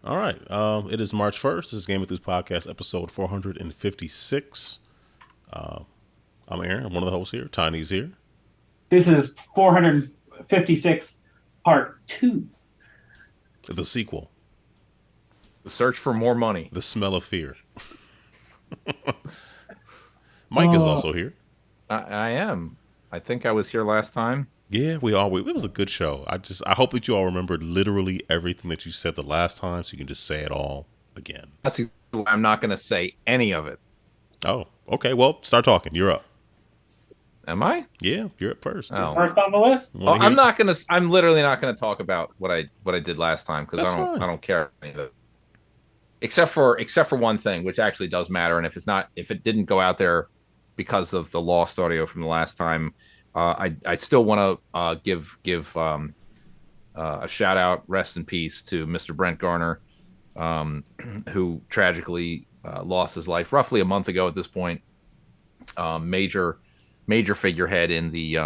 All right. It is March 1st. This is GameEnthus Podcast, episode 456. I'm Aaron. I'm one of the hosts here. Tiny's here. This is 456 part 2. The sequel. The search for more money. The smell of fear. Mike is also here. I am. I think I was here last time. Yeah, it was a good show. I hope that you all remembered literally everything that you said the last time, so you can just say it all again. I'm not going to say any of it. Oh, okay. Well, start talking. You're up. Am I? Yeah, you're up first. Oh. First on the list. I'm literally not going to talk about what I did last time because I don't care any of it. Except for one thing, which actually does matter, and if it didn't go out there because of the lost audio from the last time. I still want to give a shout out, rest in peace, to Mr. Brent Garner, who tragically lost his life roughly a month ago at this point. Major figurehead in the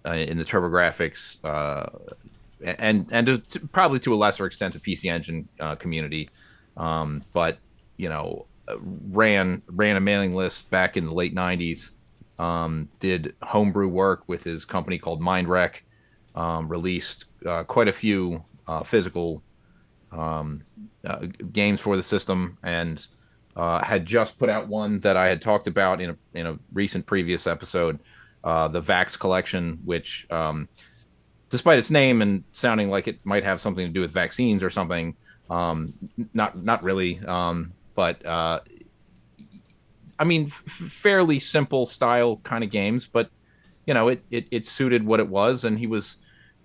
TurboGrafx and probably to a lesser extent the PC Engine community, but ran a mailing list back in the late '90s. Did homebrew work with his company called MindWreck, released quite a few physical games for the system, and had just put out one that I had talked about in a recent previous episode, the Vax collection, which, despite its name and sounding like it might have something to do with vaccines or something, not really, but I mean, fairly simple style kind of games, but it suited what it was, and he was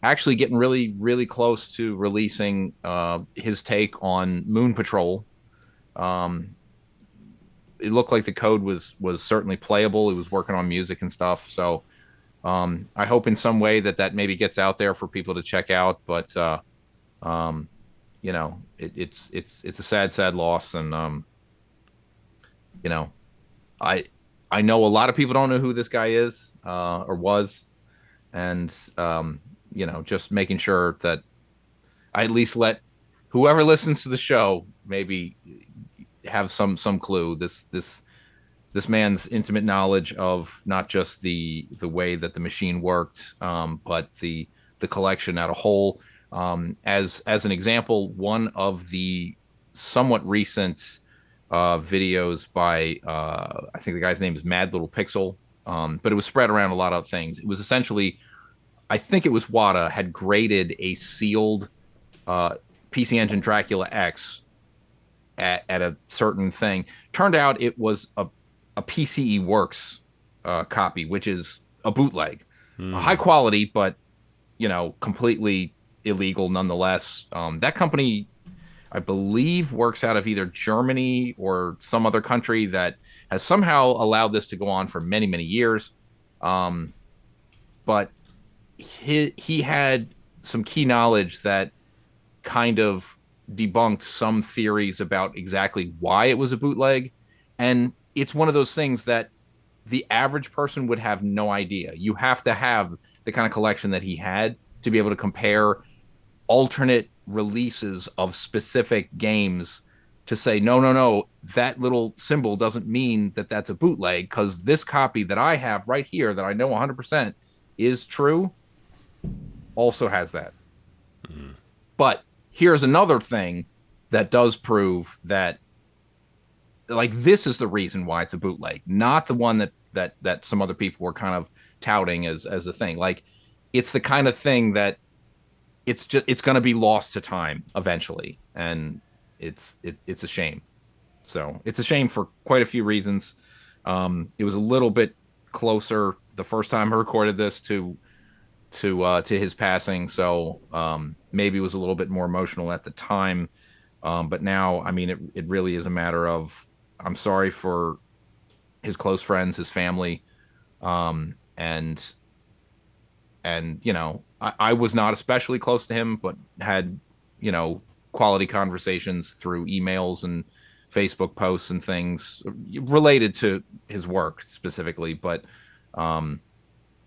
actually getting really, really close to releasing his take on Moon Patrol. It looked like the code was certainly playable. He was working on music and stuff, so I hope in some way that maybe gets out there for people to check out. But it's a sad loss, and I know a lot of people don't know who this guy is or was, and just making sure that I at least let whoever listens to the show maybe have some clue. This man's intimate knowledge of not just the way that the machine worked, but the collection as a whole. As an example, one of the somewhat recent videos by I think the guy's name is Mad Little Pixel, but it was spread around a lot of things. It was essentially, I think it was Wata had graded a sealed PC Engine Dracula X at a certain thing. Turned out it was a PCE Works copy, which is a bootleg, high quality, but completely illegal nonetheless. That company, I believe, works out of either Germany or some other country that has somehow allowed this to go on for many, many years. But he had some key knowledge that kind of debunked some theories about exactly why it was a bootleg. And it's one of those things that the average person would have no idea. You have to have the kind of collection that he had to be able to compare alternate releases of specific games to say, no, that little symbol doesn't mean that that's a bootleg, because this copy that I have right here that I know 100% is true also has that. But here's another thing that does prove that, like, this is the reason why it's a bootleg, not the one that some other people were kind of touting as a thing. Like, it's the kind of thing that it's going to be lost to time eventually, and it's a shame. So it's a shame for quite a few reasons. It was a little bit closer the first time I recorded this to his passing, so maybe it was a little bit more emotional at the time, but now, I mean, it really is a matter of, I'm sorry for his close friends, his family, and I was not especially close to him, but had quality conversations through emails and Facebook posts and things related to his work specifically, but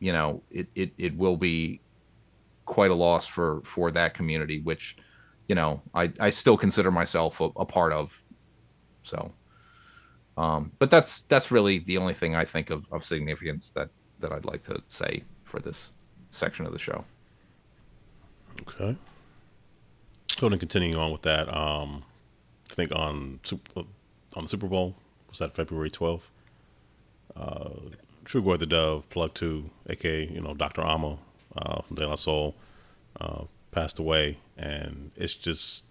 it will be quite a loss for that community, which I still consider myself a part of. So, but that's really the only thing I think of significance that I'd like to say for this section of the show. Okay. So then continuing on with that, I think on the Super Bowl, was that February 12th? Trugoy the Dove, Plug 2, aka, Dr. Amma from De La Soul, passed away. And it's just,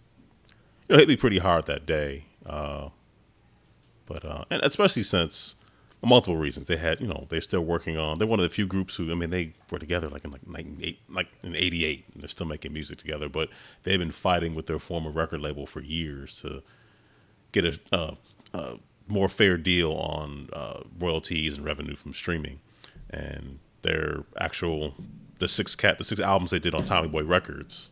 it hit me pretty hard that day. But and especially since multiple reasons. They had, they're still working on, they're one of the few groups who, they were together in 88, and they're still making music together, but they've been fighting with their former record label for years to get a more fair deal on royalties and revenue from streaming. And their the six albums they did on Tommy Boy Records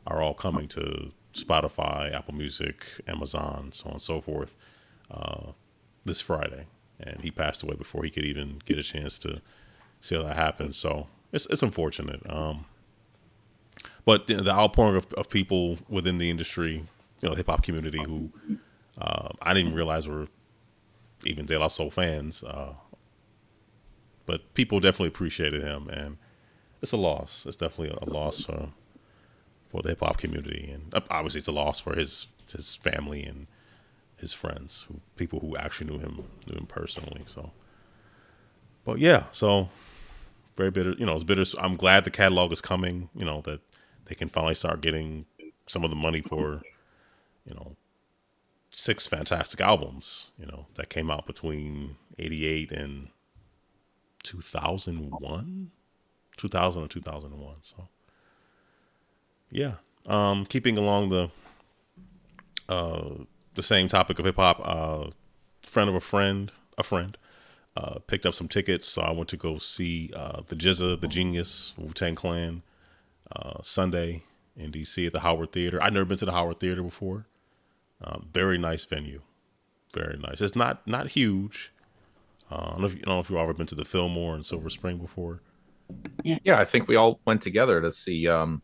are all coming to Spotify, Apple Music, Amazon, so on and so forth, this Friday. And he passed away before he could even get a chance to see how that happened. So it's unfortunate. But the outpouring of people within the industry, the hip hop community, who I didn't realize were even De La Soul fans. But people definitely appreciated him, and it's a loss. It's definitely a loss for the hip hop community, and obviously it's a loss for his family and his friends, people who actually knew him personally. So, but yeah, so very bitter. It's bitter. I'm glad the catalog is coming. That they can finally start getting some of the money for, 6 fantastic albums. That came out between 88 and 2001, 2000 or 2001. So, yeah. Keeping along the same topic of hip hop, friend of a friend picked up some tickets, so I went to go see the GZA, the Genius, Wu-Tang Clan, Sunday in DC at the Howard Theater. I'd never been to the Howard Theater before. Very nice venue, very nice. It's not huge. I don't know if you've ever been to the Fillmore in Silver Spring before. Yeah, I think we all went together to see Tommy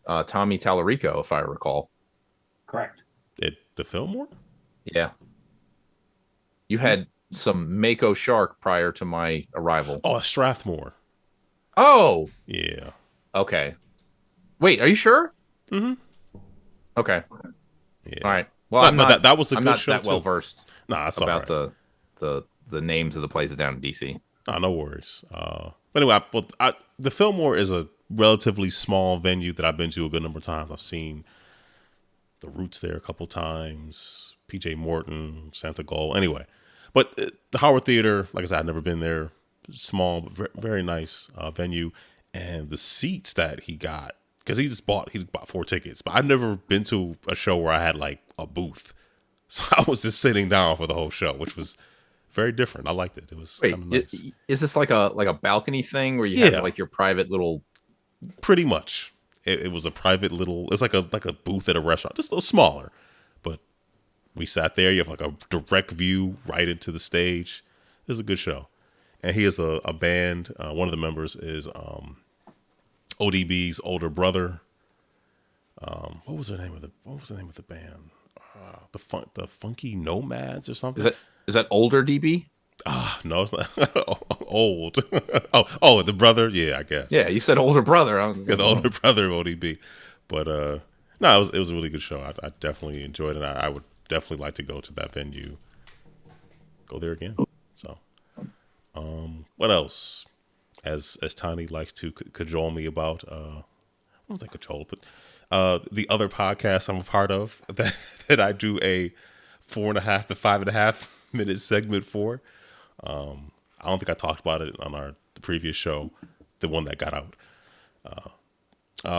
Tallarico, if I recall. Correct. At the Fillmore? Yeah. You had some Mako Shark prior to my arrival. Oh, Strathmore. Oh! Yeah. Okay. Wait, are you sure? Mm-hmm. Okay. Yeah. All right. Well, that was a good show. I'm not that well versed that's about all right. the names of the places down in DC. No worries. But anyway, the Fillmore is a relatively small venue that I've been to a good number of times. I've seen the Roots there a couple times, PJ Morton, Santa Gold. Anyway, but the Howard Theater, like I said, I've never been there. Small, but very nice venue, and the seats that he got, because he bought 4 tickets, but I've never been to a show where I had like a booth, so I was just sitting down for the whole show, which was very different. I liked it. It was kind of nice. Is this like a balcony thing where you have like your private little? Pretty much. It was a private little. It's like a booth at a restaurant, just a little smaller. But we sat there. You have like a direct view right into the stage. It was a good show, and he has a band. One of the members is ODB's older brother. What was the name of the band? The Funky Nomads or something. Is that older DB? No, it's not. Old. oh, the brother. Yeah, I guess. Yeah, you said older brother. The older brother of ODB. But no, it was a really good show. I definitely enjoyed it. I would definitely like to go to that venue. Go there again. So, what else? As Tiny likes to cajole me about, I don't think cajole, but the other podcast I'm a part of that I do a 4.5 to 5.5 minute segment for. I don't think I talked about it on the previous show, the one that got out.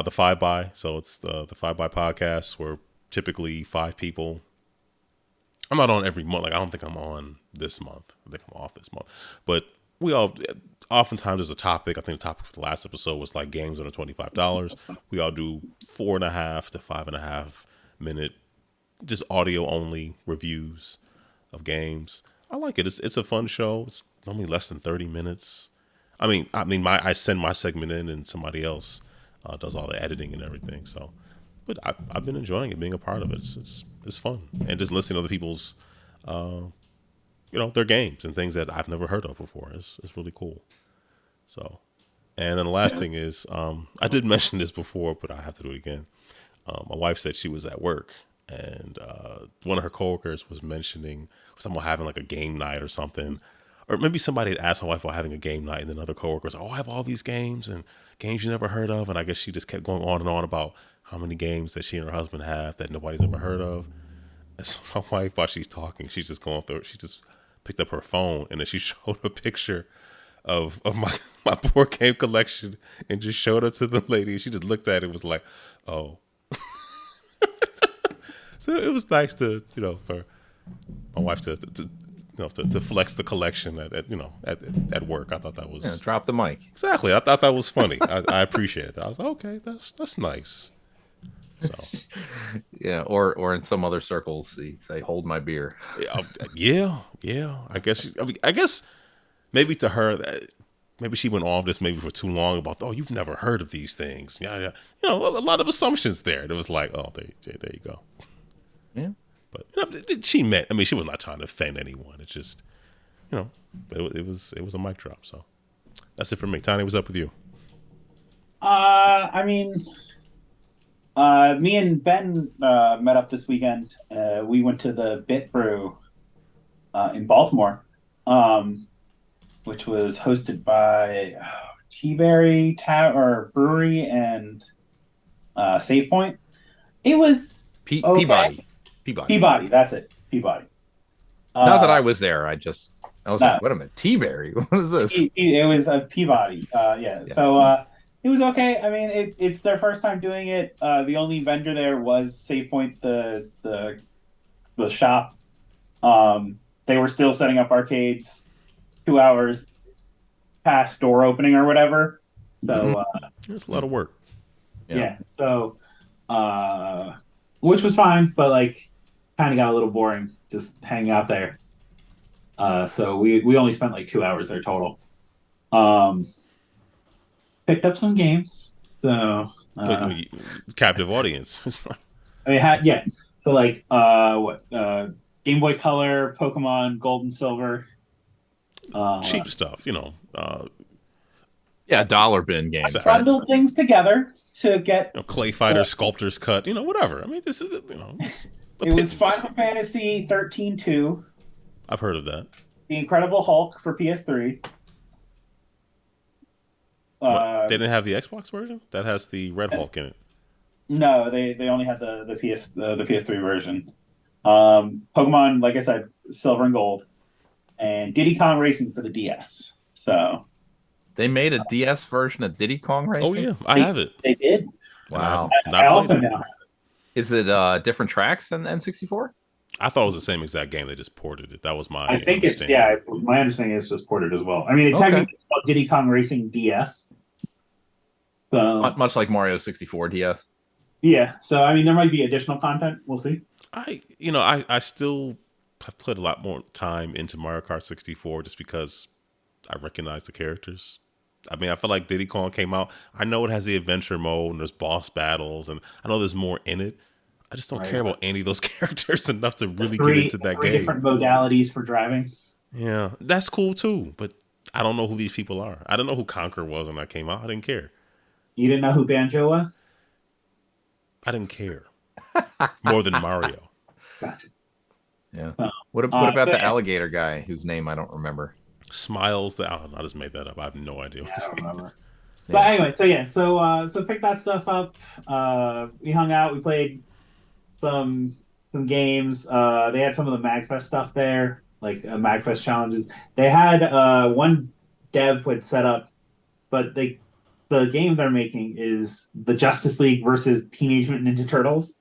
The 5 by, so it's the 5 by podcast where typically 5 people. I'm not on every month. Like I don't think I'm on this month. I think I'm off this month. But we all oftentimes there's a topic. I think the topic for the last episode was like games under $25. We all do 4.5 to 5.5 minute, just audio only reviews of games. I like it. It's a fun show. It's normally less than 30 minutes. I mean, I send my segment in, and somebody else does all the editing and everything. So but I've been enjoying it, being a part of it. It's fun, and just listening to other people's, their games and things that I've never heard of before. It's really cool. So, and then the last thing is, I did mention this before, but I have to do it again. My wife said she was at work, and one of her coworkers was mentioning someone having like a game night or something. Or maybe somebody had asked my wife about having a game night, and then other coworkers, I have all these games and games you never heard of. And I guess she just kept going on and on about how many games that she and her husband have that nobody's ever heard of. And so my wife, while she's talking, she's just going through it. She just picked up her phone, and then she showed a picture of my board game collection and just showed it to the lady. She just looked at it and was like, oh. So it was nice to, for my wife to flex the collection at work. I thought that was drop the mic. Exactly. I thought that was funny. I appreciate it. I was like, okay, that's nice. So yeah, or in some other circles, they say, "Hold my beer." Yeah. I guess maybe to her, maybe she went off this maybe for too long about, you've never heard of these things. Yeah. A lot of assumptions there. It was like, oh, there you go. Yeah. But she meant. I mean, she was not trying to offend anyone. It's just, it was a mic drop. So that's it for me. Tiny, what's up with you? Me and Ben met up this weekend. We went to the BitBrew in Baltimore, which was hosted by Teaberry Brewery and Save Point. It was Peabody. Peabody, that's it. Peabody. Not that I was there. I was like, wait a minute, Teaberry? What is this? It was a Peabody. Yeah. So it was okay. I mean, it's their first time doing it. The only vendor there was Save Point, the shop. They were still setting up arcades 2 hours past door opening or whatever. So it's a lot of work. Yeah. So, which was fine, but like, kind of got a little boring just hanging out there. So we only spent like 2 hours there total. Picked up some games. So captive audience. So like Game Boy Color, Pokemon Gold and Silver. Cheap stuff, dollar bin games. Exactly. Bundled things together to get Clay Fighter, Sculptor's Cut, whatever. I mean, this is it was Final Fantasy 13-2. I've heard of that. The Incredible Hulk for PS3. They didn't have the Xbox version that has the Red Hulk in it. No, they only had the PS3 version. Pokemon, like I said, Silver and Gold, and Diddy Kong Racing for the DS. So they made a DS version of Diddy Kong Racing. Oh yeah, I have it. They did. Wow. I also now have it. Is it different tracks than N64? I thought it was the same exact game. They just ported it. That was my. I think it's my understanding is just ported as well. I mean, technically it's called Diddy Kong Racing DS. So much like Mario 64 DS. Yeah. So I mean, there might be additional content. We'll see. I still have put a lot more time into Mario Kart 64 just because I recognize the characters. I mean, I feel like Diddy Kong came out. I know it has the adventure mode and there's boss battles, and I know there's more in it. I just don't care about any of those characters enough to really get into that game. Different modalities for driving. Yeah, that's cool too, but I don't know who these people are. I don't know who Conquer was when I came out. I didn't care. You didn't know who Banjo was? I didn't care. More than Mario. Gotcha. Yeah. What about the alligator guy whose name I don't remember? Smiles. I just made that up. I have no idea. Yeah, I don't remember. But anyway, so pick that stuff up. We hung out. We played some games. They had some of the MagFest stuff there, like MagFest challenges. They had one dev would set up, but the game they're making is the Justice League versus Teenage Mutant Ninja Turtles.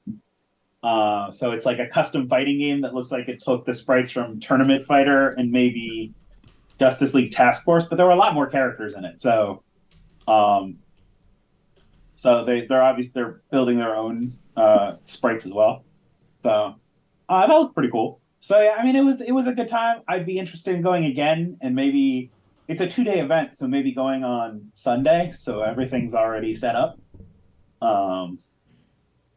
So it's like a custom fighting game that looks like it took the sprites from Tournament Fighter and maybe Justice League Task Force, but there were a lot more characters in it. So, they're building their own sprites as well. So that looked pretty cool. So yeah, I mean, it was a good time. I'd be interested in going again, and maybe it's a 2-day event, so maybe going on Sunday, so everything's already set up.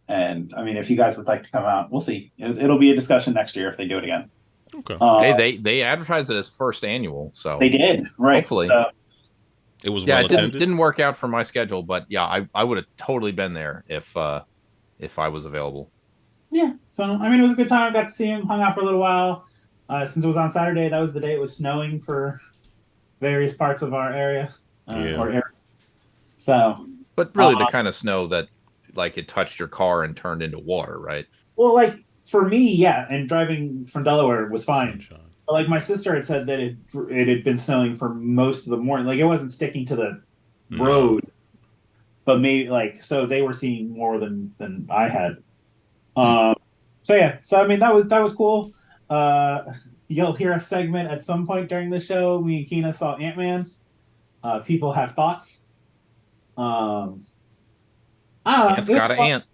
And I mean, if you guys would like to come out, we'll see. It'll be a discussion next year if they do it again. Okay. Hey, they advertised it as first annual, so they did, right? Hopefully, so, it was well attended. It didn't work out for my schedule, but yeah, I would have totally been there if I was available. Yeah. So I mean, it was a good time. Got to see him, hung out for a little while. Since it was on Saturday, that was the day it was snowing for various parts of our area or areas. So, but really, the kind of snow that like it touched your car and turned into water, right? Well, like for me, yeah, and driving from Delaware was fine. Sunshine. But like my sister had said that it had been snowing for most of the morning. Like it wasn't sticking to the road, but maybe like so they were seeing more than I had. So yeah, so I mean that was cool. You'll hear a segment at some point during the show. Me and Kina saw Ant-Man. People have thoughts. Ant's got an ant.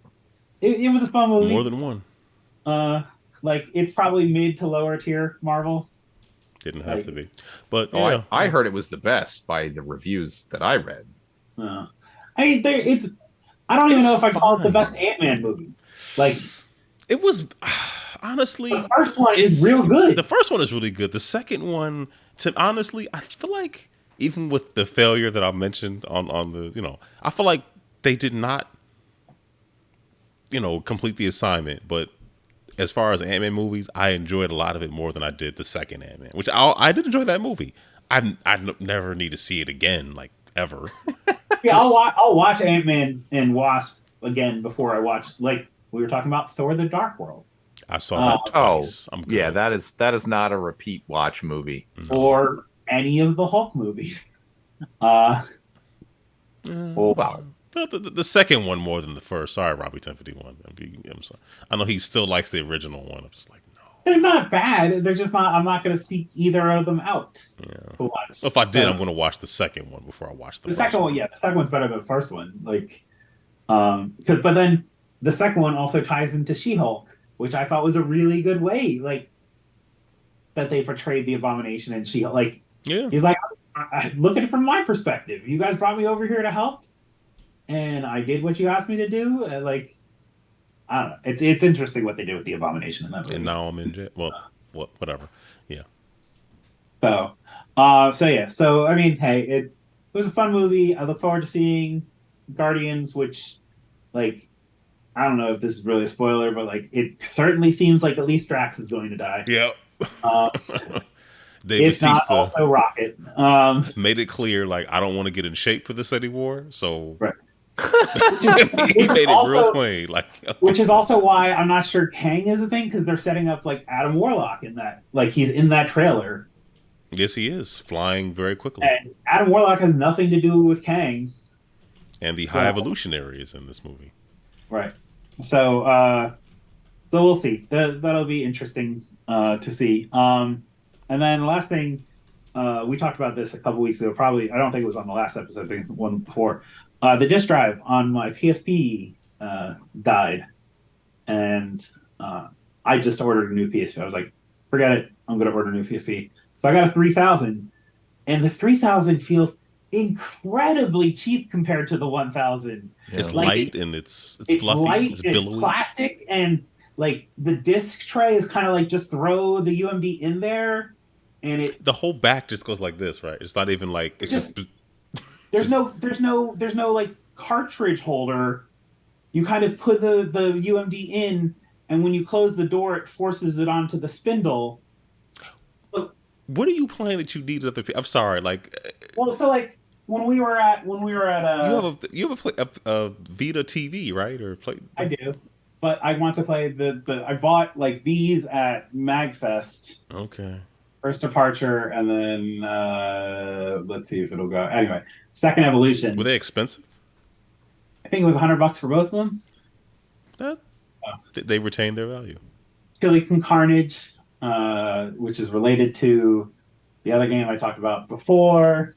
It was a fun movie. More than one. Like it's probably mid to lower tier Marvel. Didn't have to be, but I heard it was the best by the reviews that I read. I mean, I don't even know if I call it the best Ant-Man movie. Like it was. Honestly, the first one is real good. The first one is really good. The second one, honestly, I feel like even with the failure that I mentioned on the, I feel like they did not, complete the assignment. But as far as Ant-Man movies, I enjoyed a lot of it more than I did the second Ant-Man, which I did enjoy that movie. I never need to see it again, like ever. Yeah, I'll watch Ant-Man and Wasp again before I watch, like we were talking about Thor: The Dark World. I saw that twice. I'm good. Yeah, that is not a repeat watch movie. No. Or any of the Hulk movies. Well, the second one more than the first. Sorry, Robbie 1051. I'm sorry. I know he still likes the original one. I'm just like, no. They're not bad. They're just not. I'm not going to seek either of them out. Yeah. To watch. If I did, I'm going to watch the second one before I watch the first second one. Yeah, the second one's better than the first one. Like, but then the second one also ties into She-Hulk, which I thought was a really good way, like, that they portrayed the Abomination and She-Hulk. Like, he's like, I look at it from my perspective. You guys brought me over here to help, and I did what you asked me to do. Like, I don't know. It's interesting what they do with the Abomination in that movie. And now I'm in jail. Well, whatever. Yeah. So yeah. So, I mean, hey, it was a fun movie. I look forward to seeing Guardians, which, like, I don't know if this is really a spoiler, but like it certainly seems like at least Drax is going to die. Yep. If not, also Rocket. Made it clear, like, I don't want to get in shape for this anymore. So right. he made it real plain. Like, which is also why I'm not sure Kang is a thing, because they're setting up like Adam Warlock in that. Like he's in that trailer. Yes, he is flying very quickly. And Adam Warlock has nothing to do with Kang. And the High Evolutionary is in this movie. Right. So we'll see. That'll be interesting to see. And then the last thing, we talked about this a couple weeks ago. Probably, I don't think it was on the last episode. I think one before. The disk drive on my PSP died, and I just ordered a new PSP. I was like, forget it. I'm going to order a new PSP. So I got a 3000, and the 3000 feels incredibly cheap compared to the 1000. It's like, light and it's fluffy. Light, it's billowy. It's plastic, and like the disc tray is kind of like just throw the UMD in there, and the whole back just goes like this, right? It's not even like it's just there's no like cartridge holder. You kind of put the UMD in, and when you close the door, it forces it onto the spindle. What are you playing that you need other people? I'm sorry, like. Well, so like when we were at you have a Vita TV, right? Or play? I do, but I want to play I bought like these at MagFest. Okay. First Departure, and then let's see if it'll go. Anyway, Second Evolution. Were they expensive? I think it was $100 for both of them. They retained their value. Silicon Carnage, which is related to the other game I talked about before.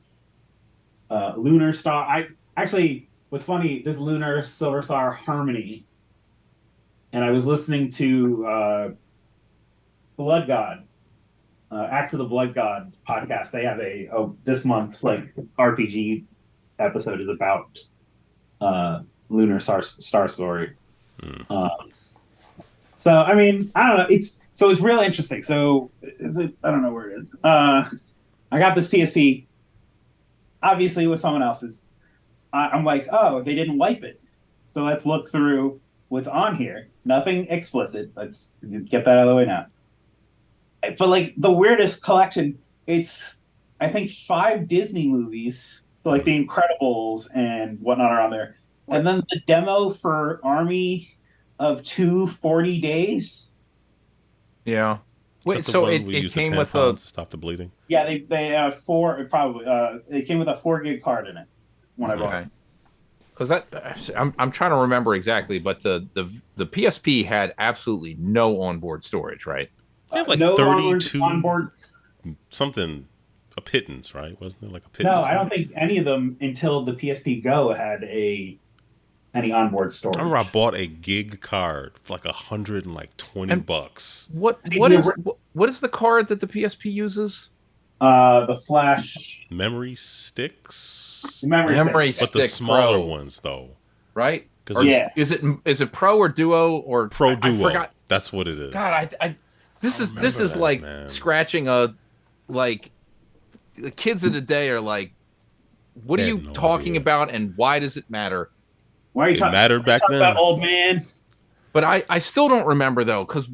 Lunar Star. What's funny, this Lunar Silver Star Harmony, and I was listening to Blood God. Acts of the Blood God podcast. They have this month's like RPG episode is about Lunar Star Story, So I mean, I don't know. It's real interesting. So I don't know where it is. I got this PSP. Obviously, with someone else's. I'm like, oh, they didn't wipe it. So let's look through what's on here. Nothing explicit. Let's get that out of the way now. But like the weirdest collection, it's I think 5 Disney movies. So like The Incredibles and whatnot are on there. And then the demo for Army of 240 Days. Yeah. Wait, so it came with a to stop the bleeding. Yeah, they 4 probably it came with a 4 gig card in it when I bought it. Because I'm trying to remember exactly, but the PSP had absolutely no onboard storage, right? It had like no 32 onboard. Something a pittance, right? Wasn't there like a No, pittance? I don't think any of them until the PSPGo had any onboard storage. I remember I bought a gig card for like $120. What is the card that the PSP uses? The flash Memory sticks. memory stick, but the smaller Pro, ones though, right? Yeah. Is it Pro or Duo or Pro Duo? I forgot. That's what it is. God, this is like man. scratching a like. The kids of the day are like, what are you talking about, and why does it matter? Why are you talking? Mattered back then, about old man. But I still don't remember though, because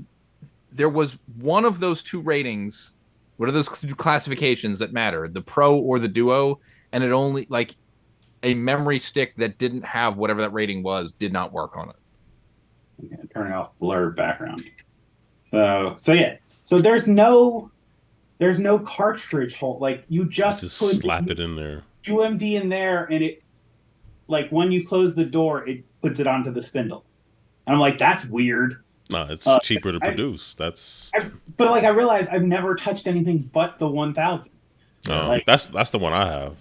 there was one of those 2 ratings. What are those 2 classifications that matter? The Pro or the Duo, and it only like a memory stick that didn't have whatever that rating was did not work on it. Yeah, turning off blur background. So yeah. So there's no cartridge hole. Like you just put slap it in there. UMD in there, and it like when you close the door, it puts it onto the spindle. And I'm like, that's weird. No, it's cheaper to produce. But I realize I've never touched anything but the 1000. That's the one I have.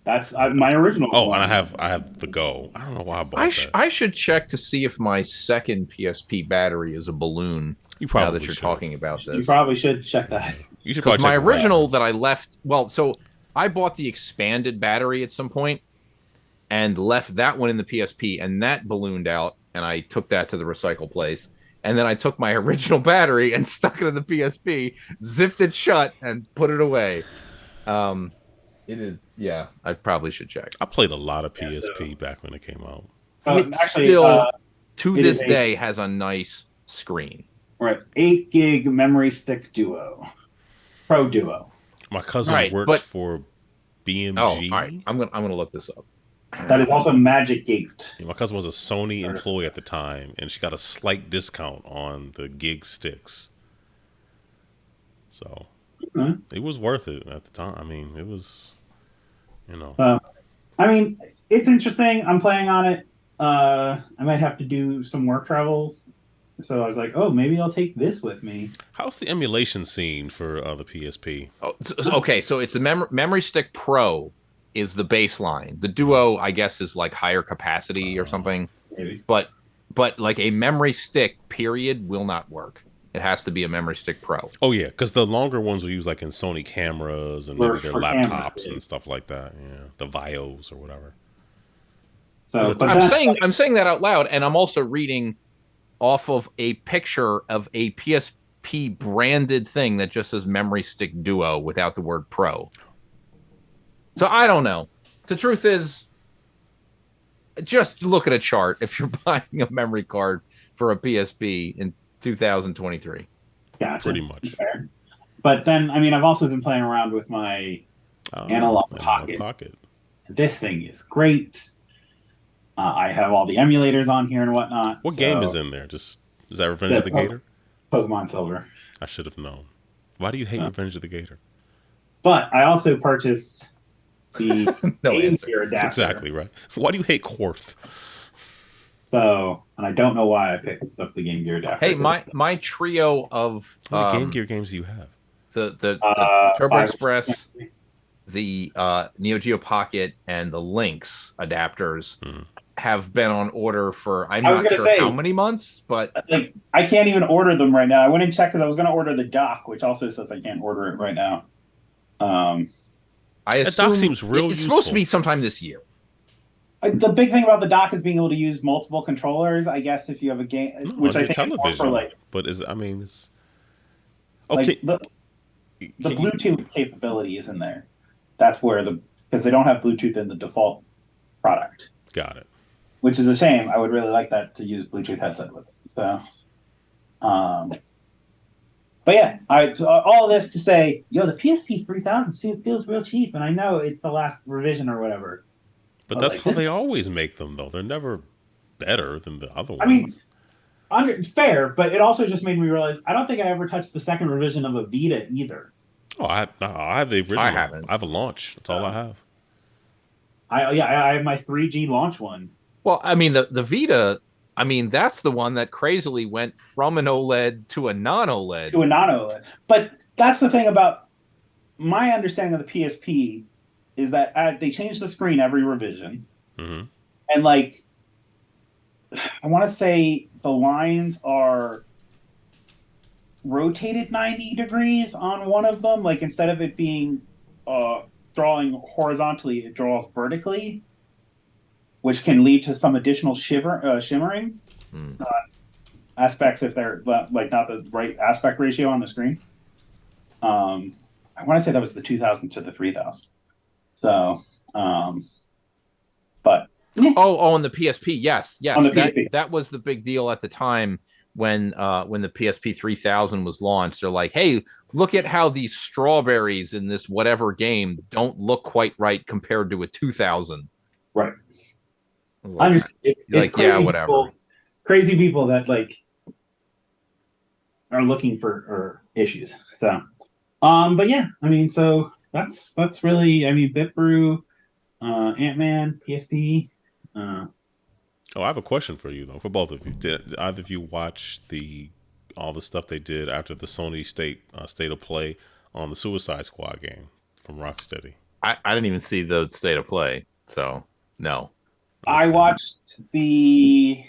That's my original. Oh, one. and I have the Go. I don't know why I bought that. I should check to see if my second PSP battery is a balloon. You probably now that you're talking about this, you probably should check that. You should probably my original that I left. Well, so I bought the expanded battery at some point and left that one in the PSP, and that ballooned out, and I took that to the recycle place. And then I took my original battery and stuck it in the PSP, zipped it shut, and put it away. It is, yeah. I probably should check. I played a lot of PSP back when it came out. It still, to this day, has a nice screen. Right, 8 gig memory stick Duo, Pro Duo. My cousin worked for BMG. Oh, all right. I'm gonna look this up. That is also Magic Gate. My cousin was a Sony employee at the time, and she got a slight discount on the gig sticks. So it was worth it at the time. I mean, it was, I mean, it's interesting. I'm playing on it. I might have to do some work travel. So I was like, oh, maybe I'll take this with me. How's the emulation scene for the PSP? Oh, okay, so it's the Memory Stick Pro is the baseline. The Duo, I guess, is like higher capacity or something. Maybe. But like a memory stick, period, will not work. It has to be a Memory Stick Pro. Oh, yeah, because the longer ones will use like in Sony cameras and maybe their laptops and stuff like that. Yeah, the Vios or whatever. So I'm saying that out loud, and I'm also reading off of a picture of a PSP branded thing that just says Memory Stick Duo without the word Pro. So I don't know. The truth is, just look at a chart if you're buying a memory card for a PSP in 2023. Gotcha. Pretty much. Fair. But then, I mean, I've also been playing around with my analog pocket. This thing is great. I have all the emulators on here and whatnot. What game is in there? Is that Revenge of the Gator? Pokemon Silver. I should have known. Why do you hate Revenge of the Gator? But I also purchased the Game Gear adapter. Exactly right. Why do you hate Quarth? So, and I don't know why I picked up the Game Gear adapter. Hey, my trio of how many Game Gear games do you have? The Turbo Express, the Neo Geo Pocket, and the Lynx adapters have been on order for I'm not sure how many months, but like I can't even order them right now. I went and checked because I was going to order the dock, which also says I can't order it right now. I assume dock seems real it's supposed to be sometime this year. The big thing about the dock is being able to use multiple controllers. I guess if you have a game, No, which on I your think is more television. for like, But it's okay. like the Bluetooth capability is in there. That's where because they don't have Bluetooth in the default product. Got it. Which is a shame. I would really like that to use Bluetooth headset with it. So, but yeah, all this to say, the PSP 3000 feels real cheap, and I know it's the last revision or whatever. But that's how they always make them, though. They're never better than the other ones. I mean, fair, but it also just made me realize I don't think I ever touched the second revision of a Vita either. Oh, I have the original. I haven't. I have a launch. That's all I have. I have my 3G launch one. Well, I mean, the Vita, I mean, that's the one that crazily went from an OLED to a non-OLED. To a non-OLED. But that's the thing about my understanding of the PSP is that they change the screen every revision. Mm-hmm. And like, I want to say the lines are rotated 90 degrees on one of them. Like instead of it being drawing horizontally, it draws vertically, which can lead to some additional shimmering aspects if they're like not the right aspect ratio on the screen. I want to say that was the 2000 to the 3000. So, but yeah. on the PSP, yes, On the PSP. that was the big deal at the time when the PSP 3000 was launched. They're like, hey, look at how these strawberries in this whatever game don't look quite right compared to a 2000. Right. Like, it's like yeah, whatever. Crazy people that like are looking for issues. So, but yeah, I mean, so that's really, I mean, BitBrew, Ant-Man, PSP. I have a question for you though, for both of you. Did either of you watch all the stuff they did after the Sony state of play on the Suicide Squad game from Rocksteady? I didn't even see the state of play, so no. I watched the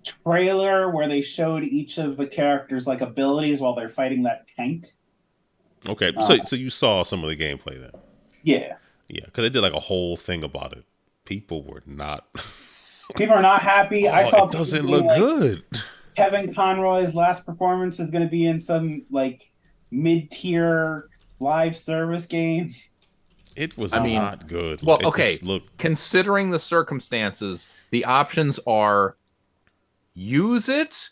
trailer where they showed each of the characters like abilities while they're fighting that tank. Okay, so you saw some of the gameplay then? Yeah. Yeah, because they did like a whole thing about it. People were not. People are not happy. I saw it doesn't look good. Kevin Conroy's last performance is going to be in some like mid-tier live service game. It was not good. Well, okay. Considering the circumstances, the options are use it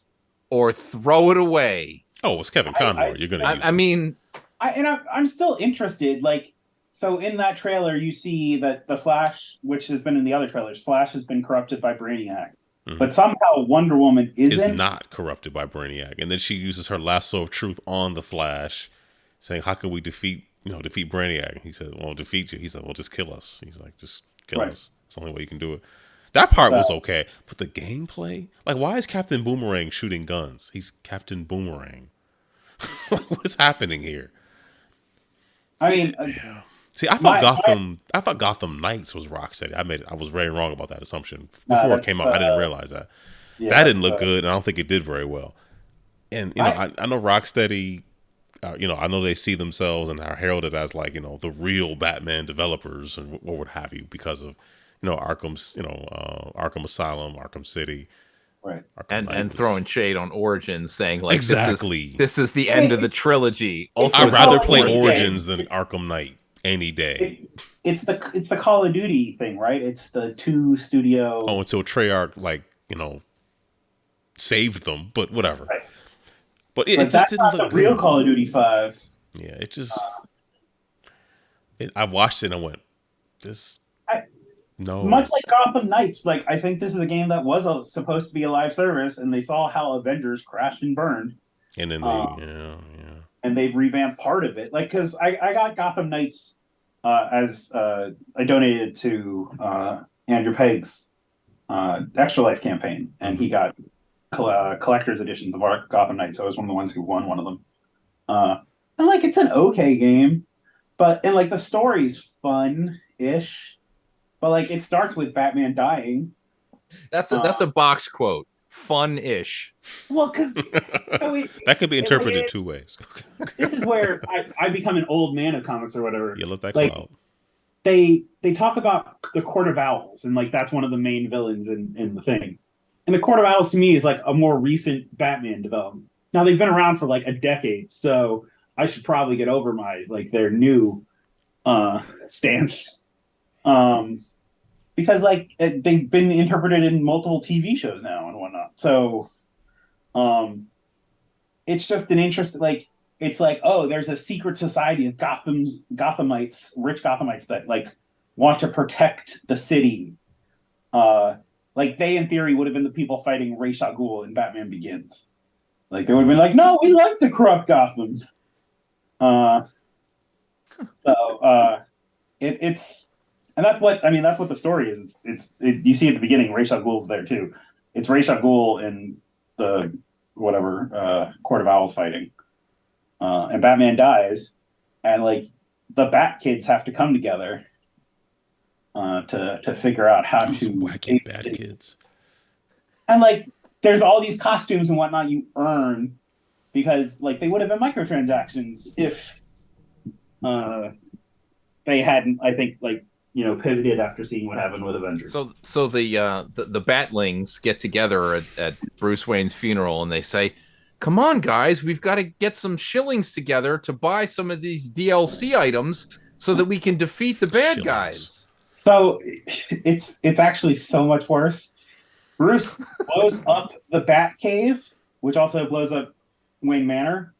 or throw it away. Oh, it's Kevin Conroy. You're going to use it. I mean... I'm still interested. Like, so in that trailer, you see that the Flash, which has been in the other trailers, Flash has been corrupted by Brainiac. Mm-hmm. But somehow Wonder Woman is not corrupted by Brainiac. And then she uses her lasso of truth on the Flash, saying, how can we defeat Brainiac? He said, well, defeat you. He said, well, just kill us. He's like, just kill us. It's the only way you can do it. That part was okay. But the gameplay? Like, why is Captain Boomerang shooting guns? He's Captain Boomerang. What's happening here? I mean... yeah. See, I thought Gotham Knights was Rocksteady. I was very wrong about that assumption. Before it came out, I didn't realize that. Yeah, that didn't look good, and I don't think it did very well. And, I know Rocksteady, I know they see themselves and are heralded as like, the real Batman developers and what would have you because of, Arkham's, Arkham Asylum, Arkham City. Right. And throwing shade on Origins, saying like, exactly. This is the end of the trilogy. Also, I'd rather play Origins than Arkham Knight. Any day. It's the Call of Duty thing, right? It's the two studio. Oh, until Treyarch saved them, but whatever. Right. But it just didn't look the real Call of Duty 5. Yeah, it just. I watched it and I went, no. Much like Gotham Knights, like I think this is a game that was supposed to be a live service, and they saw how Avengers crashed and burned, and then and they revamped part of it. Like, because I got Gotham Knights as I donated to Andrew Pegg's Extra Life campaign, and he got collector's editions of our Gotham Knights. So I was one of the ones who won one of them. And like, it's an okay game, and like the story's fun-ish, but like it starts with Batman dying. That's a box quote. Fun-ish. Well, because that could be interpreted two ways. This is where I become an old man of comics or whatever. You look that cloud. they talk about the Court of Owls, and like that's one of the main villains in the thing. And the Court of Owls to me is like a more recent Batman development. Now they've been around for like a decade, so I should probably get over my like their new stance. Because like they've been interpreted in multiple TV shows now and whatnot. So it's just an interest, like it's like, oh, there's a secret society of Gothamites, rich Gothamites that like want to protect the city. Like they in theory would have been the people fighting Ra's al Ghul in Batman Begins. Like they would have been like, no, we like to corrupt Gotham. It's and that's what the story is. You see at the beginning, Ra's al Ghul's there too. It's Ra's al Ghul in the Court of Owls fighting, and Batman dies, and like the Bat Kids have to come together to figure out how to wacky Bat Kids. And like there's all these costumes and whatnot you earn because like they would have been microtransactions if they hadn't, I think, like, pivoted after seeing what happened with Avengers. So the Batlings get together at Bruce Wayne's funeral and they say, "Come on, guys, we've got to get some shillings together to buy some of these DLC items so that we can defeat the bad guys." So it's actually so much worse. Bruce blows up the Batcave, which also blows up Wayne Manor.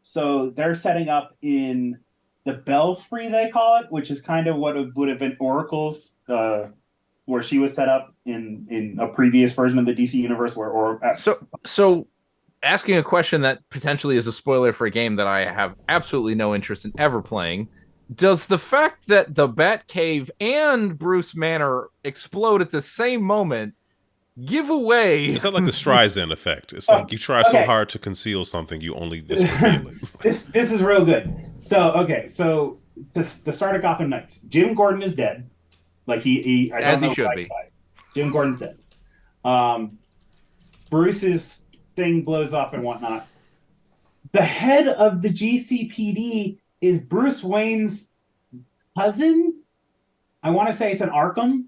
So they're setting up in the Belfry, they call it, which is kind of what would have been Oracle's, where she was set up in a previous version of the DC universe. So asking a question that potentially is a spoiler for a game that I have absolutely no interest in ever playing, does the fact that the Batcave and Bruce Manor explode at the same moment give away? It's not like the Streisand effect. It's like you try so hard to conceal something, you only just reveal it. This is real good. So the start of Gotham Knights, Jim Gordon is dead. Like he as he should be. Jim Gordon's dead. Bruce's thing blows up and whatnot. The head of the GCPD is Bruce Wayne's cousin. I want to say it's an Arkham.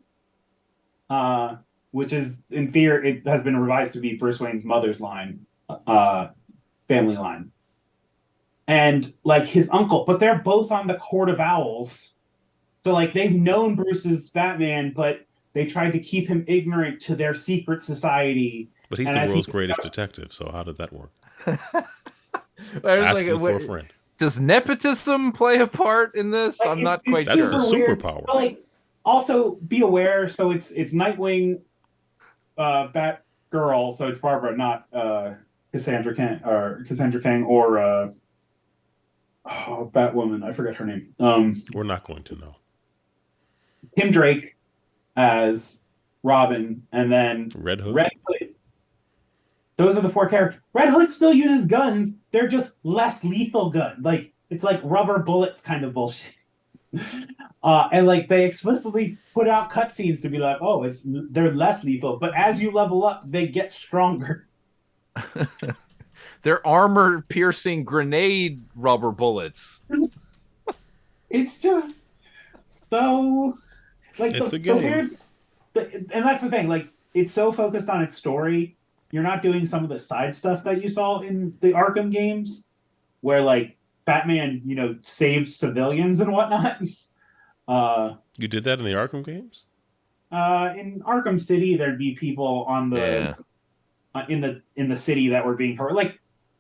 Which is, in theory, it has been revised to be Bruce Wayne's mother's line, family line. And, like, his uncle. But they're both on the Court of Owls. So, like, they've known Bruce's Batman, but they tried to keep him ignorant to their secret society. But he's the world's greatest detective, so how did that work? Ask him for a friend. Does nepotism play a part in this? I'm not quite sure. That's the superpower. But, like, also, be aware, so it's Nightwing... Batgirl, so it's Barbara, not Cassandra Kang or Batwoman. I forget her name. We're not going to know. Tim Drake as Robin, and then Red Hood. Those are the four characters. Red Hood still uses guns. They're just less lethal guns. Like it's like rubber bullets kind of bullshit. And like they explicitly put out cutscenes to be like, oh, they're less lethal, but as you level up, they get stronger. They're armor-piercing grenade rubber bullets. It's just so like it's a game, and that's the thing. Like it's so focused on its story, you're not doing some of the side stuff that you saw in the Arkham games, where like Batman, saves civilians and whatnot. You did that in the Arkham games? In Arkham City, there'd be people on the in the city that were being hurt. Like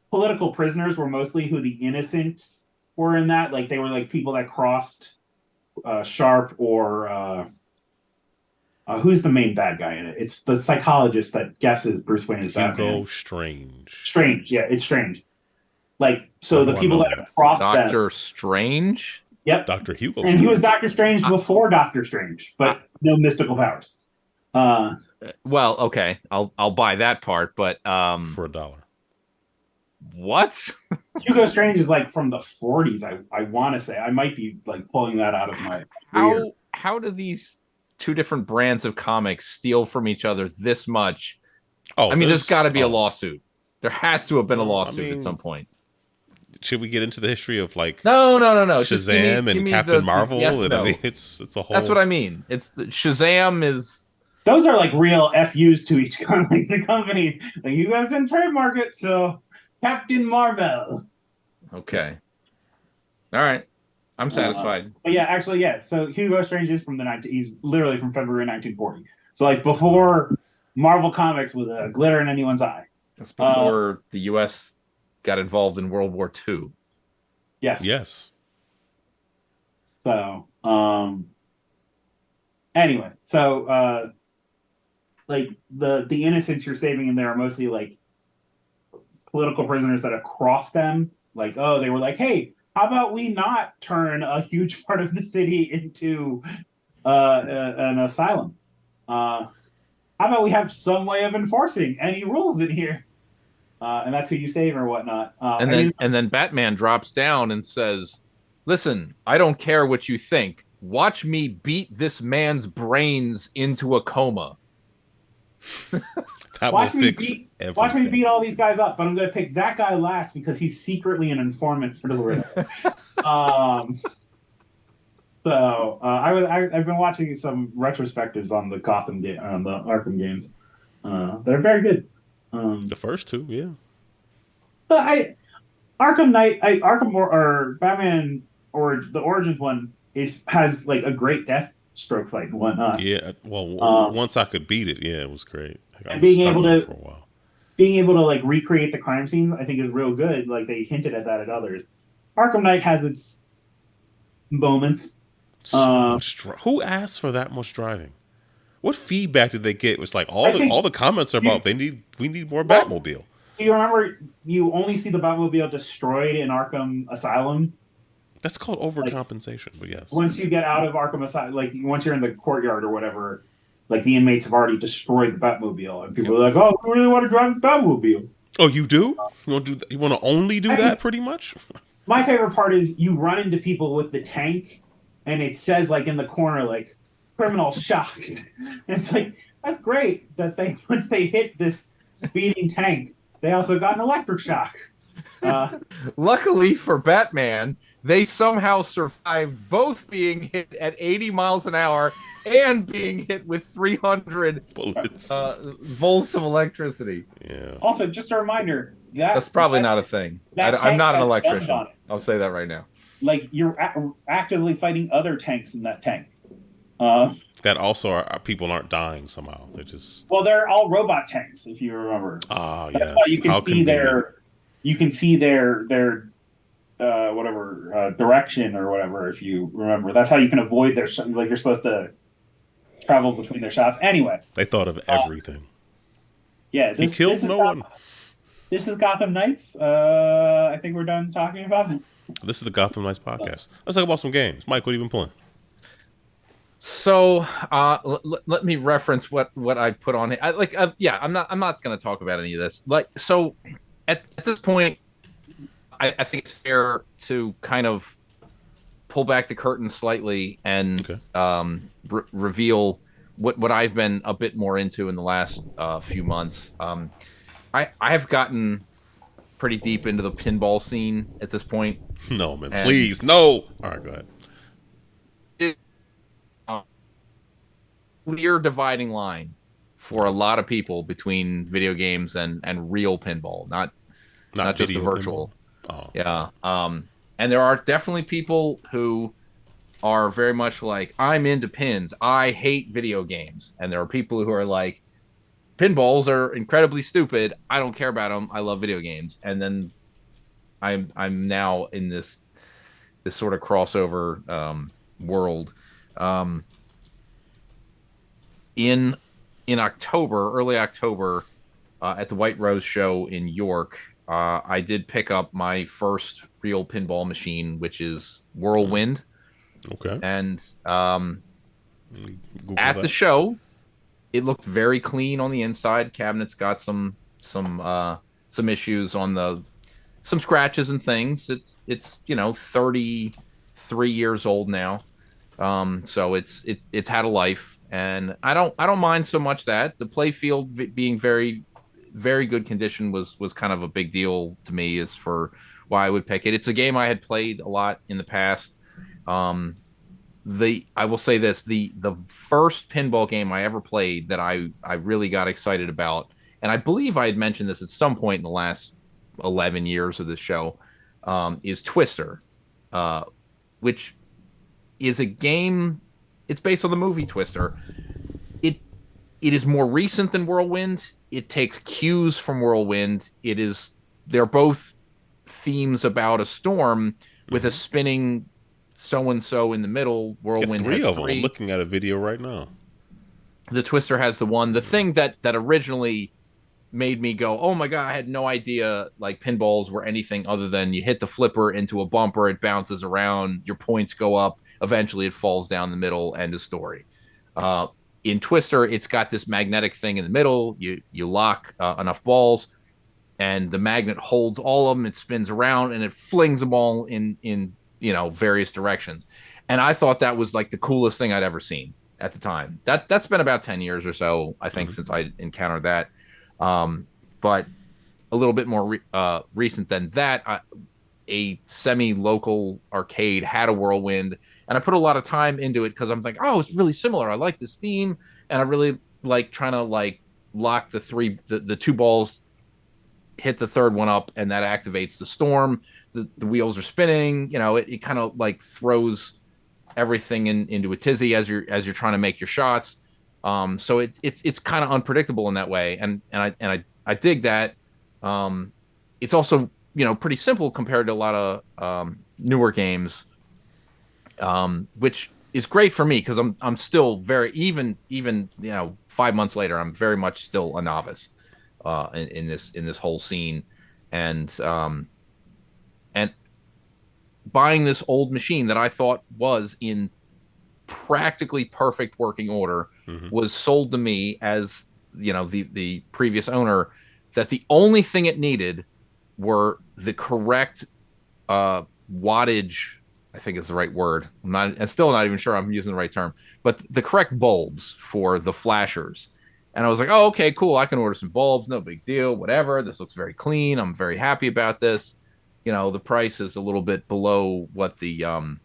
political prisoners were mostly who the innocents were in that. Like they were like people that crossed Sharp or who's the main bad guy in it? It's the psychologist that guesses Bruce Wayne is Batman. Hugo Strange. Strange, yeah, it's Strange. Like so, the people that have crossed Doctor Strange. Yep. Dr. Hugo. And he was Doctor Strange before Doctor Strange, but no mystical powers. Well, okay, I'll buy that part, but for $1. What? Hugo Strange is like from the 40s. I want to say I might be like pulling that out of my. How do these two different brands of comics steal from each other this much? Oh, I mean, there's got to be a lawsuit. There has to have been a lawsuit at some point. should we get into the history of like No. Shazam Just give and me Captain Marvel? yes, And no. I mean, it's a whole. That's what I mean. It's Shazam is. Those are like real FUs to each like the company. Like, you guys didn't trademark it, so Captain Marvel. Okay. All right. I'm satisfied. But yeah, actually, yeah. So Hugo Strange is from he's literally from February 1940. So like before Marvel Comics was a glitter in anyone's eye. That's before the U.S. got involved in World War II. Yes. Yes. So, anyway, so like the innocents you're saving in there are mostly like political prisoners that have crossed them. Like, oh, they were like, hey, how about we not turn a huge part of the city into an asylum? How about we have some way of enforcing any rules in here? And that's who you save or whatnot. And then Batman drops down and says, "Listen, I don't care what you think. Watch me beat this man's brains into a coma." That will fix everything. Watch me beat all these guys up, but I'm going to pick that guy last because he's secretly an informant for the Riddler. I've been watching some retrospectives on the Gotham game, on the Arkham games. They're very good. The first two, yeah. But Arkham Knight, Arkham or Batman or the Origins one, it has like a great death stroke fight and whatnot. Yeah, well, once I could beat it, yeah, it was great. And being able to like recreate the crime scenes, I think is real good. Like they hinted at that at others. Arkham Knight has its moments. So much who asked for that much driving? What feedback did they get? It was like all the comments are about we need more Batmobile. Do you remember you only see the Batmobile destroyed in Arkham Asylum? That's called overcompensation, but yes. Once you get out of Arkham Asylum, like once you're in the courtyard or whatever, like the inmates have already destroyed the Batmobile, and people are like, "Oh, we really want to drive the Batmobile." Oh, you do? You want to do? You want to only do that, pretty much? My favorite part is you run into people with the tank, and it says like in the corner, like "criminal shocked." And it's like that's great that they once they hit this speeding tank, they also got an electric shock. Luckily for Batman, they somehow survived both being hit at 80 miles an hour and being hit with 300 bullets, volts of electricity. Yeah. Also, just a reminder that's probably not a thing. I'm not an electrician. I'll say that right now. Like you're actively fighting other tanks in that tank. That also people aren't dying somehow. They're just they're all robot tanks, if you remember. That's why you can see their direction or whatever, if you remember. That's how you can avoid their like you're supposed to travel between their shots. Anyway, they thought of everything. Yeah, he killed no one. This is Gotham Knights. I think we're done talking about it. This is the Gotham Knights podcast. Let's talk about some games. Mike, what have you been playing? So let me reference what I put on it. I'm not going to talk about any of this. So at this point, I think it's fair to kind of pull back the curtain slightly and reveal what I've been a bit more into in the last few months. I have gotten pretty deep into the pinball scene at this point. No, man, please, no. All right, go ahead. Clear dividing line for a lot of people between video games and real pinball, not just the virtual. Oh. Yeah. And there are definitely people who are very much like, I'm into pins. I hate video games. And there are people who are like, pinballs are incredibly stupid. I don't care about them. I love video games. And then I'm now in this sort of crossover world. In October, early October, at the White Rose show in York, I did pick up my first real pinball machine, which is Whirlwind. Okay. And at the show, it looked very clean on the inside. Cabinet's got some issues on some scratches and things. It's 33 years old now, so it's had a life. And I don't mind so much that the play field being very, very good condition was kind of a big deal to me, is for why I would pick it. It's a game I had played a lot in the past. I will say this, the first pinball game I ever played that I really got excited about, and I believe I had mentioned this at some point in the last 11 years of this show, is Twister, which is a game. It's based on the movie Twister. It is more recent than Whirlwind. It takes cues from Whirlwind. They're both themes about a storm with a spinning so-and-so in the middle. Whirlwind three has of them. three. I'm looking at a video right now. The Twister has the one. The thing that originally made me go, oh my God, I had no idea like pinballs were anything other than you hit the flipper into a bumper, it bounces around, your points go up, eventually it falls down the middle, end of story. In Twister, it's got this magnetic thing in the middle. You lock enough balls, and the magnet holds all of them. It spins around, and it flings them all in various directions. And I thought that was like the coolest thing I'd ever seen at the time. That's been about 10 years or so, I think, since I encountered that. But a little bit more recent than that, a semi-local arcade had a Whirlwind, and I put a lot of time into it because I'm like, oh, it's really similar. I like this theme, and I really like trying to like lock the two balls, hit the third one up, and that activates the storm. The wheels are spinning. It kind of like throws everything into a tizzy as you're trying to make your shots. So it's kind of unpredictable in that way, and I dig that. It's also pretty simple compared to a lot of newer games, which is great for me because I'm still very even 5 months later, I'm very much still a novice in this whole scene, and buying this old machine that I thought was in practically perfect working order was sold to me as the previous owner that the only thing it needed were the correct wattage, I think is the right word. I'm still not even sure I'm using the right term, but the correct bulbs for the flashers. And I was like, oh, okay, cool. I can order some bulbs. No big deal. Whatever. This looks very clean. I'm very happy about this. The price is a little bit below what the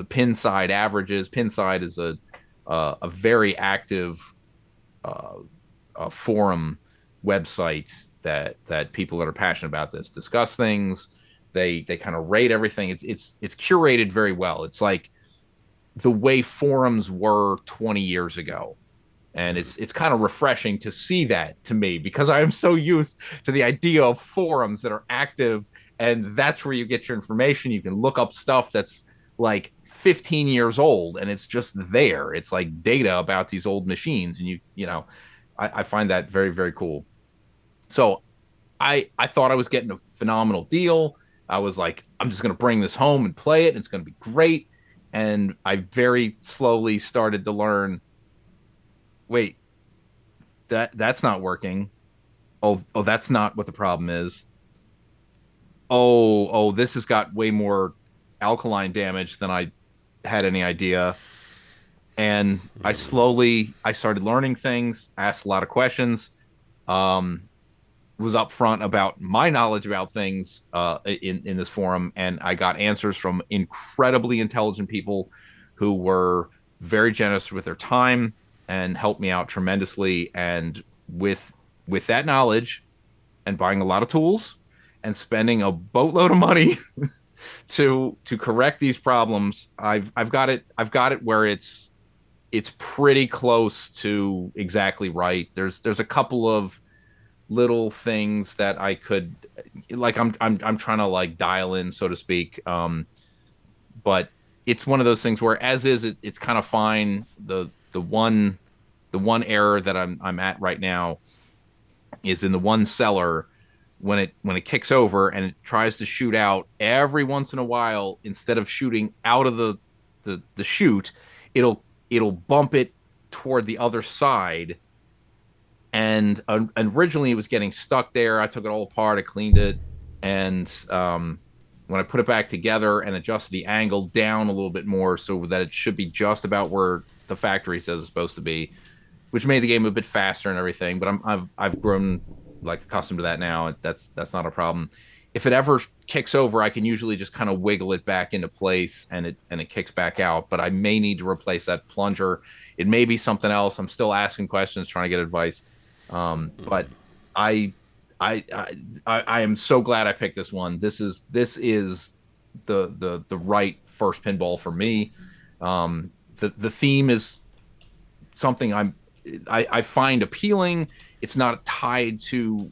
pin side average is. Pin side is a very active forum website that people that are passionate about this discuss things. They kind of rate everything. It's curated very well. It's like the way forums were 20 years ago. And it's kind of refreshing to see that to me because I am so used to the idea of forums that are active, and that's where you get your information. You can look up stuff that's like 15 years old and it's just there. It's like data about these old machines, and I find that very, very cool. So I thought I was getting a phenomenal deal. I was like, I'm just going to bring this home and play it, and it's going to be great. And I very slowly started to learn, wait, that's not working. Oh, that's not what the problem is. Oh, this has got way more alkaline damage than I had any idea. And I started learning things, asked a lot of questions, was upfront about my knowledge about things in this forum, and I got answers from incredibly intelligent people who were very generous with their time and helped me out tremendously. And with that knowledge and buying a lot of tools and spending a boatload of money to correct these problems, I've got it where it's pretty close to exactly right. There's a couple of little things that I could like I'm trying to like dial in, so to speak. But it's one of those things where as is it's kind of fine. The one error that I'm at right now is in the one cellar when it kicks over and it tries to shoot out every once in a while. Instead of shooting out of the chute, it'll bump it toward the other side. And originally it was getting stuck there. I took it all apart, I cleaned it, and when I put it back together and adjusted the angle down a little bit more so that it should be just about where the factory says it's supposed to be, which made the game a bit faster and everything. But I've grown like accustomed to that now. That's not a problem. if it ever kicks over, I can usually just kind of wiggle it back into place and it kicks back out. But I may need to replace that plunger. It may be something else. I'm still asking questions, trying to get advice. But I am so glad I picked this one. This is the right first pinball for me. The theme is something I find appealing. It's not tied to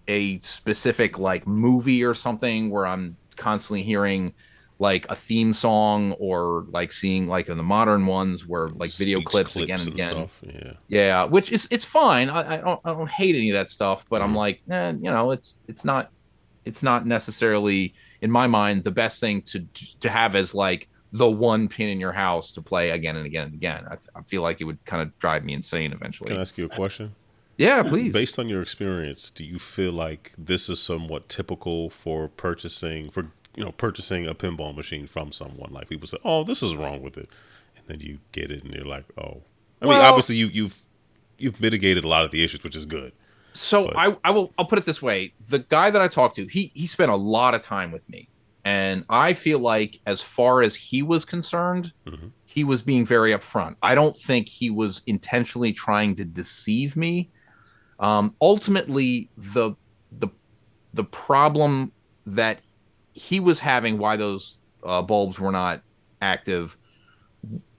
a specific like movie or something where I'm constantly hearing like a theme song, or like seeing like in the modern ones where like video clips again and again. Stuff. Yeah, which is, it's fine. I don't hate any of that stuff, but I'm like, you know, it's not necessarily in my mind the best thing to have as like the one pin in your house to play again and again and again. I feel like it would kind of drive me insane eventually. Can I ask you a question? Yeah, please. Based on your experience, do you feel like this is somewhat typical for purchasing a pinball machine from someone? Like people say, "Oh, this is wrong with it," and then you get it, and you're like, "Oh." I mean, obviously you've mitigated a lot of the issues, which is good. So I'll put it this way: the guy that I talked to, he spent a lot of time with me, and I feel like as far as he was concerned, he was being very upfront. I don't think he was intentionally trying to deceive me. Ultimately, the problem that he was having, why those bulbs were not active,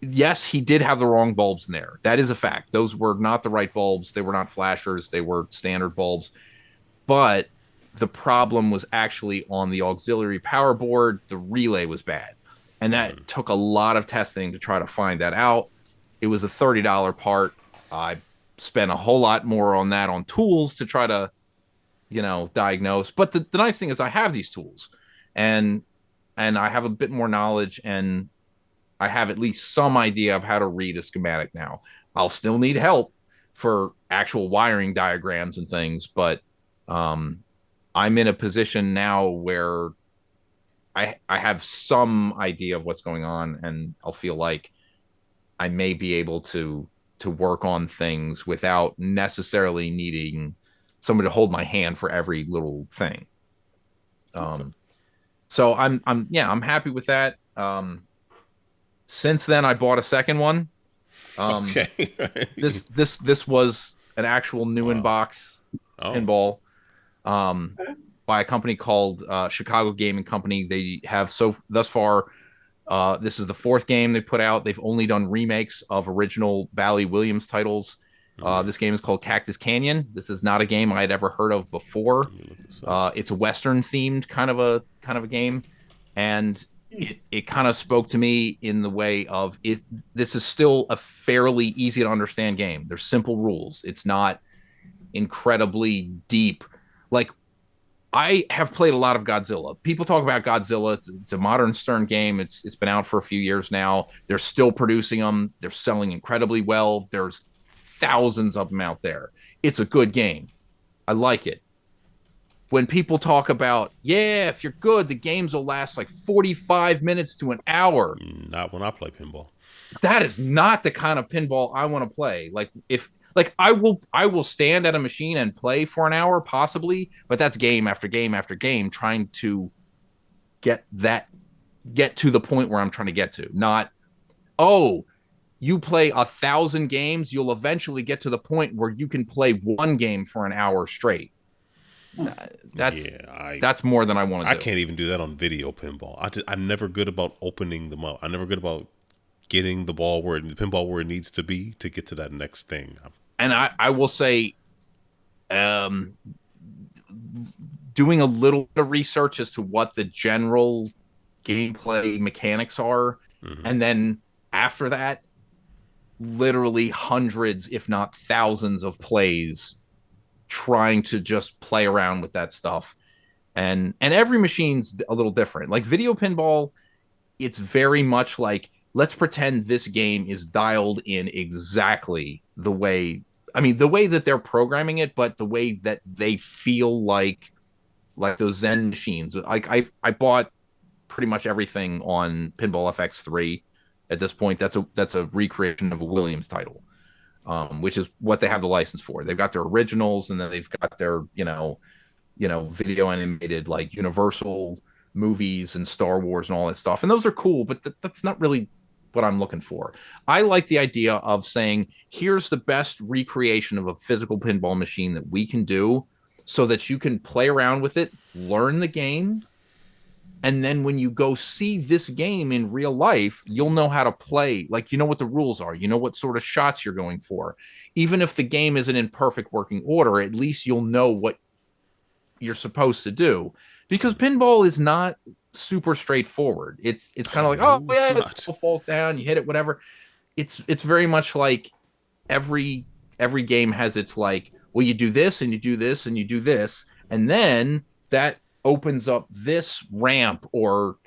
yes, he did have the wrong bulbs in there. That is a fact. Those were not the right bulbs. They were not flashers. They were standard bulbs. But the problem was actually on the auxiliary power board. The relay was bad. And that took a lot of testing to try to find that out. It was a $30 part. I spent a whole lot more on that on tools to try to, diagnose. But the nice thing is I have these tools, and I have a bit more knowledge, and I have at least some idea of how to read a schematic now. I'll still need help for actual wiring diagrams and things, but I'm in a position now where I have some idea of what's going on, and I'll feel like I may be able to work on things without necessarily needing somebody to hold my hand for every little thing. So I'm happy with that. Since then I bought a second one. Okay. This was an actual new in-box pinball by a company called Chicago Gaming Company. They have thus far, this is the fourth game they put out. They've only done remakes of original Bally Williams titles. This game is called Cactus Canyon. This is not a game I had ever heard of before. It's a Western themed kind of a game, and it kind of spoke to me in the way of this is still a fairly easy to understand game. There's simple rules. It's not incredibly deep. Like, I have played a lot of Godzilla. People talk about Godzilla. It's a modern Stern game. It's been out for a few years now. They're still producing them. They're selling incredibly well. There's thousands of them out there. It's a good game. I like it. When people talk about, if you're good, the games will last like 45 minutes to an hour. Not when I play pinball. That is not the kind of pinball I want to play. I will stand at a machine and play for an hour, possibly, but that's game after game after game, trying to get to the point where I'm trying to get to. Not, you play 1,000 games, you'll eventually get to the point where you can play one game for an hour straight. That's more than I want to do. I can't even do that on video pinball. I'm never good about opening them up. I'm never good about getting the pinball where it needs to be to get to that next thing. And I will say, doing a little bit of research as to what the general gameplay mechanics are, and then after that, literally hundreds, if not thousands of plays trying to just play around with that stuff. And every machine's a little different. Like video pinball, it's very much like, let's pretend this game is dialed in exactly the way that they're programming it, but the way that they feel like those Zen machines. Like I bought pretty much everything on Pinball FX3 at this point. That's a recreation of a Williams title, which is what they have the license for. They've got their originals, and then they've got their video animated like Universal movies and Star Wars and all that stuff. And those are cool, but that's not really what I'm looking for. I like the idea of saying, here's the best recreation of a physical pinball machine that we can do so that you can play around with it, learn the game. And then when you go see this game in real life, you'll know how to play. Like, you know what the rules are. You know what sort of shots you're going for. Even if the game isn't in perfect working order, at least you'll know what you're supposed to do. Because pinball is not super straightforward. It's kind of like, oh yeah, it falls down, you hit it, whatever. It's very much like every game has its like, well, you do this and you do this and you do this, and then that opens up this ramp, or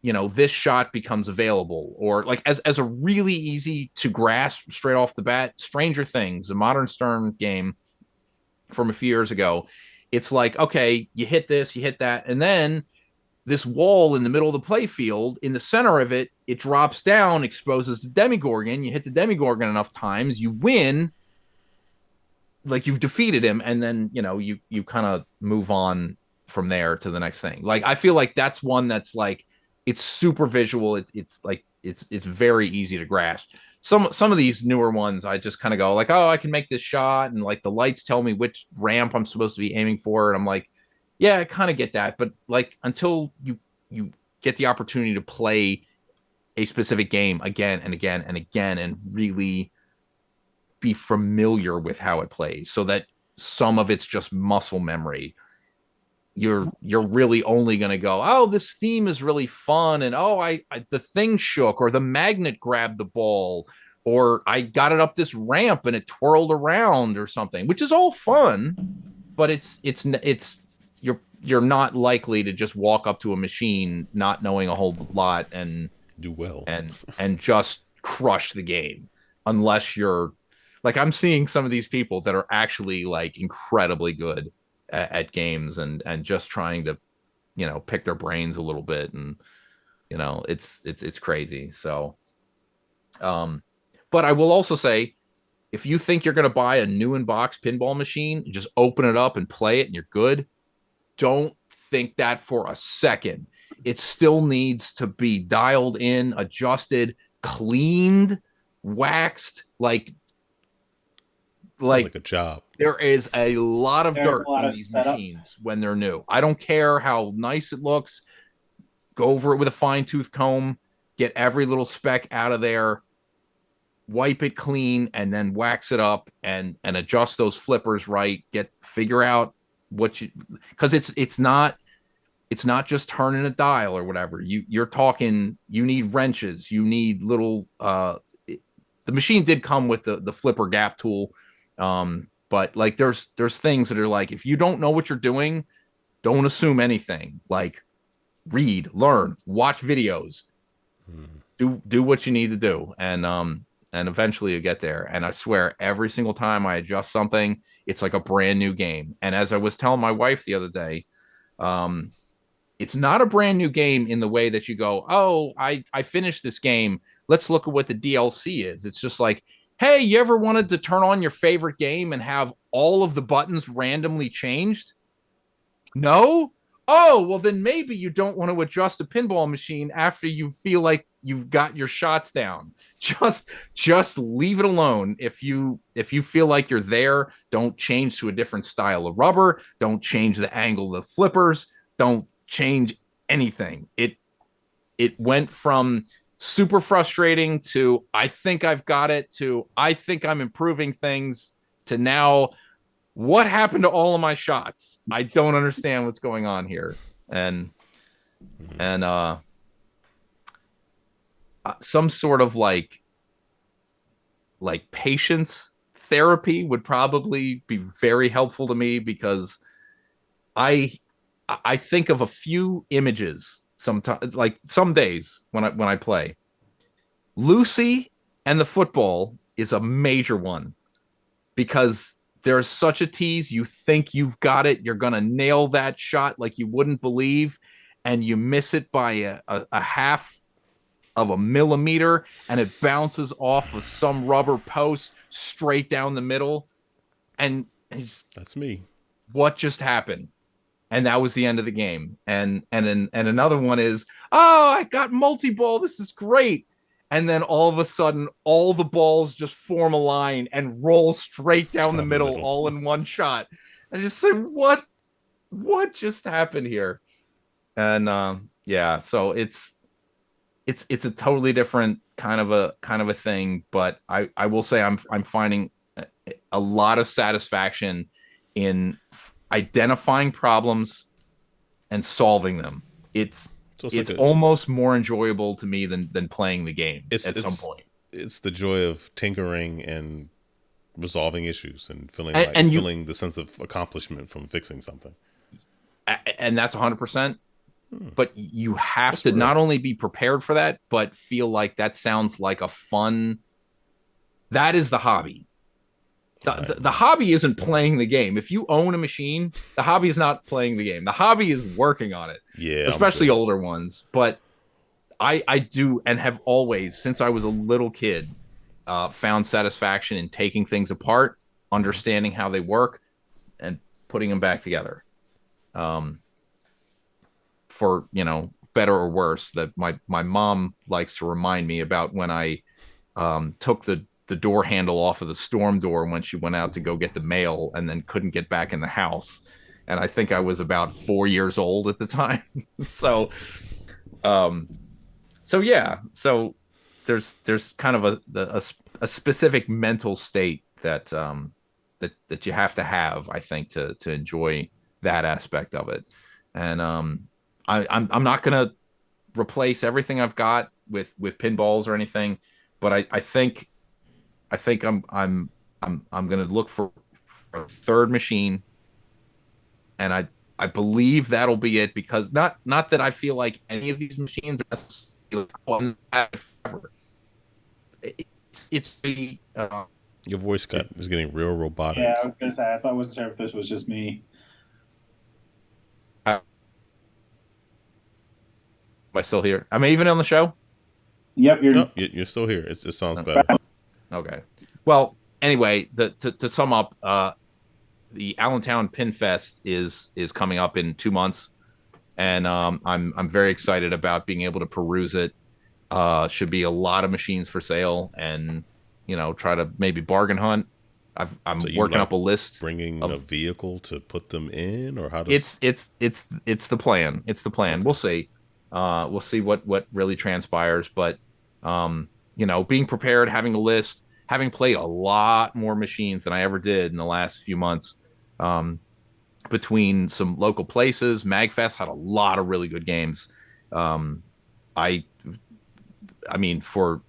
this shot becomes available, or like as a really easy to grasp straight off the bat, Stranger Things, a Modern Stern game from a few years ago. It's like, okay, you hit this, you hit that, and then this wall in the middle of the play field, in the center of it, it drops down, exposes the Demigorgon. You hit the Demigorgon enough times, you win, like you've defeated him, and then you kind of move on from there to the next thing. Like, I feel like that's one that's like, it's super visual. It's like it's very easy to grasp. Some of these newer ones, I just kind of go like, oh, I can make this shot, and like the lights tell me which ramp I'm supposed to be aiming for, and I'm like, yeah, I kind of get that, but like until you get the opportunity to play a specific game again and again and again, and really be familiar with how it plays, so that some of it's just muscle memory, you're really only going to go, oh, this theme is really fun, and oh, I the thing shook, or the magnet grabbed the ball, or I got it up this ramp and it twirled around or something, which is all fun, but it's you're not likely to just walk up to a machine not knowing a whole lot and do well and just crush the game, unless you're like, I'm seeing some of these people that are actually like incredibly good at games and just trying to pick their brains a little bit, and it's crazy. So but I will also say, if you think you're going to buy a new in box pinball machine, just open it up and play it and you're good, don't think that for a second. It still needs to be dialed in, adjusted, cleaned, waxed, like a job. There is a lot of dirt on these machines when they're new. I don't care how nice it looks. Go over it with a fine-tooth comb, get every little speck out of there, wipe it clean, and then wax it up and adjust those flippers right. Figure out what you, because it's not just turning a dial or whatever. You're talking, you need wrenches, you need little the machine did come with the flipper gap tool. But like there's things that are like, if you don't know what you're doing, don't assume anything. Like, read, learn, watch videos, do what you need to do, and eventually you get there. And I swear, every single time I adjust something, it's like a brand new game. And as I was telling my wife the other day, it's not a brand new game in the way that you go, oh, I finished this game, let's look at what the DLC is. It's just like, hey, you ever wanted to turn on your favorite game and have all of the buttons randomly changed? No? Oh, well, then maybe you don't want to adjust a pinball machine after you feel like you've got your shots down. Just leave it alone. If you feel like you're there, don't change to a different style of rubber. Don't change the angle of the flippers. Don't change anything. It went from super frustrating to I think I've got it to I think I'm improving things to now what happened to all of my shots? I don't understand what's going on here. And some sort of like patience therapy would probably be very helpful to me, because I think of a few images sometimes, like some days when I play. Lucy and the football is a major one, because there's such a tease. You think you've got it, you're gonna nail that shot like you wouldn't believe, and you miss it by a half of a millimeter, and it bounces off of some rubber post straight down the middle, and that's me. What just happened? and that was the end of the game. And another one is, oh, I got multi-ball. This is great. And then all of a sudden, all the balls just form a line and roll straight down the middle, all in one shot. I just said, what just happened here? And yeah, so it's a totally different kind of a thing. But I will say I'm finding a lot of satisfaction in identifying problems and solving them. It's almost more enjoyable to me than playing the game at some point. It's the joy of tinkering and resolving issues and feeling feeling the sense of accomplishment from fixing something. And that's 100%. But you have to not only be prepared for that, but feel like that sounds like a fun. That is the hobby. The hobby isn't playing the game. If you own a machine, the hobby is not playing the game. The hobby is working on it. Yeah, especially older ones. But I do and have always, since I was a little kid, found satisfaction in taking things apart, understanding how they work, and putting them back together. For, better or worse, that my mom likes to remind me about when I took the door handle off of the storm door when she went out to go get the mail and then couldn't get back in the house. And I think I was about 4 years old at the time. So yeah. So there's kind of a specific mental state that you have to have, I think, to enjoy that aspect of it. And I'm not gonna replace everything I've got with pinballs or anything, but I think I'm gonna look for a third machine, and I believe that'll be it, because not that I feel like any of these machines are necessarily forever. It's your voice is getting real robotic. Yeah, I was gonna say, I wasn't sure if this was just me. Am I still here? Am I even on the show? Yep, you're still here. It sounds better. Okay. Well, anyway, to sum up, the Allentown Pin Fest is coming up in 2 months, and I'm very excited about being able to peruse it. Should be a lot of machines for sale, and try to maybe bargain hunt. I'm working up a list. Bringing a vehicle to put them in, or how does it's the plan. It's the plan. Okay. We'll see. We'll see what really transpires, but being prepared, having a list, having played a lot more machines than I ever did in the last few months, between some local places. MagFest had a lot of really good games. I mean, for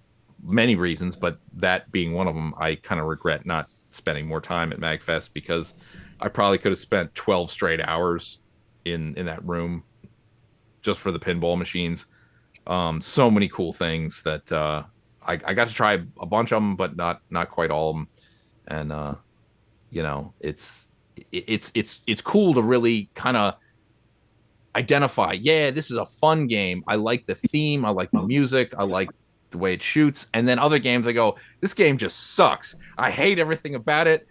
many reasons, but that being one of them, I kind of regret not spending more time at MagFest, because I probably could have spent 12 straight hours in that room just for the pinball machines. So many cool things that I got to try a bunch of them, but not quite all of them. And it's cool to really kind of identify, yeah, this is a fun game. I like the theme, I like the music, I like the way it shoots. And then other games, I go, this game just sucks. I hate everything about it.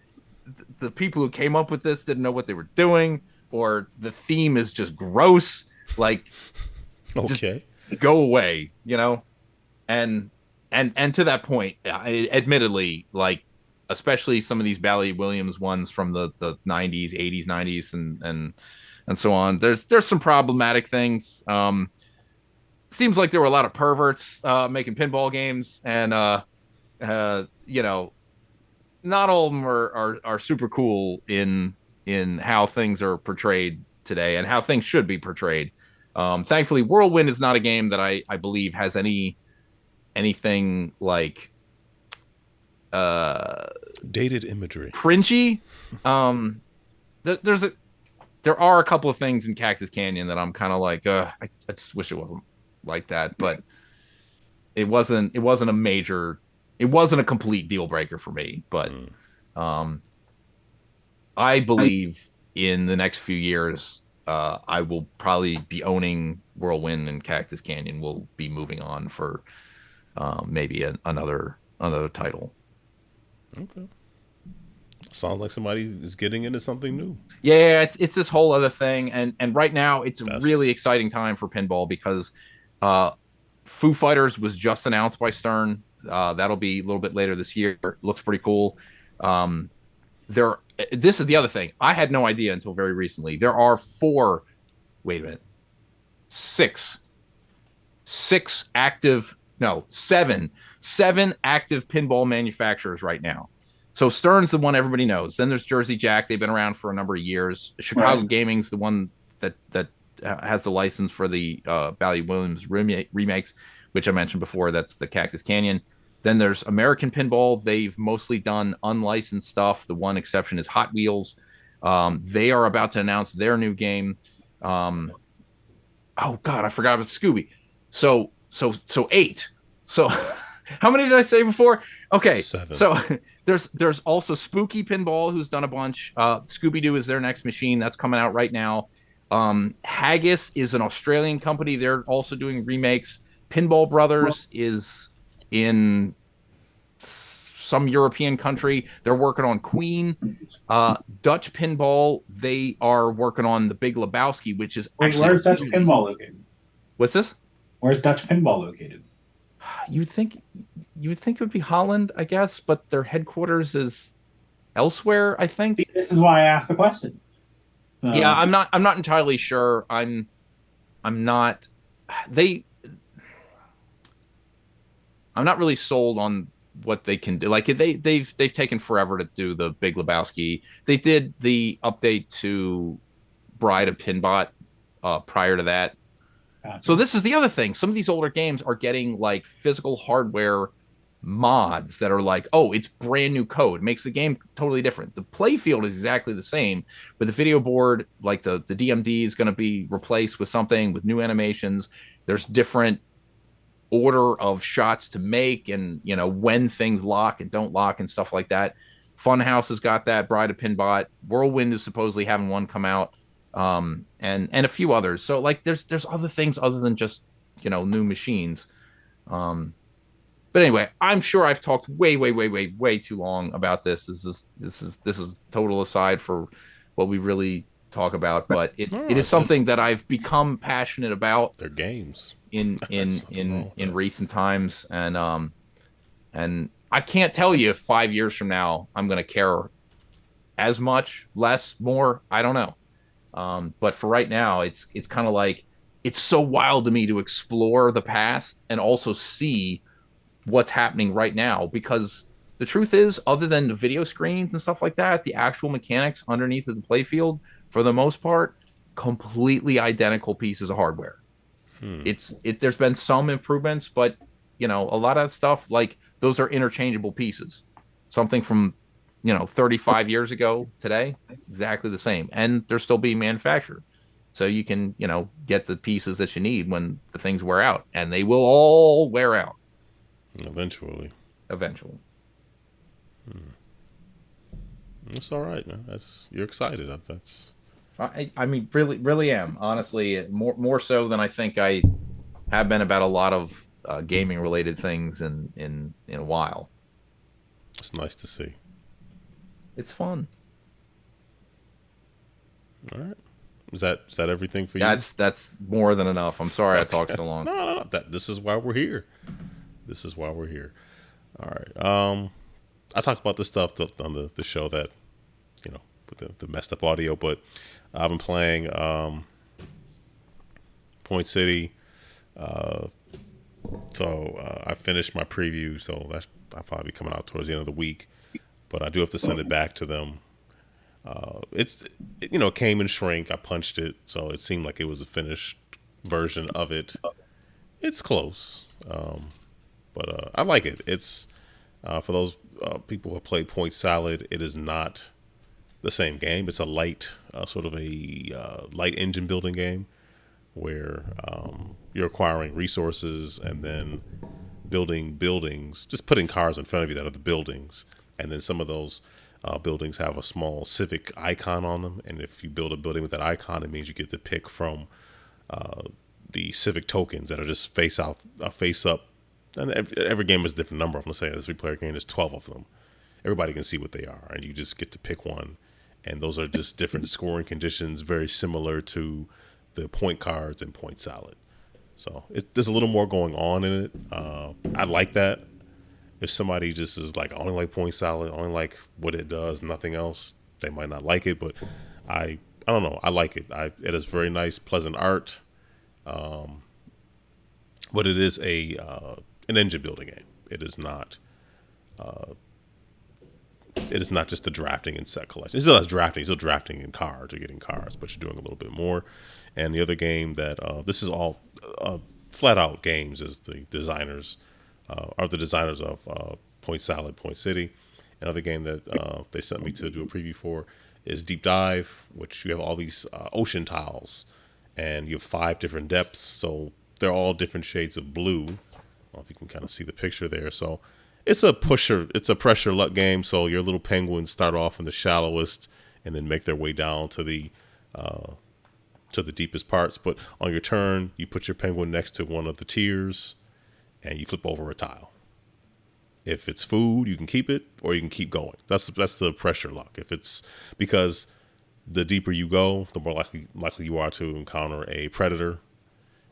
The people who came up with this didn't know what they were doing, or the theme is just gross. Like, okay, just go away, and to that point, admittedly, like, especially some of these Bally Williams ones from the 90s, 80s, 90s, and so on. There's some problematic things. Seems like there were a lot of perverts making pinball games, and not all of them are super cool in how things are portrayed today and how things should be portrayed. Thankfully, Whirlwind is not a game that I believe has anything like dated imagery, cringy. There are a couple of things in Cactus Canyon that I'm kind of like, I just wish it wasn't like that, but it wasn't a complete deal breaker for me. But I believe in the next few years, I will probably be owning Whirlwind, and Cactus Canyon will be moving on for maybe another title. Okay. Sounds like somebody is getting into something new. Yeah, it's this whole other thing, and right now it's a really exciting time for pinball because Foo Fighters was just announced by Stern. That'll be a little bit later this year. Looks pretty cool. This is the other thing. I had no idea until very recently. There are seven active pinball manufacturers right now. So Stern's the one everybody knows. Then there's Jersey Jack. They've been around for a number of years. Chicago Gaming's the one that has the license for the Bally Williams remakes, which I mentioned before. That's the Cactus Canyon. Then there's American Pinball. They've mostly done unlicensed stuff. The one exception is Hot Wheels. They are about to announce their new game. Oh God, I forgot about Scooby. So 8. So how many did I say before? Okay, 7. So there's also Spooky Pinball, who's done a bunch. Scooby-Doo is their next machine that's coming out right now. Haggis is an Australian company. They're also doing remakes. Pinball Brothers is in some European country. They're working on Queen. Dutch Pinball, they are working on The Big Lebowski, which is actually... Where's Dutch Pinball located? What's this? Where's Dutch Pinball located? You would think it would be Holland, I guess, but their headquarters is elsewhere, I think. This is why I asked the question. So... Yeah, I'm not entirely sure. I'm not really sold on what they can do. Like they've taken forever to do The Big Lebowski. They did the update to Bride of Pinbot prior to that. Gotcha. So this is the other thing. Some of these older games are getting like physical hardware mods that are like, oh, it's brand new code. It makes the game totally different. The play field is exactly the same, but the video board, like the DMD, is going to be replaced with something with new animations. There's different order of shots to make, and you know when things lock and don't lock and stuff like that. Funhouse has got that. Bride of Pinbot. Whirlwind is supposedly having one come out, and a few others. So like there's other things other than just new machines. But anyway, I'm sure I've talked way too long about this. This is total aside for what we really talk about, but it is something that I've become passionate about. Their games in recent times, and I can't tell you if 5 years from now I'm going to care as much, less, more. I don't know. But for right now, it's kind of like it's so wild to me to explore the past and also see what's happening right now, because the truth is, other than the video screens and stuff like that, the actual mechanics underneath of the playfield, for the most part, completely identical pieces of hardware. There's been some improvements, but a lot of stuff, like those are interchangeable pieces. Something from 35 years ago today, exactly the same, and they're still being manufactured. So you can get the pieces that you need when the things wear out, and they will all wear out eventually. That's all right, man. You're excited. I mean, really am, honestly, more so than I think I have been about a lot of gaming related things in a while. It's nice to see. It's fun. All right. Is that everything for you? That's more than enough. I'm sorry I talked so long. No. This is why we're here. All right. I talked about this stuff on the show that, with the messed up audio, but I've been playing Point City. So I finished my preview, so I'll probably be coming out towards the end of the week. But I do have to send it back to them. It came in shrink. I punched it, so it seemed like it was a finished version of it. It's close, but I like it. It's for those people who play Point Salad. It is not the same game. It's a light, sort of a light engine building game where you're acquiring resources and then building buildings, just putting cars in front of you that are the buildings, and then some of those buildings have a small civic icon on them, and if you build a building with that icon, it means you get to pick from the civic tokens that are just face up, and every game has a different number of them. Let's say a 3-player game, there's 12 of them, everybody can see what they are, and you just get to pick one. And those are just different scoring conditions, very similar to the point cards and point salad. So there's a little more going on in it. I like that. If somebody just is like, I only like point salad, I only like what it does, nothing else, they might not like it. But I don't know. I like it. It is very nice, pleasant art. But it is an engine building game. It is not. It is not just the drafting and set collection. It still has drafting. You're still drafting in cards or getting cards, but you're doing a little bit more. And the other game that this is all flat out games is the designers are the designers of Point Salad, Point City. Another game that they sent me to do a preview for is Deep Dive, which you have all these ocean tiles, and you have 5 different depths. So they're all different shades of blue. I don't know if you can kind of see the picture there. So it's a pressure luck game. So your little penguins start off in the shallowest and then make their way down to the deepest parts. But on your turn, you put your penguin next to one of the tiers and you flip over a tile. If it's food, you can keep it or you can keep going. That's the pressure luck. If it's because the deeper you go, the more likely you are to encounter a predator,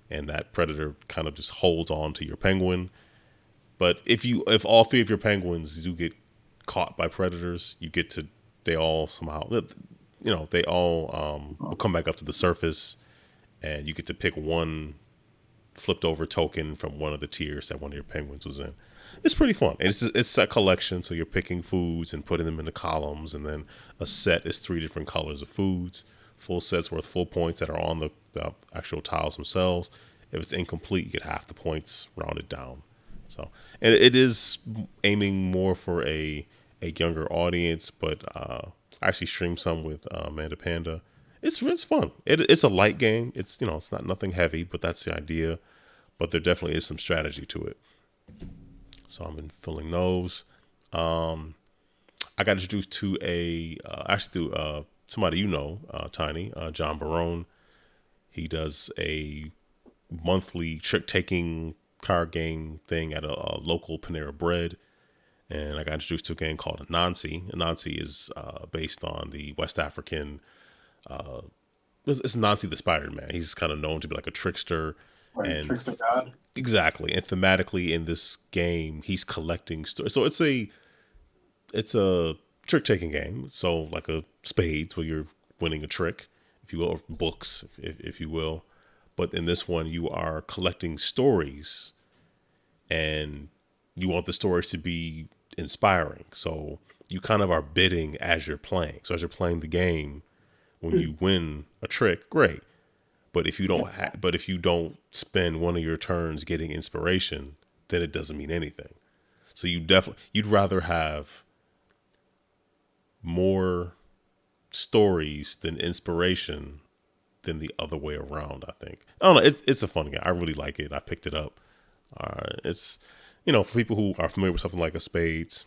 and that predator kind of just holds on to your penguin. But if all 3 of your penguins do get caught by predators, they all will come back up to the surface, and you get to pick one flipped over token from one of the tiers that one of your penguins was in. It's pretty fun. And it's set collection, so you're picking foods and putting them into columns, and then a set is 3 different colors of foods. Full sets worth full points that are on the actual tiles themselves. If it's incomplete, you get half the points rounded down. So, and it is aiming more for a younger audience, but I actually streamed some with Amanda Panda. It's fun. It's a light game. It's not nothing heavy, but that's the idea. But there definitely is some strategy to it. So I've been filling those. I got introduced to somebody Tiny, John Barone. He does a monthly trick-taking card game thing at a local Panera Bread. And I got introduced to a game called Anansi. Anansi is based on the West African... it's Anansi the Spider-Man. He's kind of known to be like a trickster. Right, and trickster god. Exactly. And thematically in this game, he's collecting stories. So it's a trick-taking game. So like a spades where you're winning a trick, if you will, or books, if you will. But in this one, you are collecting stories, and you want the stories to be inspiring. So you kind of are bidding as you're playing. So as you're playing the game, when you win a trick, great. But if you don't spend one of your turns getting inspiration, then it doesn't mean anything. So you'd rather have more stories than inspiration than the other way around, I think. I don't know. It's a fun game. I really like it. I picked it up. It's, for people who are familiar with something like a spades,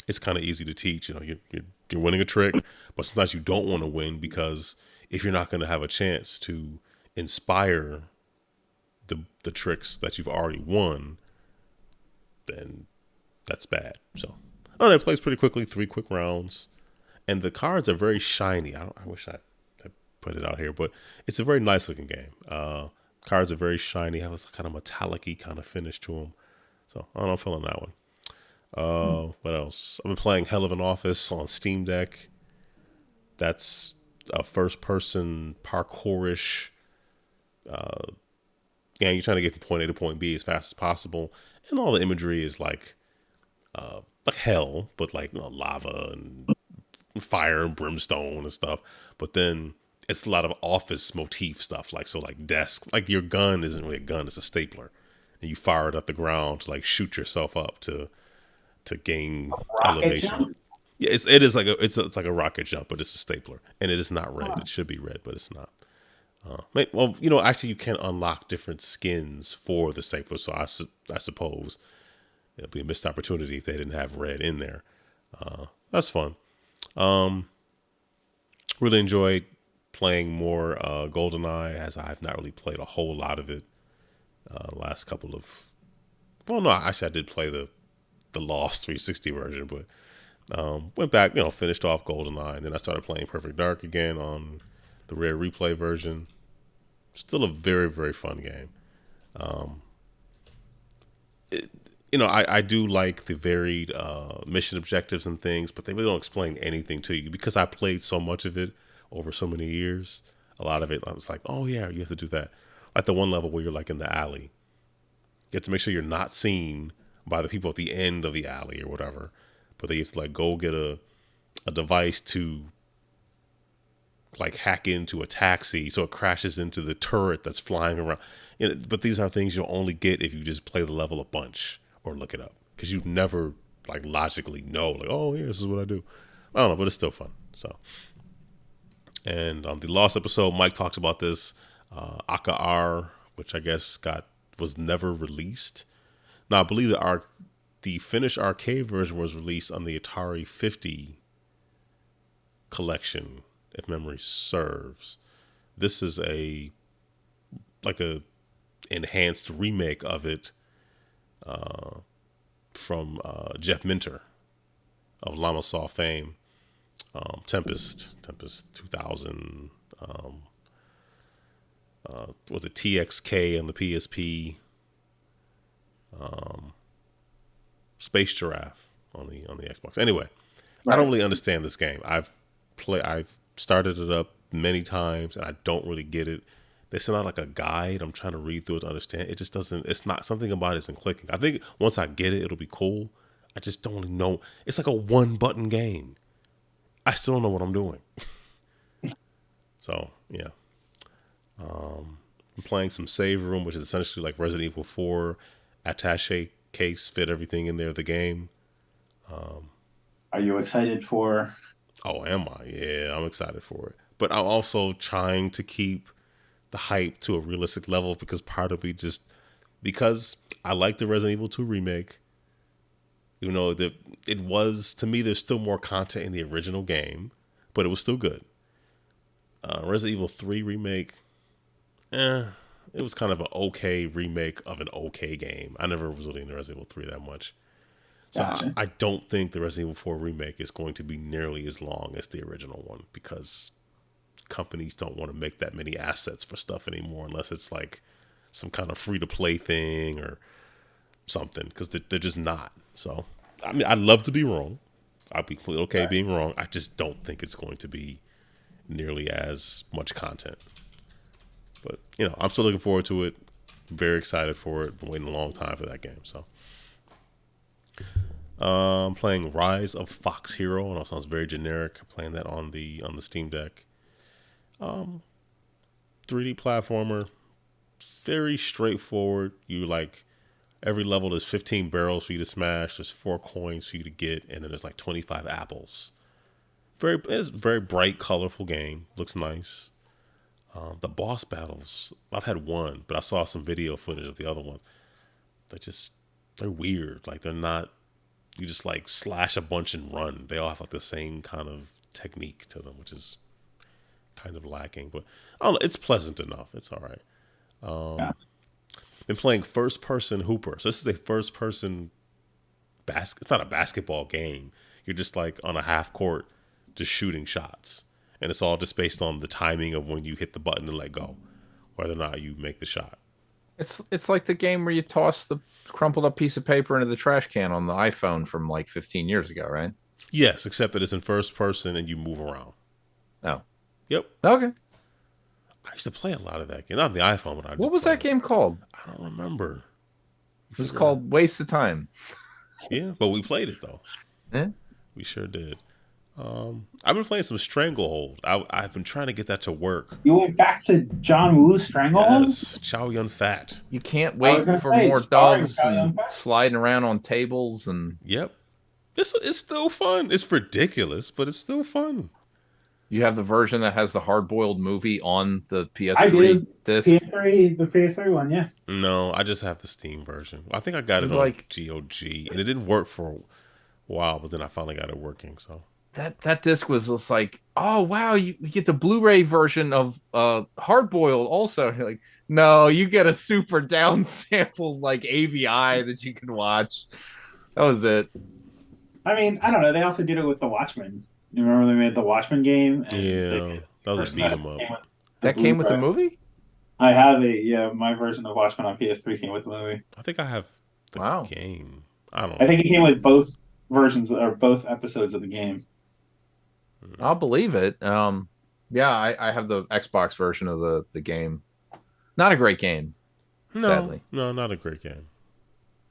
it's kind of easy to teach. You're winning a trick, but sometimes you don't want to win because if you're not going to have a chance to inspire the tricks that you've already won, then that's bad. So, it plays pretty quickly, 3 quick rounds, and the cards are very shiny. I wish I put it out here, but it's a very nice looking game. Cards are very shiny, have this kind of metallic-y kind of finish to them. So I don't know, I'm feeling that one. What else? I've been playing Hell of an Office on Steam Deck. That's a first-person parkourish game. You're trying to get from point A to point B as fast as possible, and all the imagery is like hell, but like lava and fire and brimstone and stuff. But then it's a lot of office motif stuff, like desks. Like your gun isn't really a gun; it's a stapler, and you fire it at the ground to like shoot yourself up to gain elevation. Jump? Yeah, it is like a rocket jump, but it's a stapler, and it is not red. It should be red, but it's not. Actually, you can unlock different skins for the stapler, so I suppose it'd be a missed opportunity if they didn't have red in there. That's fun. Really enjoyed playing more GoldenEye, as I've not really played a whole lot of it. Last couple of, well, no, actually I did play the Lost 360 version, but Went back, finished off GoldenEye, and then I started playing Perfect Dark again on the rare replay version. Still a very, very fun game. I do like the varied mission objectives and things, but they really don't explain anything to you because I played so much of it over so many years. A lot of it, I was like, oh yeah, you have to do that. Like the one level where you're like in the alley. You have to make sure you're not seen by the people at the end of the alley or whatever. But they have to like go get a device to like hack into a taxi so it crashes into the turret that's flying around. But these are things you'll only get if you just play the level a bunch or look it up. Because you never like logically know, like, oh yeah, this is what I do. I don't know, but it's still fun. So, and on the Lost episode, Mike talks about this Akka Arrh, which I guess was never released. Now I believe the finished arcade version was released on the Atari 50 collection, if memory serves. This is a enhanced remake of it from Jeff Minter of Lamasaw fame. Tempest 2000, was it TXK on the PSP, Space Giraffe on the Xbox. Anyway, right. I don't really understand this game. I've started it up many times and I don't really get it. They sent out like a guide. I'm trying to read through it to understand. It just doesn't. It's not something about it isn't clicking. I think once I get it, it'll be cool. I just don't really know. It's like a one button game. I still don't know what I'm doing. So yeah, I'm playing some Save Room, which is essentially like Resident Evil 4 attaché case, fit everything in there. The game. Are you excited for? Oh, am I? Yeah, I'm excited for it. But I'm also trying to keep the hype to a realistic level because part of me because I like the Resident Evil 2 remake. You know, it was, to me, there's still more content in the original game, but it was still good. Resident Evil 3 remake, it was kind of an okay remake of an okay game. I never was really into Resident Evil 3 that much. So gotcha. I don't think the Resident Evil 4 remake is going to be nearly as long as the original one because companies don't want to make that many assets for stuff anymore unless it's like some kind of free-to-play thing or something because they're just not. So, I mean, I'd love to be wrong. I'd be completely okay being wrong. I just don't think it's going to be nearly as much content. But, I'm still looking forward to it. Very excited for it. Been waiting a long time for that game, so. I'm playing Rise of Fox Hero. I know it sounds very generic. Playing that on the Steam Deck. 3D platformer. Very straightforward. You like every level there's 15 barrels for you to smash. There's 4 coins for you to get, and then there's like 25 apples. It's a very bright, colorful game. Looks nice. The boss battles, I've had one, but I saw some video footage of the other ones. They're weird. Like they're not, you just like slash a bunch and run. They all have like the same kind of technique to them, which is kind of lacking, but I don't know. It's pleasant enough. It's all right. Been playing first person Hooper. So this is a first person it's not a basketball game. You're just like on a half court, just shooting shots. And it's all just based on the timing of when you hit the button and let go, whether or not you make the shot. It's like the game where you toss the crumpled up piece of paper into the trash can on the iPhone from like 15 years ago, right? Yes, except that it's in first person and you move around. Oh. Yep. Okay. I used to play a lot of that game. Not on the iPhone, but what was that game called? I don't remember. It was called Waste of Time. Yeah, but we played it though. Yeah. We sure did. I've been playing some Stranglehold. I've been trying to get that to work. You went back to John Woo's Stranglehold? Yes, Chow Yun Fat. You can't wait for more doves and sliding around on tables and. Yep, it's still fun. It's ridiculous, but it's still fun. You have the version that has the hard-boiled movie on the PS3 disc. The PS3 one, yeah. No, I just have the Steam version. I think I got it on GOG, and it didn't work for a while, but then I finally got it working. So. That disc was just like, oh wow, you get the Blu-ray version of Hard Boiled also. You're like, no, you get a super downsampled like AVI that you can watch. That was it. I mean, I don't know. They also did it with the Watchmen. You remember they made the Watchmen game? And Yeah, that was a beat 'em up. That came with the movie? I have my version of Watchmen on PS3 came with the movie. I think I have the game. I don't know. I think it came with both versions or both episodes of the game. I'll believe it. Yeah, I have the Xbox version of the game. Not a great game. Sadly. No, not a great game.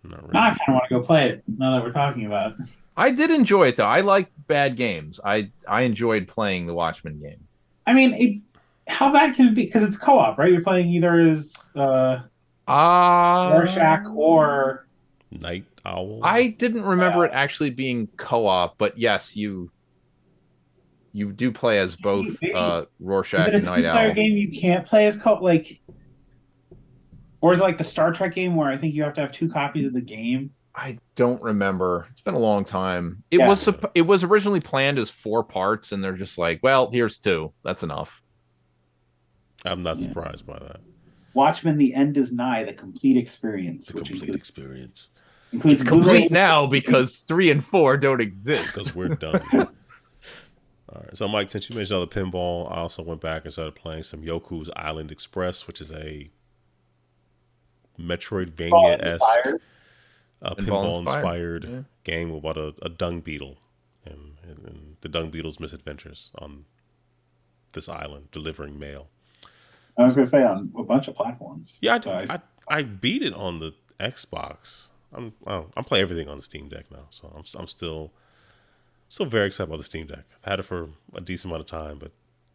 Not really. Now I kind of want to go play it. Now that we're talking about it. I did enjoy it though. I like bad games. I enjoyed playing the Watchmen game. I mean, how bad can it be? Because it's co-op, right? You're playing either as Rorschach or Night Owl. I didn't remember it actually being co-op, but yes, you do play as both Rorschach and Night Owl. Game you can't play as co-op, like, or is it like the Star Trek game where I think you have to have 2 copies of the game? I don't remember. It's been a long time. It was originally planned as 4 parts, and they're just like, well, here's 2. That's enough. I'm not surprised by that. Watchmen: The End Is Nigh, the complete experience. The complete experience. It's complete now because 3 and 4 don't exist. Because we're done. All right. So, Mike, since you mentioned all the pinball, I also went back and started playing some Yoku's Island Express, which is a Metroidvania-esque pinball-inspired game about a dung beetle and the dung beetle's misadventures on this island delivering mail. I was going to say on a bunch of platforms. Yeah, I beat it on the Xbox. I'm playing everything on the Steam Deck now, so I'm still very excited about the Steam Deck. I've had it for a decent amount of time, but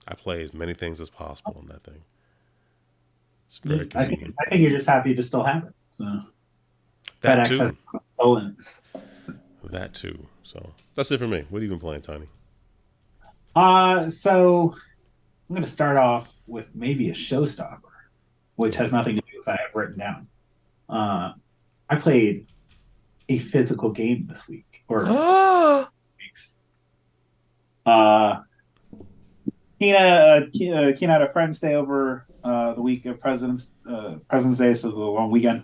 I play as many things as possible on that thing. It's very convenient. I think you're just happy to still have it. So that too. That too. So that's it for me. What have you been playing, Tiny? So I'm going to start off with maybe a showstopper, which has nothing to do with what I have written down. I played a physical game this week, or weeks. Kina had a friend stay over the week of President's Day, so the long weekend,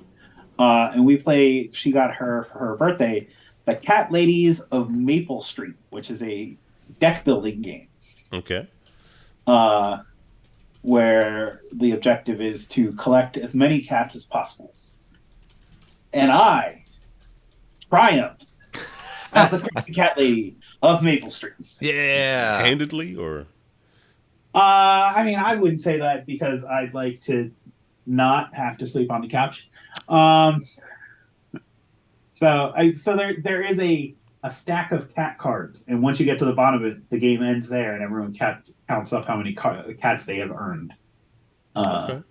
and we played. She got her for her birthday the Cat Ladies of Maple Street, which is a deck building game. Okay. Where the objective is to collect as many cats as possible. And I triumphed as the cat lady of Maple Street. Yeah. Handedly, or? I mean, I wouldn't say that because I'd like to not have to sleep on the couch. So there is a stack of cat cards, and once you get to the bottom of it, the game ends there, and everyone counts up how many cats they have earned. Okay.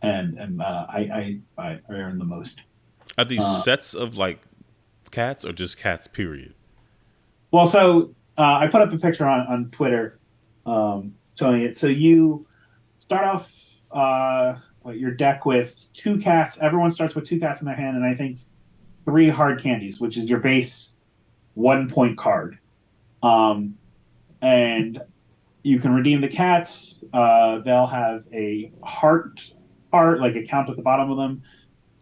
And I earned the most. Are these sets of like cats or just cats? Period. Well, so I put up a picture on Twitter showing it. So you start off your deck with 2 cats. Everyone starts with 2 cats in their hand, and I think 3 hard candies, which is your base 1-point card. And you can redeem the cats. They'll have a heart, like a count at the bottom of them.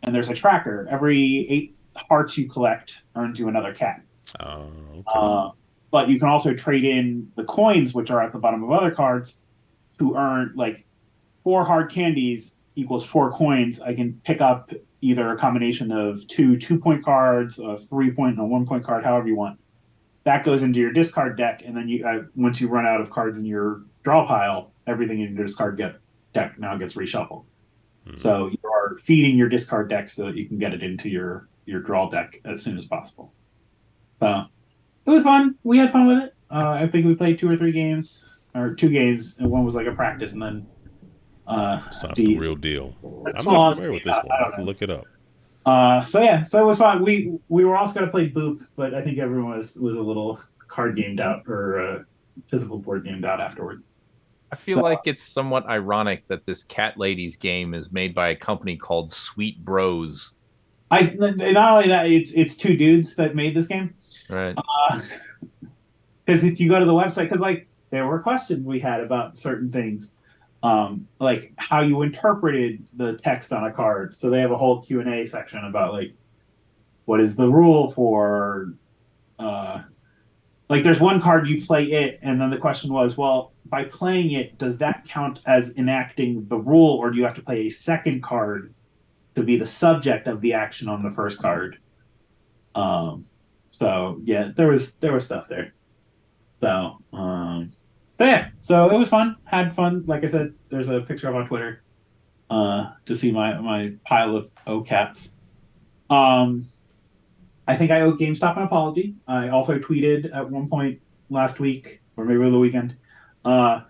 And there's a tracker. Every 8 hearts you collect earns you another cat. Okay. But you can also trade in the coins, which are at the bottom of other cards, to earn like 4 hard candies equals 4 coins. I can pick up either a combination of 2 2-point cards, a 3-point and a 1-point card, however you want. That goes into your discard deck, and then you once you run out of cards in your draw pile, everything in your discard deck now gets reshuffled. So you are feeding your discard deck so that you can get it into your draw deck as soon as possible. It was fun. We had fun with it. I think we played 2 or 3 games, or 2 games, and one was like a practice, and then sounds the real deal. I'm not familiar with this one. I have to look it up. So it was fun. We were also going to play Boop, but I think everyone was a little card gamed out or physical board gamed out afterwards. I feel like it's somewhat ironic that this Cat Ladies game is made by a company called Sweet Bros. Not only that, it's 2 dudes that made this game. Right. Because if you go to the website, because like there were questions we had about certain things, like how you interpreted the text on a card. So they have a whole Q&A section about like what is the rule for like there's one card you play it, and then the question was, well, by playing it, does that count as enacting the rule, or do you have to play a second card to be the subject of the action on the first card? So yeah, there was stuff there. So yeah, so it was fun. Had fun. Like I said, there's a picture up on Twitter to see my pile of cats. I think I owe GameStop an apology. I also tweeted at one point last week, or maybe over the weekend. I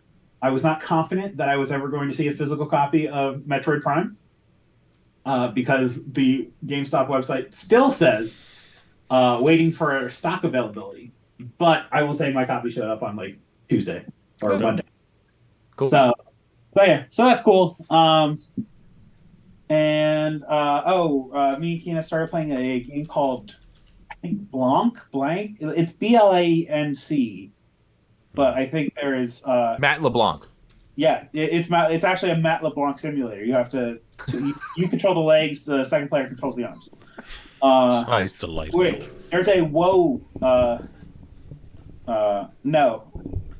was not confident that I was ever going to see a physical copy of Metroid Prime because the GameStop website still says waiting for stock availability. But I will say my copy showed up on like Tuesday or Monday. Cool. So that's cool. Me and Keena started playing a game called, I think, Blanc. It's Blanc, but I think there is Matt LeBlanc. Yeah, it's actually a Matt LeBlanc simulator. You have to you control the legs. The second player controls the arms. Sounds delightful. Wait, there's a Woe. No,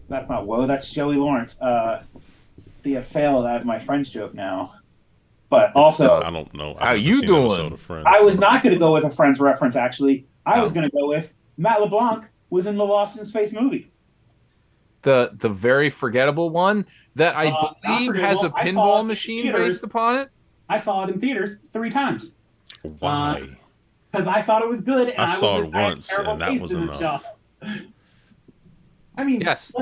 that's not Woe. That's Joey Lawrence. See, I failed at my Friends joke now. But also, I don't know. How you doing? I was not going to go with a Friends reference. Actually, I was going to go with Matt LeBlanc was in the Lost in Space movie. The very forgettable one that I believe has a pinball machine based upon it. I saw it in theaters 3 times. Why? Because I thought it was good. And I saw it once, and that was enough. I mean, yes.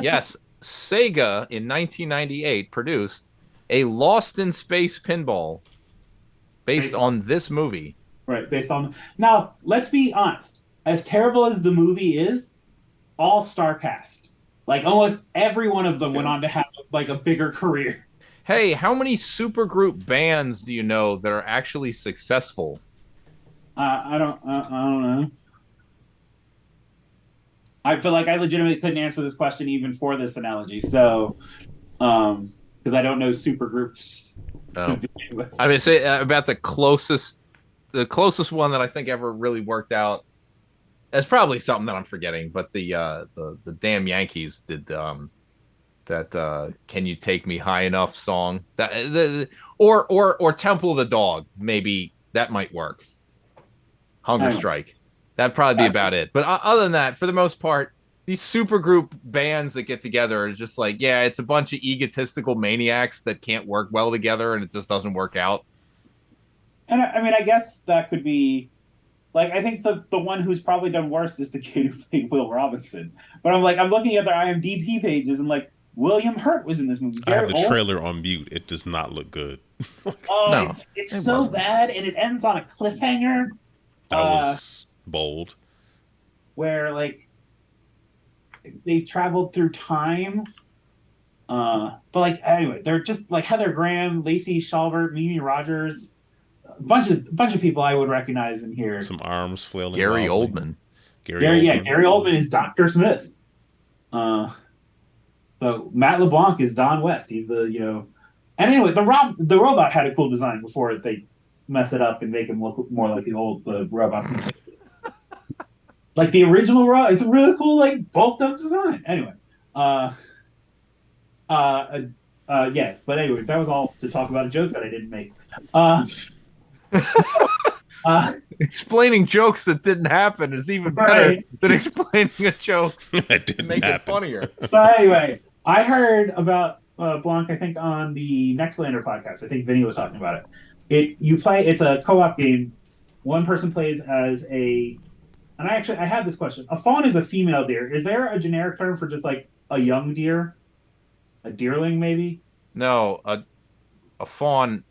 Sega in 1998 produced a Lost in Space pinball based on this movie. Right, based on... Now, let's be honest. As terrible as the movie is, all-star cast. Like, almost every one of them went on to have, like, a bigger career. Hey, how many supergroup bands do you know that are actually successful? I don't know. I feel like I legitimately couldn't answer this question even for this analogy. So, because I don't know supergroups. Oh. I mean, say about the closest one that I think ever really worked out. It's probably something that I'm forgetting, but the damn Yankees did that "Can You Take Me High Enough" song. Or Temple of the Dog, maybe that might work. Hunger Strike. That'd probably be about it. But other than that, for the most part, these supergroup bands that get together are just like, yeah, it's a bunch of egotistical maniacs that can't work well together, and it just doesn't work out. And I mean, I guess that could be, like, I think the one who's probably done worst is the kid who played Will Robinson. But I'm looking at their IMDb pages, and like, William Hurt was in this movie. I have the trailer on mute. It does not look good. No, it's so bad, and it ends on a cliffhanger. That was bold. Where, like, they traveled through time. But, like, anyway, they're just, like, Heather Graham, Lacey Chalbert, Mimi Rogers, a bunch of people I would recognize in here. Some arms flailing. Gary Oldman. Gary Oldman is Dr. Smith. So Matt LeBlanc is Don West. He's the, and anyway, the robot had a cool design before they mess it up and make him look more like the robot. Like the original robot, it's a really cool, like, bulked up design. Anyway, yeah. But anyway, that was all to talk about a joke that I didn't make. Explaining jokes that didn't happen is even better than explaining a joke that didn't make happen. It funnier. So anyway, I heard about Blanc, I think, on the Nextlander podcast. I think Vinny was talking about it. It's a co-op game. One person plays as and I had this question. A fawn is a female deer. Is there a generic term for just like a young deer? A deerling, maybe? No, a fawn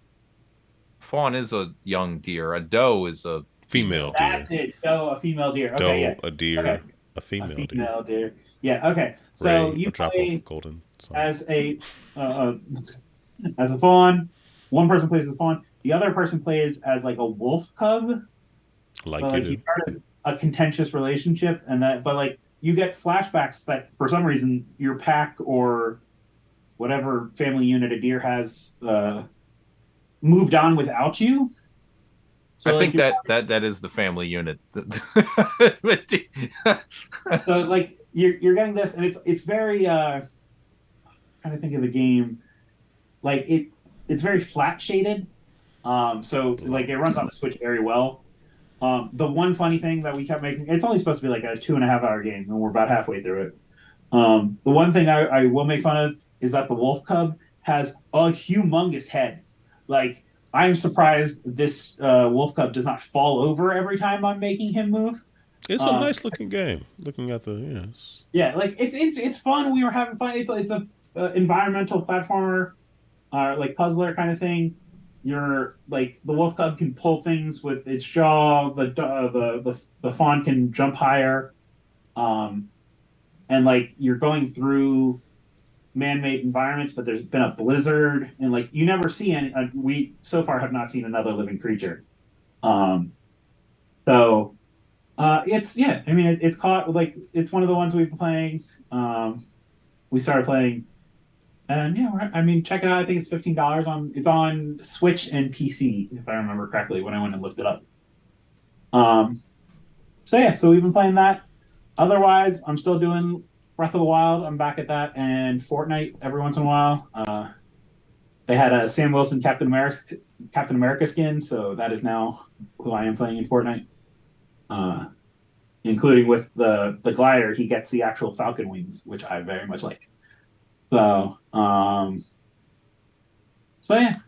is a young deer. A doe is a female deer. That's it. Doe, a female deer. Okay, doe, yeah. a deer, okay. A female deer. Yeah, okay. So Ray, you play golden, as a fawn. One person plays as a fawn. The other person plays as like a wolf cub. Like you start a contentious relationship, but like you get flashbacks that for some reason your pack or whatever family unit a deer has moved on without you. So, I like, think that is the family unit. so like you're getting this, and it's very trying to think of the game. Like it's very flat shaded. So like it runs on the Switch very well. The one funny thing that we kept making, it's only supposed to be like a 2.5 hour game, and we're about halfway through it. The one thing I will make fun of is that the wolf cub has a humongous head. Like, I'm surprised this wolf cub does not fall over every time I'm making him move. It's a nice looking game. Looking at the yes. Yeah, like it's fun. We were having fun. It's a environmental platformer, like puzzler kind of thing. You're like the wolf cub can pull things with its jaw. The fawn can jump higher, and like you're going through man-made environments, but there's been a blizzard, and like you never see any. We so far have not seen another living creature. So it's yeah. I mean, it's caught like it's one of the ones we've been playing. We started playing, and yeah, I mean, check it out. I think it's $15 on. It's on Switch and PC, if I remember correctly when I went and looked it up. So yeah, so we've been playing that. Otherwise, I'm still doing Breath of the Wild. I'm back at that, and Fortnite every once in a while. They had a Sam Wilson Captain America skin, so that is now who I am playing in Fortnite. Including with the glider, he gets the actual falcon wings, which I very much like. So yeah.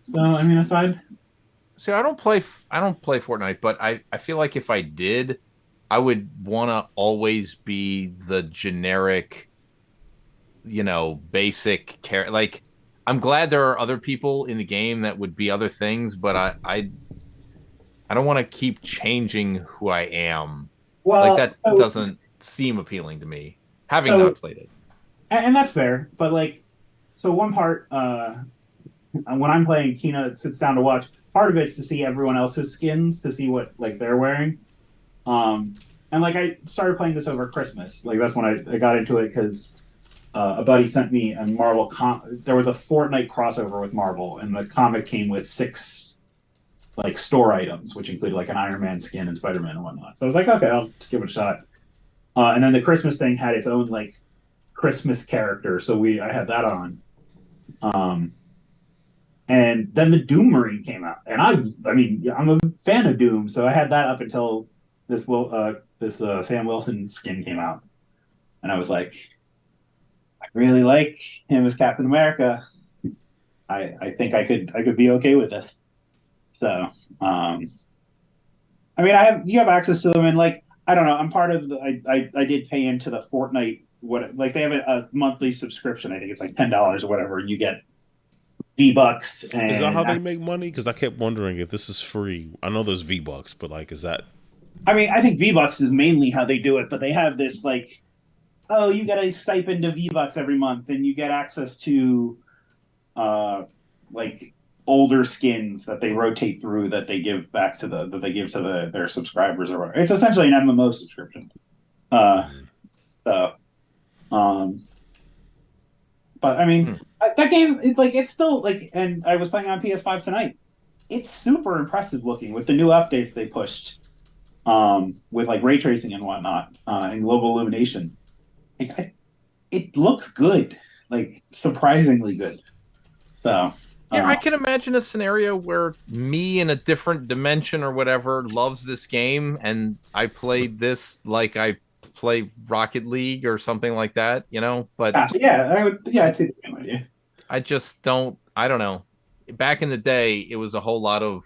So I mean, aside. See, I don't play Fortnite, but I feel like if I did, I would want to always be the generic, basic character. Like, I'm glad there are other people in the game that would be other things, but I don't want to keep changing who I am. Well, like that doesn't seem appealing to me, having not played it. And that's fair, but like, so one part, when I'm playing, Kina sits down to watch. Part of it's to see everyone else's skins, to see what like they're wearing. And like I started playing this over Christmas. Like that's when I got into it because a buddy sent me a Marvel there was a Fortnite crossover with Marvel, and the comic came with 6 like store items, which included like an Iron Man skin and Spider-Man and whatnot. So I was like, okay, I'll give it a shot. And then the Christmas thing had its own like Christmas character, so I had that on. And then the Doom Marine came out, and I mean, I'm a fan of Doom, so I had that up until this Sam Wilson skin came out, and I was like, I really like him as Captain America. I think I could be okay with this. So, I mean, you have access to them, and like I don't know, I'm part of the. I did pay into the Fortnite like they have a monthly subscription. I think it's like $10 or whatever, and you get V-Bucks. And is that how they make money? Because I kept wondering if this is free. I know there's V-Bucks, but like, is that? I mean, I think V-Bucks is mainly how they do it, but they have this like, oh, you get a stipend of V-Bucks every month, and you get access to, like older skins that they rotate through that they give back to their subscribers or whatever. It's essentially an MMO subscription. But I mean, that game, it's still like, and I was playing on PS5 tonight. It's super impressive looking with the new updates they pushed, with like ray tracing and whatnot, and global illumination. It looks good, like surprisingly good. So yeah, I can imagine a scenario where me in a different dimension or whatever loves this game, and I played this like I play Rocket League or something like that, but I'd say the same idea. I just don't know. Back in the day, it was a whole lot of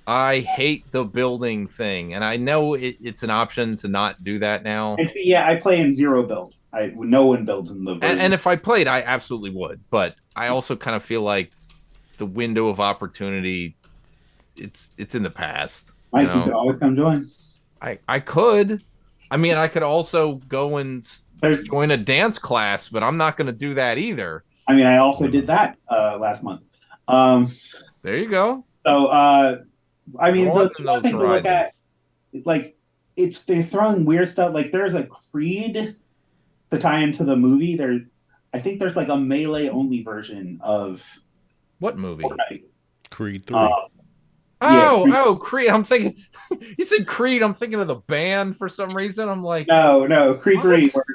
I hate the building thing, and I know it's an option to not do that now. I play in zero build. No one builds in the version. And if I played, I absolutely would, but I also kind of feel like the window of opportunity, it's in the past. Mike, you could always come join. I could. I mean, I could also go and join a dance class, but I'm not going to do that either. I mean, I also did that last month. There you go. So, I mean, the thing to look at, like, they're throwing weird stuff. Like, there's a Creed to tie into the movie. I think there's like a Melee only version of what movie? Fortnite. Creed 3. Oh, Creed. I'm thinking you said Creed. I'm thinking of the band for some reason. I'm like, no, Creed what? 3, where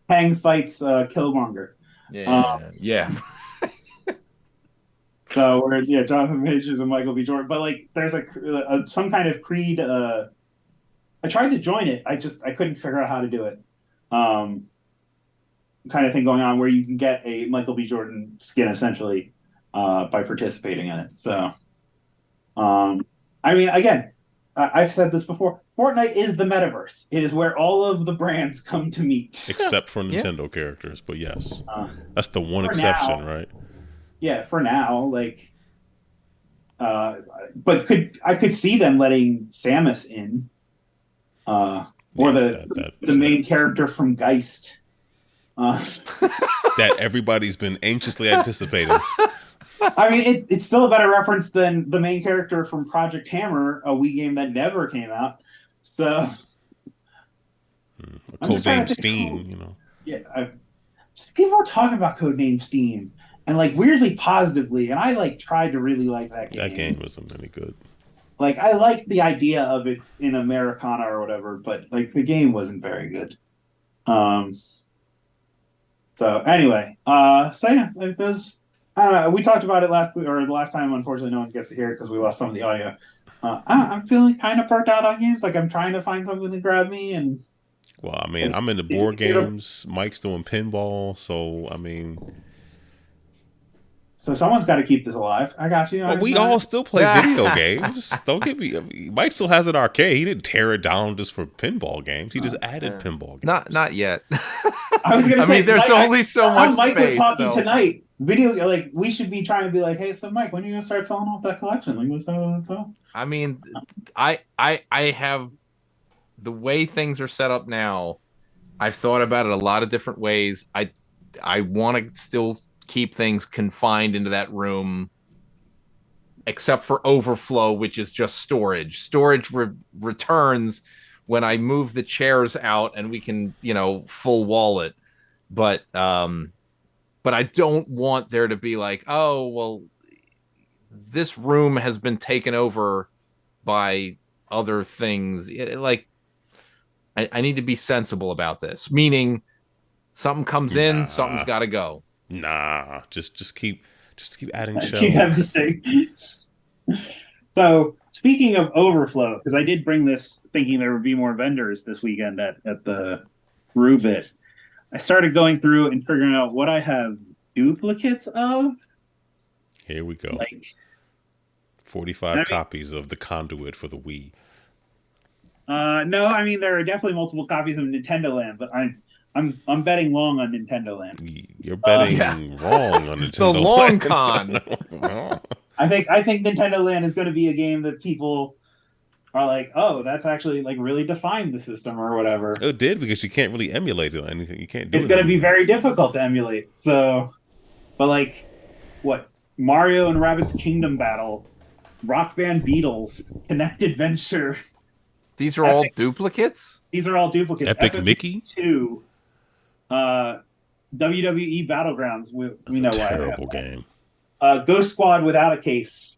Kang fights Killmonger. Yeah. So we're Jonathan Majors and Michael B. Jordan, but like there's some kind of Creed. I tried to join it. I couldn't figure out how to do it. Kind of thing going on where you can get a Michael B. Jordan skin essentially by participating in it. So, I mean, again, I've said this before. Fortnite is the metaverse. It is where all of the brands come to meet, except for Nintendo characters. But yes, that's the one exception, right? Yeah, for now, like, but I could see them letting Samus in, or the main character from Geist, that everybody's been anxiously anticipating. I mean, it's still a better reference than the main character from Project Hammer, a Wii game that never came out. So, Codename Steam, you know. Yeah, people are talking about Codename Steam. And like weirdly positively, and I like tried to really like that game. That game wasn't any good. Like I liked the idea of it in Americana or whatever, but like the game wasn't very good. So anyway, so yeah, like those. I don't know. We talked about it last week or the last time. Unfortunately, no one gets to hear it because we lost some of the audio. I'm feeling kind of burnt out on games. Like I'm trying to find something to grab me and. Well, I mean, I'm into board games. Mike's doing pinball, so I mean. So someone's got to keep this alive. I got you. Well, we all still play video games. Just don't get me. I mean, Mike still has an arcade. He didn't tear it down just for pinball games. He just added pinball games. Not yet. I was gonna say. I mean, there's only so much Mike space. Was talking tonight. Like we should be trying to be like, hey, so Mike, when are you gonna start selling off that collection? Like, what's that? I mean, I have the way things are set up now. I've thought about it a lot of different ways. I want to still keep things confined into that room, except for overflow, which is just storage. Storage returns when I move the chairs out and we can, full wall it. But I don't want there to be like, oh, well, this room has been taken over by other things. I need to be sensible about this, meaning something comes in, something's got to go. Nah, just keep adding shelves. Keep everything. So speaking of overflow, because I did bring this thinking there would be more vendors this weekend at the Rubit. I started going through and figuring out what I have duplicates of. Here we go. Like 45 copies of the Conduit for the Wii. No, I mean there are definitely multiple copies of Nintendo Land, but I'm betting long on Nintendo Land. You're betting wrong on Nintendo Land. The long con. I think Nintendo Land is going to be a game that people are like, oh, that's actually like really defined the system or whatever. It did because you can't really emulate it or anything. You can't do it. It's going to be very difficult to emulate. So, but like, what Mario and Rabbids Kingdom Battle, Rock Band Beatles, Connect Adventure. These are all duplicates? These are all duplicates. Epic Mickey 2. WWE Battlegrounds. We know why. Terrible game. Ghost Squad Without a Case.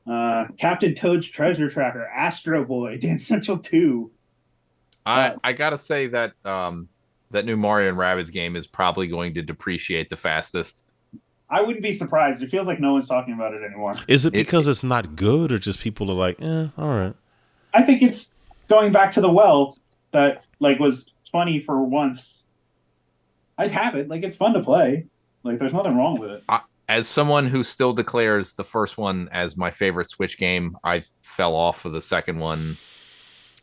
Captain Toad's Treasure Tracker. Astro Boy. Dance Central 2. I gotta say that that new Mario and Rabbids game is probably going to depreciate the fastest. I wouldn't be surprised. It feels like no one's talking about it anymore. Is it because it's not good, or just people are like, all right? I think it's going back to the well that like was funny for once. I'd have it. Like it's fun to play. Like there's nothing wrong with it. As someone who still declares the first one as my favorite Switch game, I fell off of the second one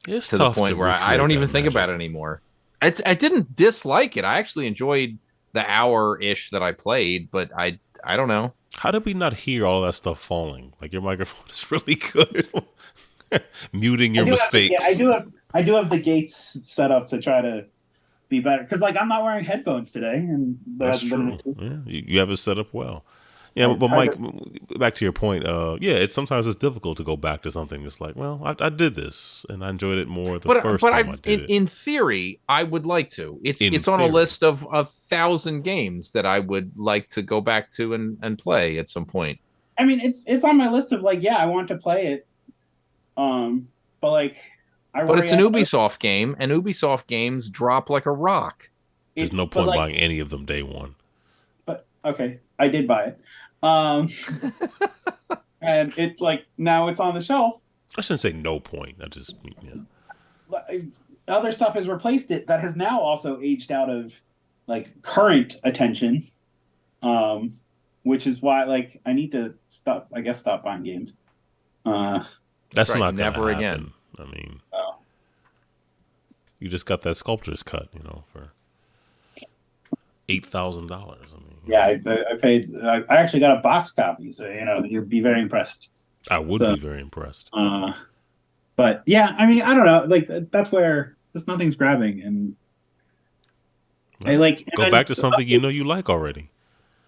to the point where I don't even think about it anymore. I didn't dislike it. I actually enjoyed the hour-ish that I played, but I don't know. How did we not hear all that stuff falling? Like your microphone is really good. Muting your mistakes. I do have the gates set up to try to be better because like I'm not wearing headphones today, and that's true. Yeah, you have it set up well. Yeah, but Mike, back to your point. Sometimes it's difficult to go back to something. It's like, well, I did this and I enjoyed it more the first time I did it. In theory, I would like to. It's on a list of 1,000 games that I would like to go back to and play at some point. I mean, it's on my list of like, yeah, I want to play it. But like, but it's an Ubisoft game, and Ubisoft games drop like a rock. There's no point buying any of them day one. But okay, I did buy it. And it's like now it's on the shelf. I shouldn't say no point. I just Other stuff has replaced it that has now also aged out of like current attention. Which is why like I need to stop buying games. That's right, not never happen. Again. I mean, you just got that sculptor's cut, for $8,000. I mean, yeah, I paid. I actually got a box copy, so you'd be very impressed. I would be very impressed. But yeah, I mean, I don't know. Like that's where just nothing's grabbing, and I like go back to something you like already.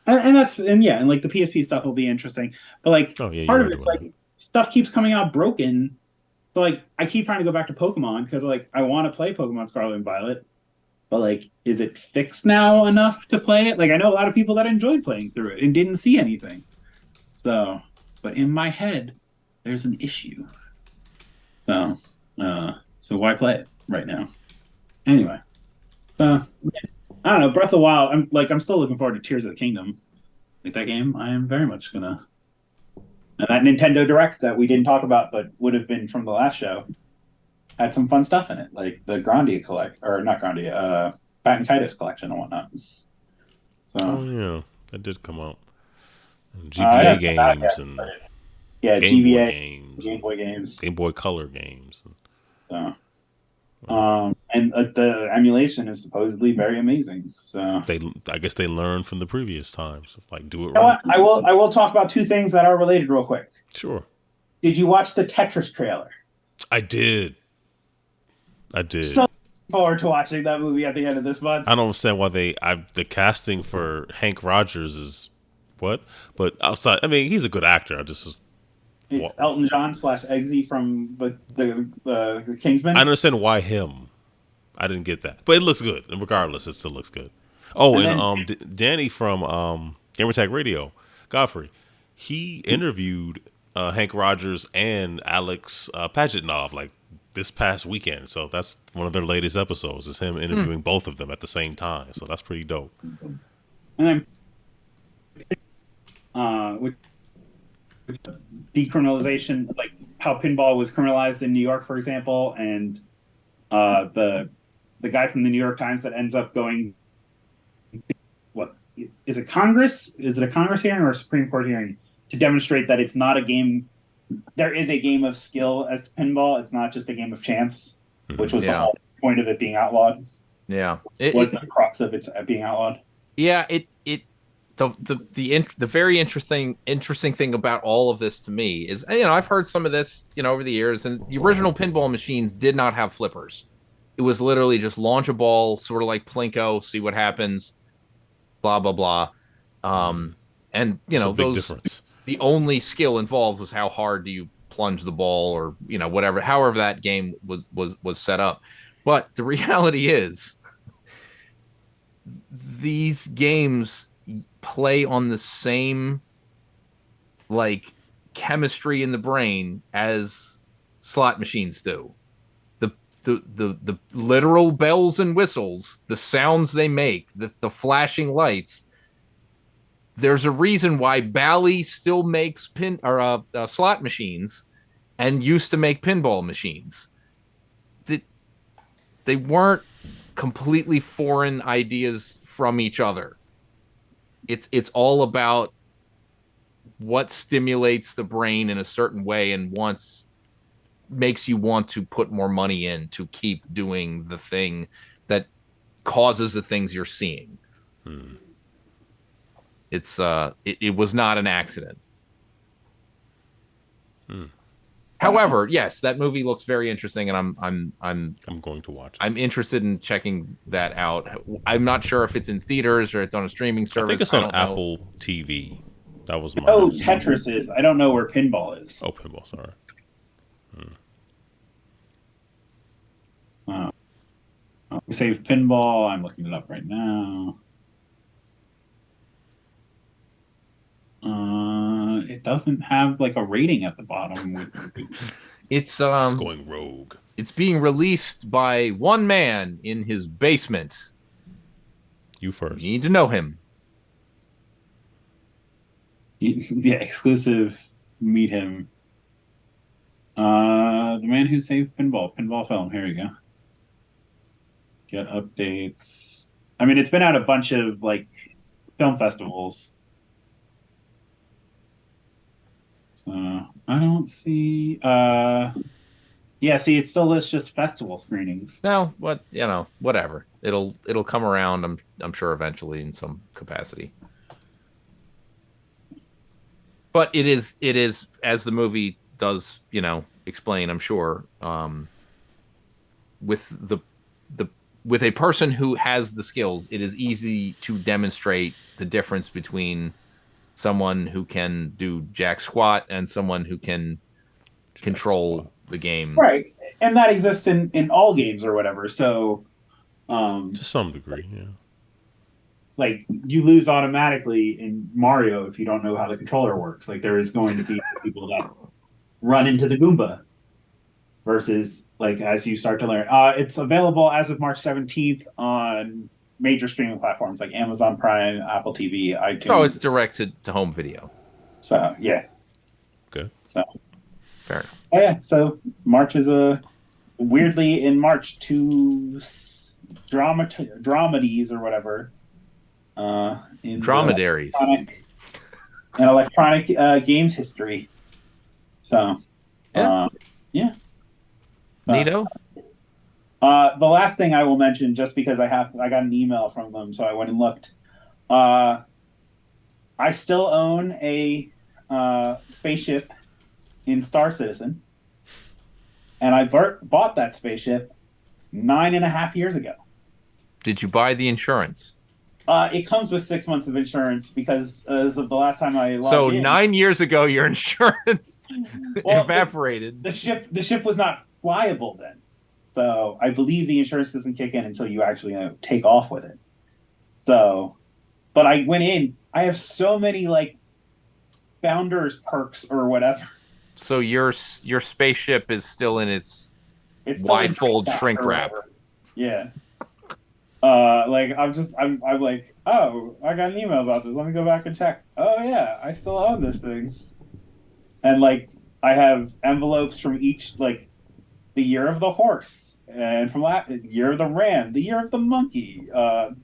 And like the PSP stuff will be interesting, but like part of it's like stuff keeps coming out broken. So like I keep trying to go back to Pokemon because like I want to play Pokemon Scarlet and Violet, but like is it fixed now enough to play it? Like I know a lot of people that enjoyed playing through it and didn't see anything. So, but in my head, there's an issue. So why play it right now? Anyway, so. I don't know, Breath of the Wild. I'm still looking forward to Tears of the Kingdom. Like that game, I am very much gonna. And that Nintendo Direct that we didn't talk about, but would have been from the last show, had some fun stuff in it, like the Grandia Pat and Kaitos collection and whatnot. So, oh yeah, that did come out. And GBA games and GBA games, Game Boy games, Game Boy Color games. So. And the emulation is supposedly very amazing. So I guess they learned from the previous times. Like do it right. I will talk about two things that are related real quick. Sure. Did you watch the Tetris trailer? I did. So looking forward to watching that movie at the end of this month. I don't understand why the casting for Hank Rogers is what, but outside, I mean, he's a good actor. It's Elton John / Eggsy from the Kingsman. I understand why him. I didn't get that, but it looks good. And regardless, it still looks good. Oh, and Danny from Gamertag Radio, Godfrey, he interviewed Hank Rogers and Alex Pajitnov like this past weekend. So that's one of their latest episodes. Is him interviewing both of them at the same time. So that's pretty dope. And then, with decriminalization, like how pinball was criminalized in New York, for example, and the guy from the New York Times that ends up going, what is it? Congress? Is it a Congress hearing or a Supreme Court hearing to demonstrate that it's not a game? There is a game of skill as pinball. It's not just a game of chance, which was the whole point of it being outlawed. Yeah, the crux of it being outlawed. Yeah, the very interesting thing about all of this to me is, I've heard some of this, over the years, and the original pinball machines did not have flippers. It was literally just launch a ball, sort of like Plinko, see what happens, blah, blah, blah. And, big difference. The only skill involved was how hard do you plunge the ball or, however that game was set up. But the reality is these games play on the same like chemistry in the brain as slot machines do. The literal bells and whistles, the sounds they make, the flashing lights. There's a reason why Bally still makes slot machines and used to make pinball machines. They weren't completely foreign ideas from each other. It's all about what stimulates the brain in a certain way and makes you want to put more money in to keep doing the thing that causes the things you're seeing. It's it was not an accident. However, yes, that movie looks very interesting, and I'm going to watch it. I'm interested in checking that out. I'm not sure if it's in theaters or it's on a streaming service. I think it's on Apple TV. That was my Tetris is. I don't know where pinball is. Oh, pinball, sorry. Save pinball. I'm looking it up right now. It doesn't have like a rating at the bottom. It's going rogue. It's being released by one man in his basement. You first. You need to know him. Yeah, exclusive. Meet him. The man who saved Pinball film. Here you go. Get updates. I mean, it's been at a bunch of like film festivals. So I don't see. Yeah, see, it still lists just festival screenings. No, whatever. It'll come around. I'm sure eventually in some capacity. But it is as the movie does, explain, I'm sure, with with a person who has the skills, it is easy to demonstrate the difference between someone who can do jack squat and someone who can control the game. Right. And that exists in all games or whatever. So to some degree, yeah. Like, you lose automatically in Mario if you don't know how the controller works. Like, there is going to be people that run into the Goomba. Versus, like, as you start to learn. It's available as of March 17th on major streaming platforms like Amazon Prime, Apple TV, iTunes. Oh, it's directed to home video. So, yeah. Good. So, fair enough. Oh, yeah, so March is weirdly in March, two dramedies or whatever. In Dromedaries. Electronic games history. So, yeah. So, Neato. The last thing I will mention, just because I got an email from them, so I went and looked. I still own a spaceship in Star Citizen, and I bought that spaceship 9.5 years ago. Did you buy the insurance? It comes with 6 months of insurance because as of the last time I logged so in, 9 years ago, your insurance evaporated. The ship was not flyable then, so I believe the insurance doesn't kick in until you actually take off with it. So, but I went in. I have so many like founders perks or whatever. So your spaceship is still in its wide fold shrink wrap. Yeah. I'm like, oh, I got an email about this. Let me go back and check. Oh yeah, I still own this thing. And like, I have envelopes from each, like, the year of the horse, and from the year of the ram, the year of the monkey,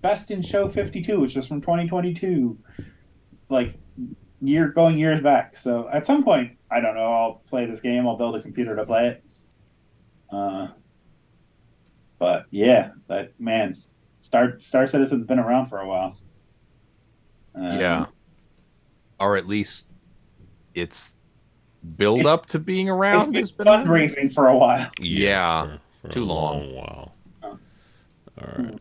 best in show 52, which was from 2022. Like, years back. So at some point, I don't know, I'll play this game. I'll build a computer to play it. But yeah, that man. Star Citizen's been around for a while. Yeah. Or at least it's build up to being around. It's been fundraising for a while. Yeah. For too long. A while. All right.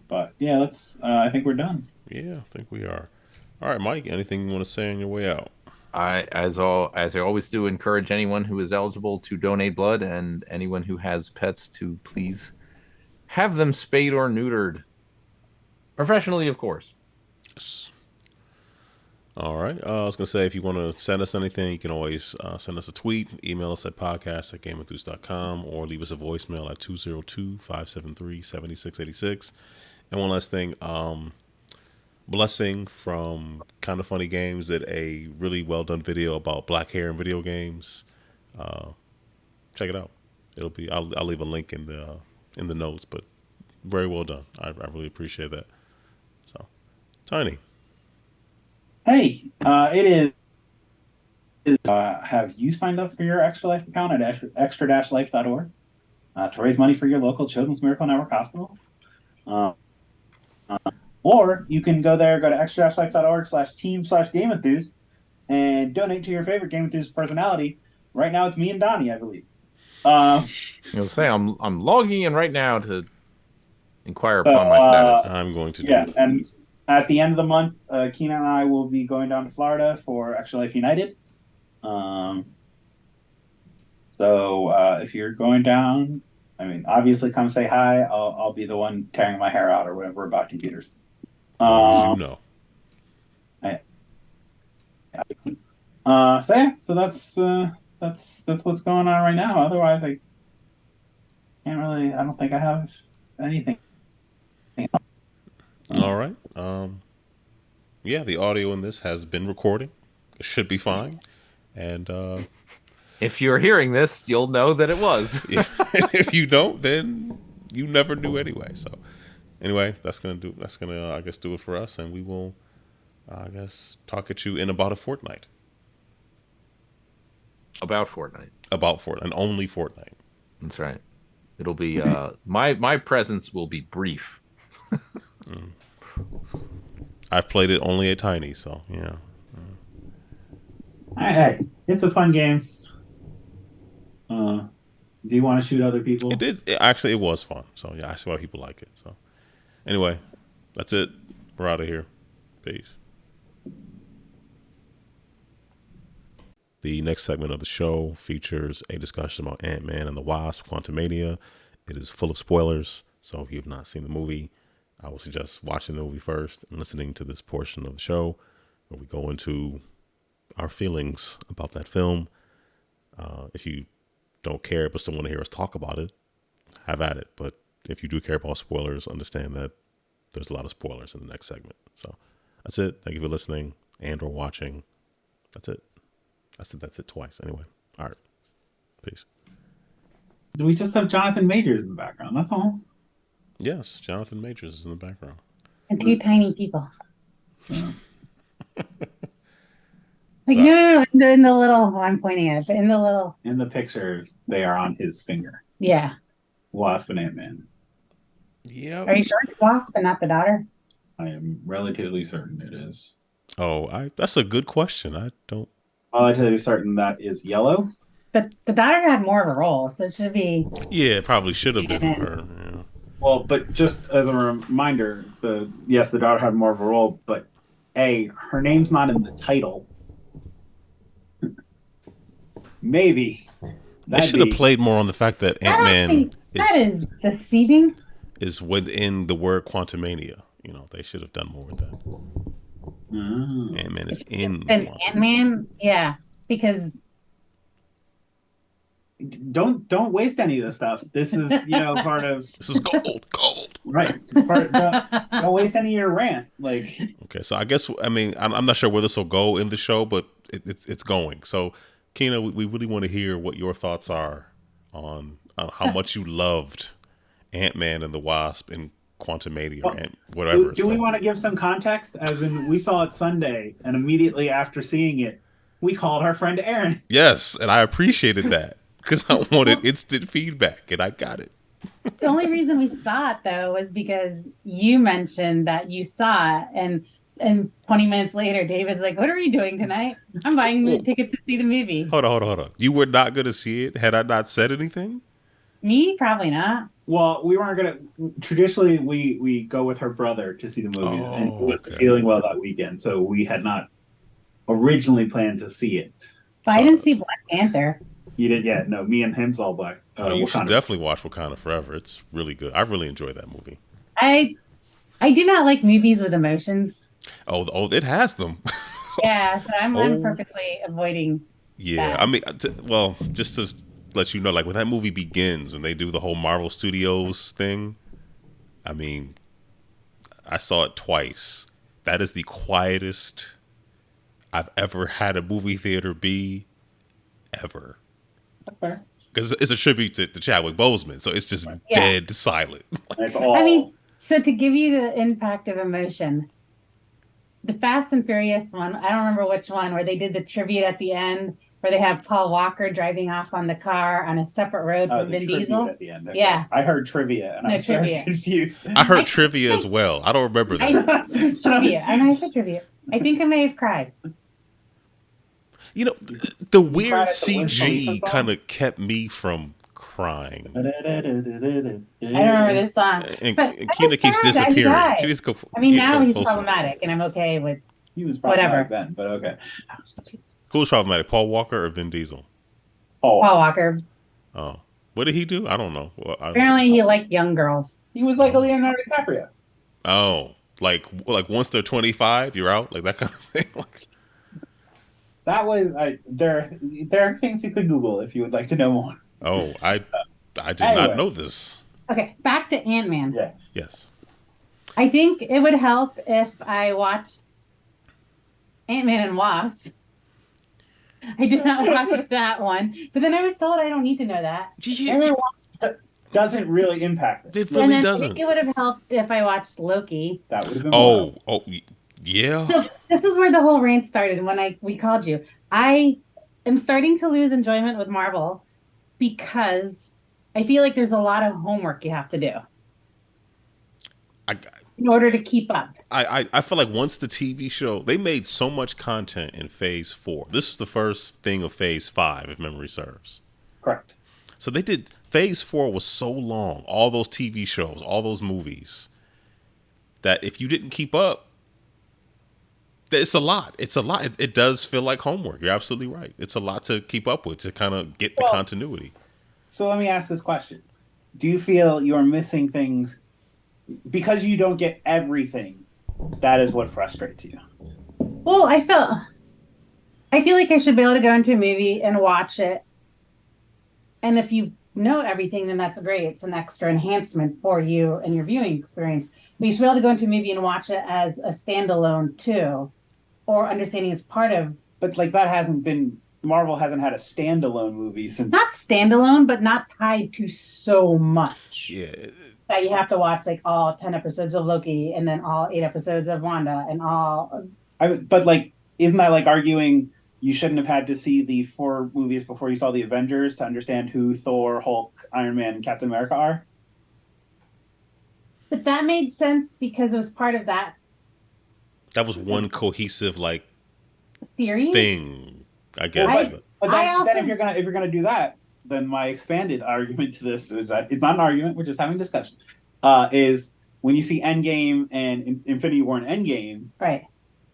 But yeah, I think we're done. Yeah, I think we are. All right, Mike, anything you want to say on your way out? As I always do, encourage anyone who is eligible to donate blood, and anyone who has pets to please have them spayed or neutered. Professionally, of course. Yes. All right. I was going to say, if you want to send us anything, you can always send us a tweet, email us at podcast@GameEnthus.com, or leave us a voicemail at 202-573-7686. And one last thing, Blessing from Kind of Funny Games did a really well done video about black hair in video games. Check it out. I'll leave a link in the notes, but very well done. I really appreciate that. So, Tiny. Hey, it is. Have you signed up for your Extra Life account at extra-life.org to raise money for your local Children's Miracle Network hospital? Or you can go to extra-life.org/team/GameEnthus and donate to your favorite GameEnthus personality. Right now, it's me and Donnie, I believe. You'll say I'm logging in right now to inquire upon my status. I'm going to do it. And at the end of the month, Keenan and I will be going down to Florida for Extra Life United. So if you're going down, I mean, obviously come say hi. I'll be the one tearing my hair out or whatever about computers. So yeah, so that's what's going on right now. Otherwise, I can't really. I don't think I have anything. All right. Yeah, the audio in this has been recording. It should be fine. And If you're hearing this, you'll know that it was. if you don't, then you never knew anyway. So anyway, that's gonna I guess do it for us, and we will I guess talk at you in about a fortnight. About Fortnite. About Fortnite, and only Fortnite. That's right. It'll be my presence will be brief. I've played it only at Tiny, so yeah. Hey, it's a fun game. Do you want to shoot other people? It is actually it was fun. So yeah, I see why people like it. So anyway, that's it. We're out of here. Peace. The next segment of the show features a discussion about Ant-Man and the Wasp: Quantumania. It is full of spoilers, so if you have not seen the movie, I would suggest watching the movie first and listening to this portion of the show where we go into our feelings about that film. If you don't care but still want to hear us talk about it, have at it. But if you do care about spoilers, understand that there's a lot of spoilers in the next segment. So that's it. Thank you for listening and or watching. That's it. That's it twice. Anyway. All right. Peace. Do we just have Jonathan Majors in the background? That's all. Yes, Jonathan Majors is in the background. And two tiny people. Yeah. Like, no, in the little, I'm pointing at it, but in the little. In the picture, they are on his finger. Yeah. Wasp and Ant-Man. Yeah. Are you sure it's Wasp and not the daughter? I am relatively certain it is. Oh, that's a good question. I don't. Relatively certain that is yellow. But the daughter had more of a role, so it should be. Yeah, it probably should have been her. Yeah. Well, but just as a reminder, the daughter had more of a role, but her name's not in the title. Maybe. They should have played more on the fact that Ant-Man that is deceiving. Is within the word Quantumania. You know, they should have done more with that. Oh. Ant-Man is It's in been Ant-Man, yeah, because don't waste any of this stuff. This is part of this is gold. Right. Don't waste any of your rant. Like, okay, so I guess I'm not sure where this will go in the show, but it's going. So, Kina, we really want to hear what your thoughts are on how much you loved Ant-Man and the Wasp and Quantumania and whatever. Do we want to give some context? As in, we saw it Sunday, and immediately after seeing it, we called our friend Aaron. Yes, and I appreciated that because I wanted instant feedback, and I got it. the only reason we saw it though was because you mentioned that you saw it, and 20 minutes later, David's like, "What are we doing tonight? I'm buying tickets to see the movie." Hold on. You were not going to see it had I not said anything? Me, probably not. Well, we weren't gonna. Traditionally, we go with her brother to see the movie, and he wasn't feeling well that weekend, so we had not originally planned to see it. But I didn't see Black Panther. You did, yeah? No, me and him's all black. You should definitely watch Wakanda Forever. It's really good. I really enjoyed that movie. I do not like movies with emotions. Oh, it has them. Yeah, so I'm purposely avoiding. Yeah, that. Just to let you know, like when that movie begins, when they do the whole Marvel Studios thing, I saw it twice. That is the quietest I've ever had a movie theater be, ever. That's fair. Because it's a tribute to Chadwick Boseman, so it's just dead silent. That's all. So to give you the impact of emotion, the Fast and Furious one, I don't remember which one, where they did the tribute at the end, where they have Paul Walker driving off on the car on a separate road from Vin Diesel. At the end, okay. Yeah. I heard trivia, and I was very confused. I heard trivia as well. I don't remember that. Trivia. I know I said trivia. I think I may have cried. You know, the weird CG kind of kept me from crying. I don't remember this song. And Kina keeps disappearing. She just now he's problematic, and I'm okay with he was problematic then, but okay. Who was problematic, Paul Walker or Vin Diesel? Paul Walker. Oh. What did he do? I don't know. Apparently he liked young girls. He was like a Leonardo DiCaprio. Oh. Like once they're 25, you're out? Like that kind of thing? That was there. There are things you could Google if you would like to know more. Oh, I did Anyway. not know this. Okay, back to Ant-Man. Yeah. Yes. I think it would help if I watched Ant-Man and Wasp. I did not watch that one, but then I was told I don't need to know that. Ant-Man doesn't really impact this. It really And then I doesn't. think it would have helped if I watched Loki. That would have been more. Yeah. So this is where the whole rant started when we called you. I am starting to lose enjoyment with Marvel because I feel like there's a lot of homework you have to do in order to keep up. I feel like once the TV show, they made so much content in Phase 4. This is the first thing of Phase 5, if memory serves. Correct. So they did, Phase 4 was so long, all those TV shows, all those movies, that if you didn't keep up, it's a lot. It's a lot. It does feel like homework. You're absolutely right. It's a lot to keep up with to kind of get the continuity. So let me ask this question. Do you feel you're missing things because you don't get everything? That is what frustrates you. Well, I feel like I should be able to go into a movie and watch it. And if you know everything, then that's great. It's an extra enhancement for you and your viewing experience. But you should be able to go into a movie and watch it as a standalone too, or understanding it's part of. But like that hasn't been, Marvel hasn't had a standalone movie since. Not standalone, but not tied to so much. Yeah. That you have to watch like all 10 episodes of Loki and then all 8 episodes of Wanda and all. But like, isn't that like arguing you shouldn't have had to see the 4 movies before you saw the Avengers to understand who Thor, Hulk, Iron Man, and Captain America are? But that made sense because it was part of that. That was one cohesive like series thing, I guess. But then if you're gonna do that, then my expanded argument to this is that it's not an argument. We're just having discussion. Is when you see Endgame and Infinity War and Endgame, right?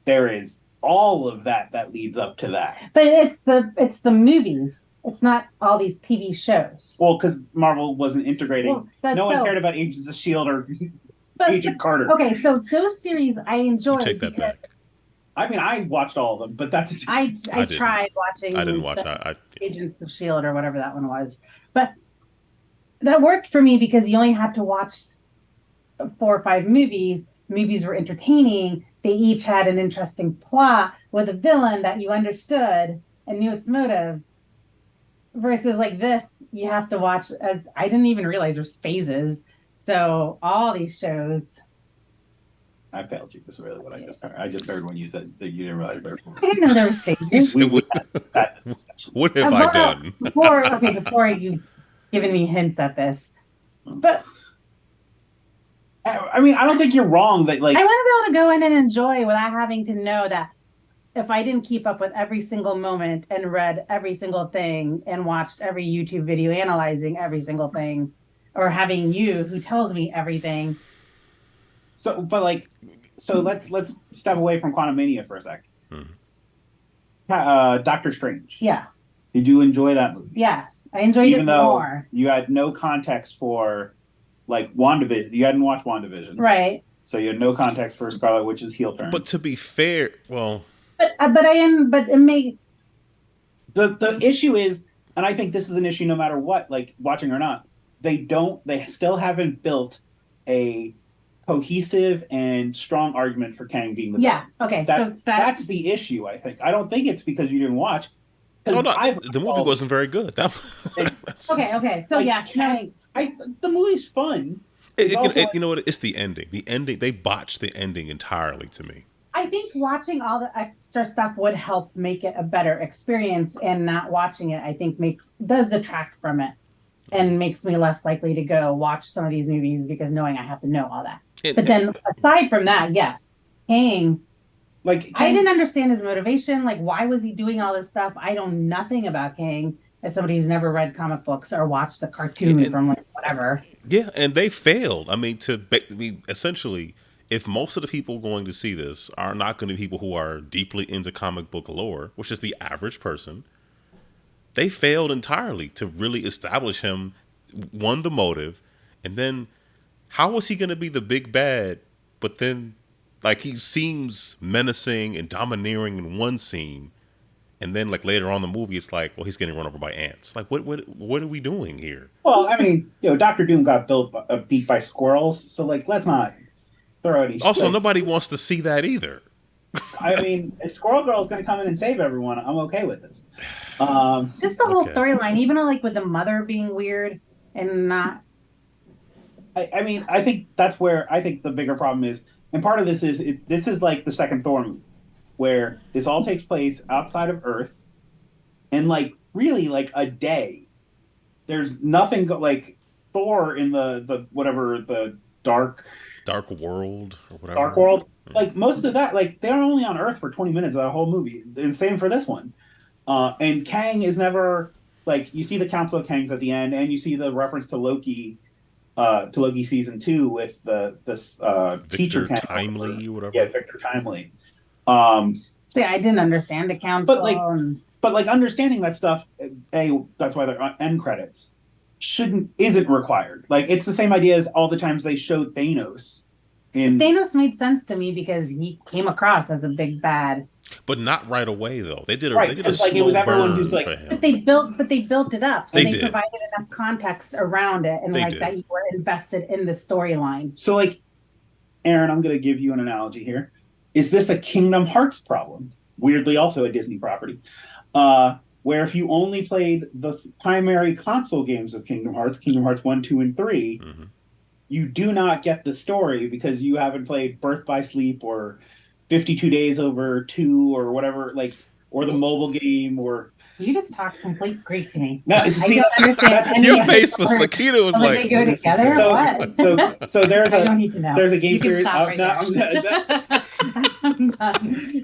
There is all of that leads up to that. But it's the movies. It's not all these TV shows. Well, because Marvel wasn't integrating. Well, no one cared about Agents of S.H.I.E.L.D. or Agent Carter. Okay, so those series I enjoyed. Take that back. I mean, I watched all of them, but that's. I tried watching. I didn't watch Agents of S.H.I.E.L.D. or whatever that one was, but that worked for me because you only had to watch 4 or 5 movies. Movies were entertaining. They each had an interesting plot with a villain that you understood and knew its motives. Versus like this, you have to watch, as I didn't even realize there's phases. So all these shows. I failed you. That's really what I just heard. I just heard when you said that you didn't realize there was. I didn't know there was phases. What have I done? Before you've given me hints at this. But I mean, I don't think you're wrong that like I want to be able to go in and enjoy without having to know that if I didn't keep up with every single moment and read every single thing and watched every YouTube video analyzing every single thing, or having you who tells me everything. So, but like, so let's step away from Quantumania for a sec. Doctor Strange. Yes. Did you enjoy that movie? Yes, I enjoyed Even it though more. You had no context for like WandaVision. You hadn't watched WandaVision, right? So you had no context for Scarlett Witch's heel turn. But to be fair, well, but it may. The issue is, and I think this is an issue no matter what, like watching or not, they still haven't built a cohesive and strong argument for Kang being the villain. Okay, so that's the issue. I think. I don't think it's because you didn't watch. No, the movie wasn't very good. Okay. So like, yes, the movie's fun. You know what? It's the ending. The ending, they botched the ending entirely to me. I think watching all the extra stuff would help make it a better experience, and not watching it, I think, does detract from it and makes me less likely to go watch some of these movies because knowing I have to know all that. But then aside from that, yes, Kang. Like I didn't understand his motivation. Like, why was he doing all this stuff? I know nothing about Kang as somebody who's never read comic books or watched the cartoon from like whatever. Yeah, and they failed. I mean, essentially, if most of the people going to see this are not going to be people who are deeply into comic book lore, which is the average person, they failed entirely to really establish him, one, the motive, and then how was he going to be the big bad, but then like he seems menacing and domineering in one scene, And then like later on in the movie, it's like, well, he's getting run over by ants. Like, what are we doing here? Well, I mean, Doctor Doom got beat by squirrels, so like, let's not throw any. Also, nobody wants to see that either. I mean, if Squirrel Girl is going to come in and save everyone, I'm okay with this. Just the whole storyline, even like with the mother being weird and not. I mean, I think that's where I think the bigger problem is, and part of this is this is like the second Thor movie, where this all takes place outside of Earth, and like really like a day. There's nothing like Thor in the whatever the dark world or whatever. Dark World. Like most of that, like they're only on Earth for 20 minutes of that whole movie. And same for this one. And Kang is never like you see the Council of Kangs at the end, and you see the reference to Loki season 2 with the teacher Victor Timely or whatever. Yeah, Victor Timely. See, I didn't understand the council. But like understanding that stuff, that's why they're end credits. Isn't required. Like it's the same idea as all the times they showed Thanos. Thanos made sense to me because he came across as a big bad. But not right away though. They did a like, slow burn who's like, for him. But they built it up. So they provided enough context around it and that you were invested in the storyline. So like, Aaron, I'm gonna give you an analogy here. Is this a Kingdom Hearts problem? Weirdly also a Disney property. Where if you only played the primary console games of Kingdom Hearts 1, 2, and 3, you do not get the story because you haven't played Birth by Sleep or 52 Days Over 2 or whatever, like, or the mobile game or... You just talked complete Greek to me. No, I don't understand. Your face was, Lakita was like... They go together so, what? So there's I don't need to know. There's a game you series... Stop right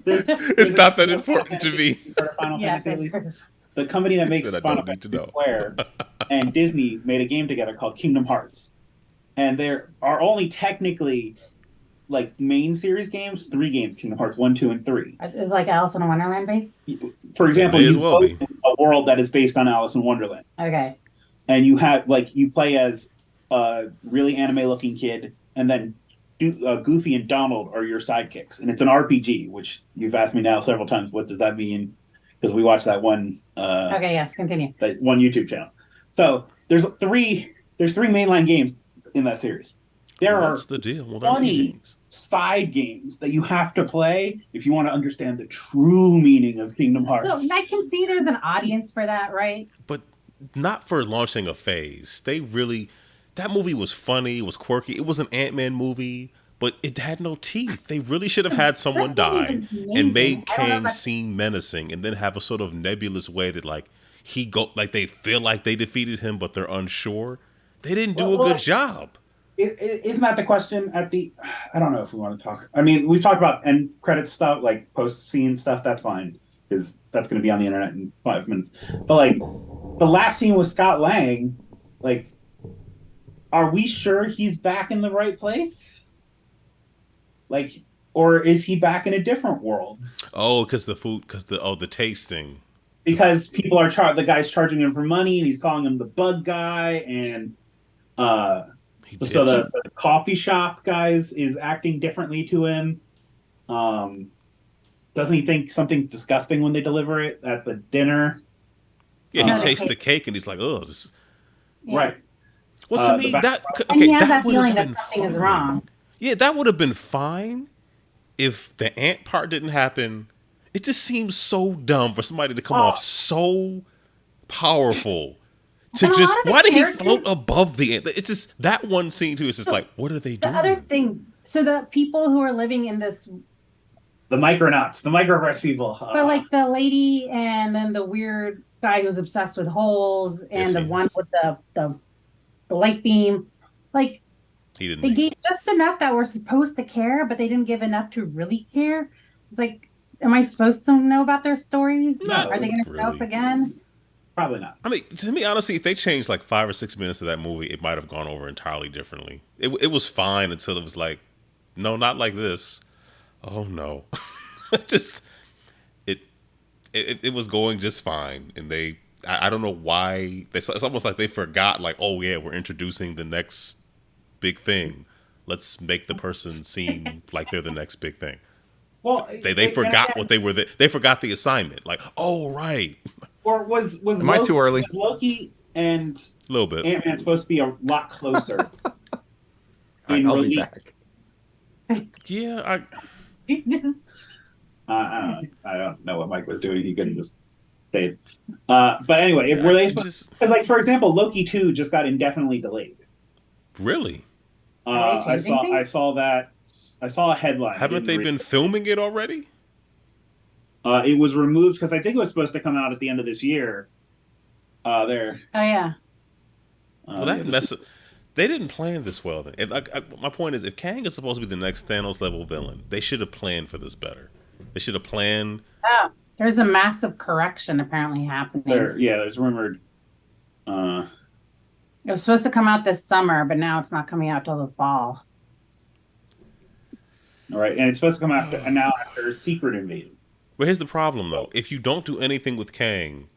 it's not that important to me. Final Fantasy, at least. The company that makes Final Fantasy Square and Disney made a game together called Kingdom Hearts. And there are only technically like main series games, 3 games, Kingdom Hearts 1, 2, and 3. It's like Alice in Wonderland based? For example, you go to a world that is based on Alice in Wonderland. Okay. And you have like you play as a really anime looking kid, and then Goofy and Donald are your sidekicks. And it's an RPG, which you've asked me now several times, what does that mean? Because we watched that one okay, yes, continue. That one YouTube channel. So there's three mainline games in that series. There are the deal? Well, 20 side games that you have to play if you want to understand the true meaning of Kingdom Hearts. So I can see there's an audience for that, right? But not for launching a phase. That movie was funny, it was quirky. It was an Ant-Man movie, but it had no teeth. They really should have had someone die and made Kang seem menacing, and then have a sort of nebulous way that they feel like they defeated him, but they're unsure. They didn't do a good job. Isn't that the question at the... I don't know if we want to talk... I mean, we've talked about end credit stuff, like post-scene stuff. That's fine, because that's going to be on the internet in 5 minutes. But, like, the last scene with Scott Lang, like, are we sure he's back in the right place? Like, or is he back in a different world? Oh, because the tasting. Because people are the guy's charging him for money, and he's calling him the bug guy, and... So the coffee shop guys is acting differently to him. Doesn't he think something's disgusting when they deliver it at the dinner? Yeah, he tastes the cake and he's like, "Oh, this." Yeah. Right. Well, to me, and he has that feeling that something is wrong. Yeah, that would have been fine if the ant part didn't happen. It just seems so dumb for somebody to come off so powerful. Why did he float above the ant? It's just that one scene too. It's just like, what are they doing? The other thing, so the people who are living in this, the Micronauts, the Microverse people, but like the lady and then the weird guy who's obsessed with holes, and the one with the light beam, like they gave just enough that we're supposed to care, but they didn't give enough to really care. It's like, am I supposed to know about their stories? No, are they going to show up again? Probably not. I mean, to me, honestly, if they changed like 5 or 6 minutes of that movie, it might have gone over entirely differently. It was fine until it was like, no, not like this. Oh no, it was going just fine, and I don't know why it's almost like they forgot. Like, oh yeah, we're introducing the next big thing. Let's make the person seem like they're the next big thing. Well, They forgot what they were. They forgot the assignment. Like, oh right. Or was Am I too early? Was Loki and A little bit. Ant-Man supposed to be a lot closer? All right, I'll be back. Yeah, Just I don't know what Mike was doing. He could have just stayed. But anyway, were they supposed? Like for example, Loki 2 just got indefinitely delayed. Really? I saw that. I saw a headline. Haven't they been filming it already? It was removed because I think it was supposed to come out at the end of this year. There. Oh yeah. Well, they didn't plan this well. Then, my point is, if Kang is supposed to be the next Thanos level villain, they should have planned for this better. They should have planned. Oh, there's a massive correction apparently happening. There's rumored. It was supposed to come out this summer, but now it's not coming out till the fall. All right, and it's supposed to come after Secret Invasion. But here's the problem, though: if you don't do anything with Kang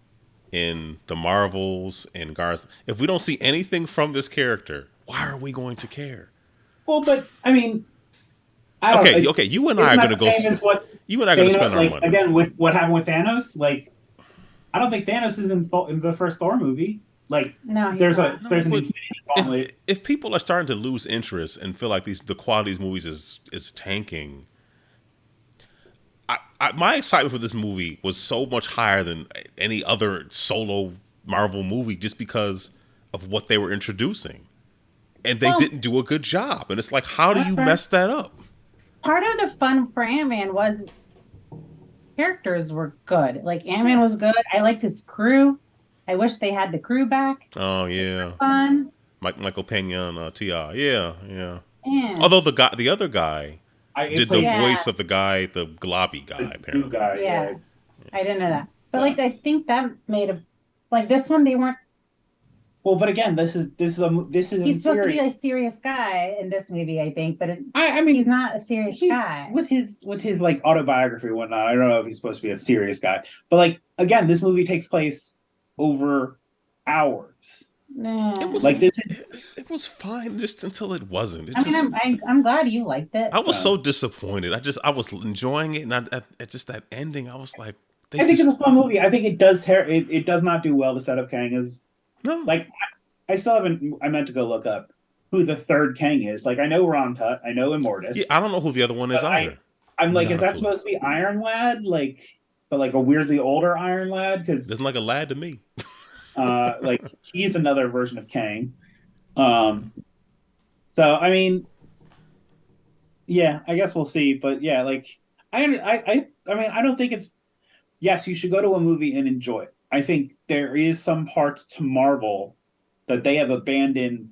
in the Marvels and Garth, if we don't see anything from this character, why are we going to care? Well, but I mean, okay. You and I are going to go. You and I are going to spend our money again with what happened with Thanos. Like, I don't think Thanos is in the first Thor movie. Like, no, there's an Infinity Gauntlet. If people are starting to lose interest and feel like the quality of these movies is tanking, my excitement for this movie was so much higher than any other solo Marvel movie just because of what they were introducing. And they didn't do a good job. And it's like, how do you mess that up? Part of the fun for Ant-Man was characters were good. Like, Ant-Man was good. I liked his crew. I wish they had the crew back. Oh, yeah. Fun. Michael Pena and T.I. Yeah. And although the other guy did the voice of the guy, the globby guy, apparently. Yeah. I didn't know that. So, like, I think that made like this one, they weren't. Well, but again, this is He's supposed to be a serious guy in this movie, I think, but I mean, he's not a serious guy. With his like autobiography and whatnot, I don't know if he's supposed to be a serious guy. But like again, this movie takes place over hours. It was like this. It was fine just until it wasn't. I'm glad you liked it. I was so disappointed. I was enjoying it, and at just that ending, I was like, I think it's a fun movie. I think it does. It does not do well to set up Kang as. No. Like, I still haven't. I meant to go look up who the third Kang is. Like, I know Ron Tut, I know Immortus. Yeah, I don't know who the other one is either. I'm like, is that supposed to be Iron Lad? Like, but like a weirdly older Iron Lad? Because doesn't like a lad to me. Like he's another version of Kang. So I mean, yeah, I guess we'll see. But yeah, like I mean, I don't think it's. Yes, you should go to a movie and enjoy it. I think there is some parts to Marvel that they have abandoned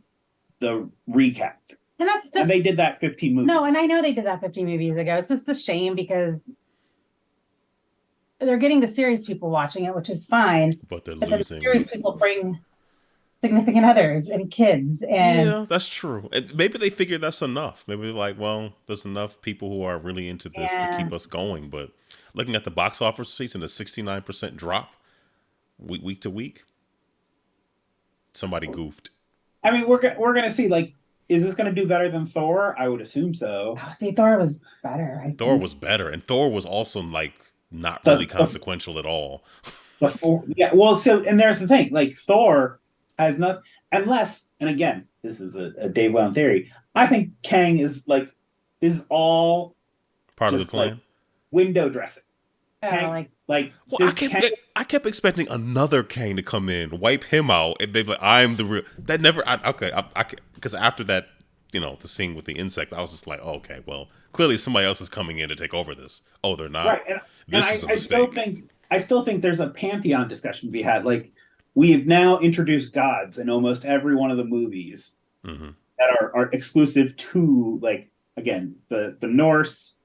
the recap. And that's just... And they did that 15 movies. No, and I know they did that 15 movies ago. It's just a shame because they're getting the serious people watching it, which is fine. But they're losing. The serious people bring significant others and kids. And yeah, that's true. And maybe they figured that's enough. Maybe they're like, well, there's enough people who are really into this to keep us going. But looking at the box office receipts and a 69% drop week to week, somebody goofed. I mean, we're gonna see. Like, is this gonna do better than Thor? I would assume so. Oh, see, Thor was better. Thor was better, and Thor was also like not really consequential at all. Yeah, well, so and there's the thing. Like, Thor has not, unless, and again, this is a Dave Whalen theory. I think Kang is all part of the plan. Like window dressing. Kang, well, I kept expecting another Kang to come in, wipe him out, and they've like, I'm the real. That never. Because after that, the scene with the insect, I was just like, oh, okay, well, clearly somebody else is coming in to take over this. Oh, they're not. Right, this is a mistake. I still think there's a pantheon discussion to be had. Like, we have now introduced gods in almost every one of the movies that are exclusive to, like, again, the Norse.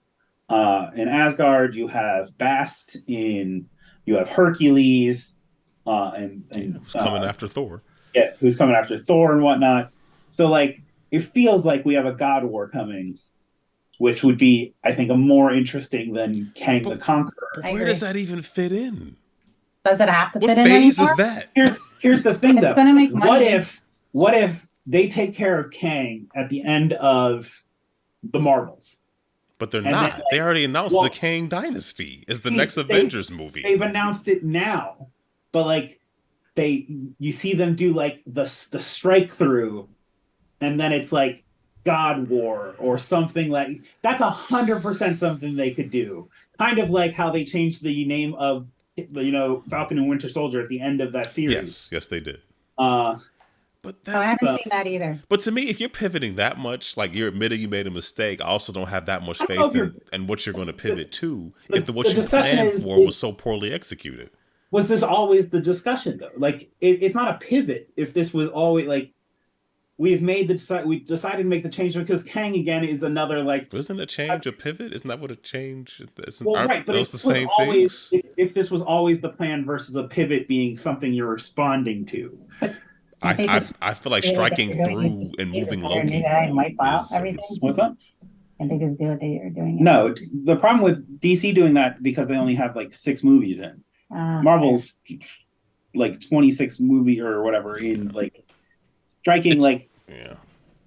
In Asgard, you have Bast. You have Hercules, and who's coming after Thor? Yeah, who's coming after Thor and whatnot. So, like, it feels like we have a God War coming, which would be, I think, a more interesting than Kang the Conqueror. Where does that even fit in? Does it have to fit in? What phase is that? Here's the thing, though. It's going to make money. What if they take care of Kang at the end of the Marvels? But they're And not. then, like, They already announced well, the Kang Dynasty is the see, next Avengers movie. They've announced it now, but like you see them do like the strike through, and then it's like God War or something like that's 100% something they could do. Kind of like how they changed the name of Falcon and Winter Soldier at the end of that series. Yes, they did. But I haven't seen that either. But to me, if you're pivoting that much, like you're admitting you made a mistake, I also don't have that much faith in what you're going to pivot to if what you planned for was so poorly executed. Was this always the discussion though? Like it's not a pivot. If this was always like we decided to make the change because Kang again is another like. Isn't a change a pivot? Isn't that what a change? Right, but those the same things? If this was always the plan versus a pivot being something you're responding to. I feel like striking through and moving Loki. Might file everything. What's that? And they just do what they are doing. No, the problem with DC doing that because they only have like 6 movies in. Marvel's like 26 movie or whatever in like striking like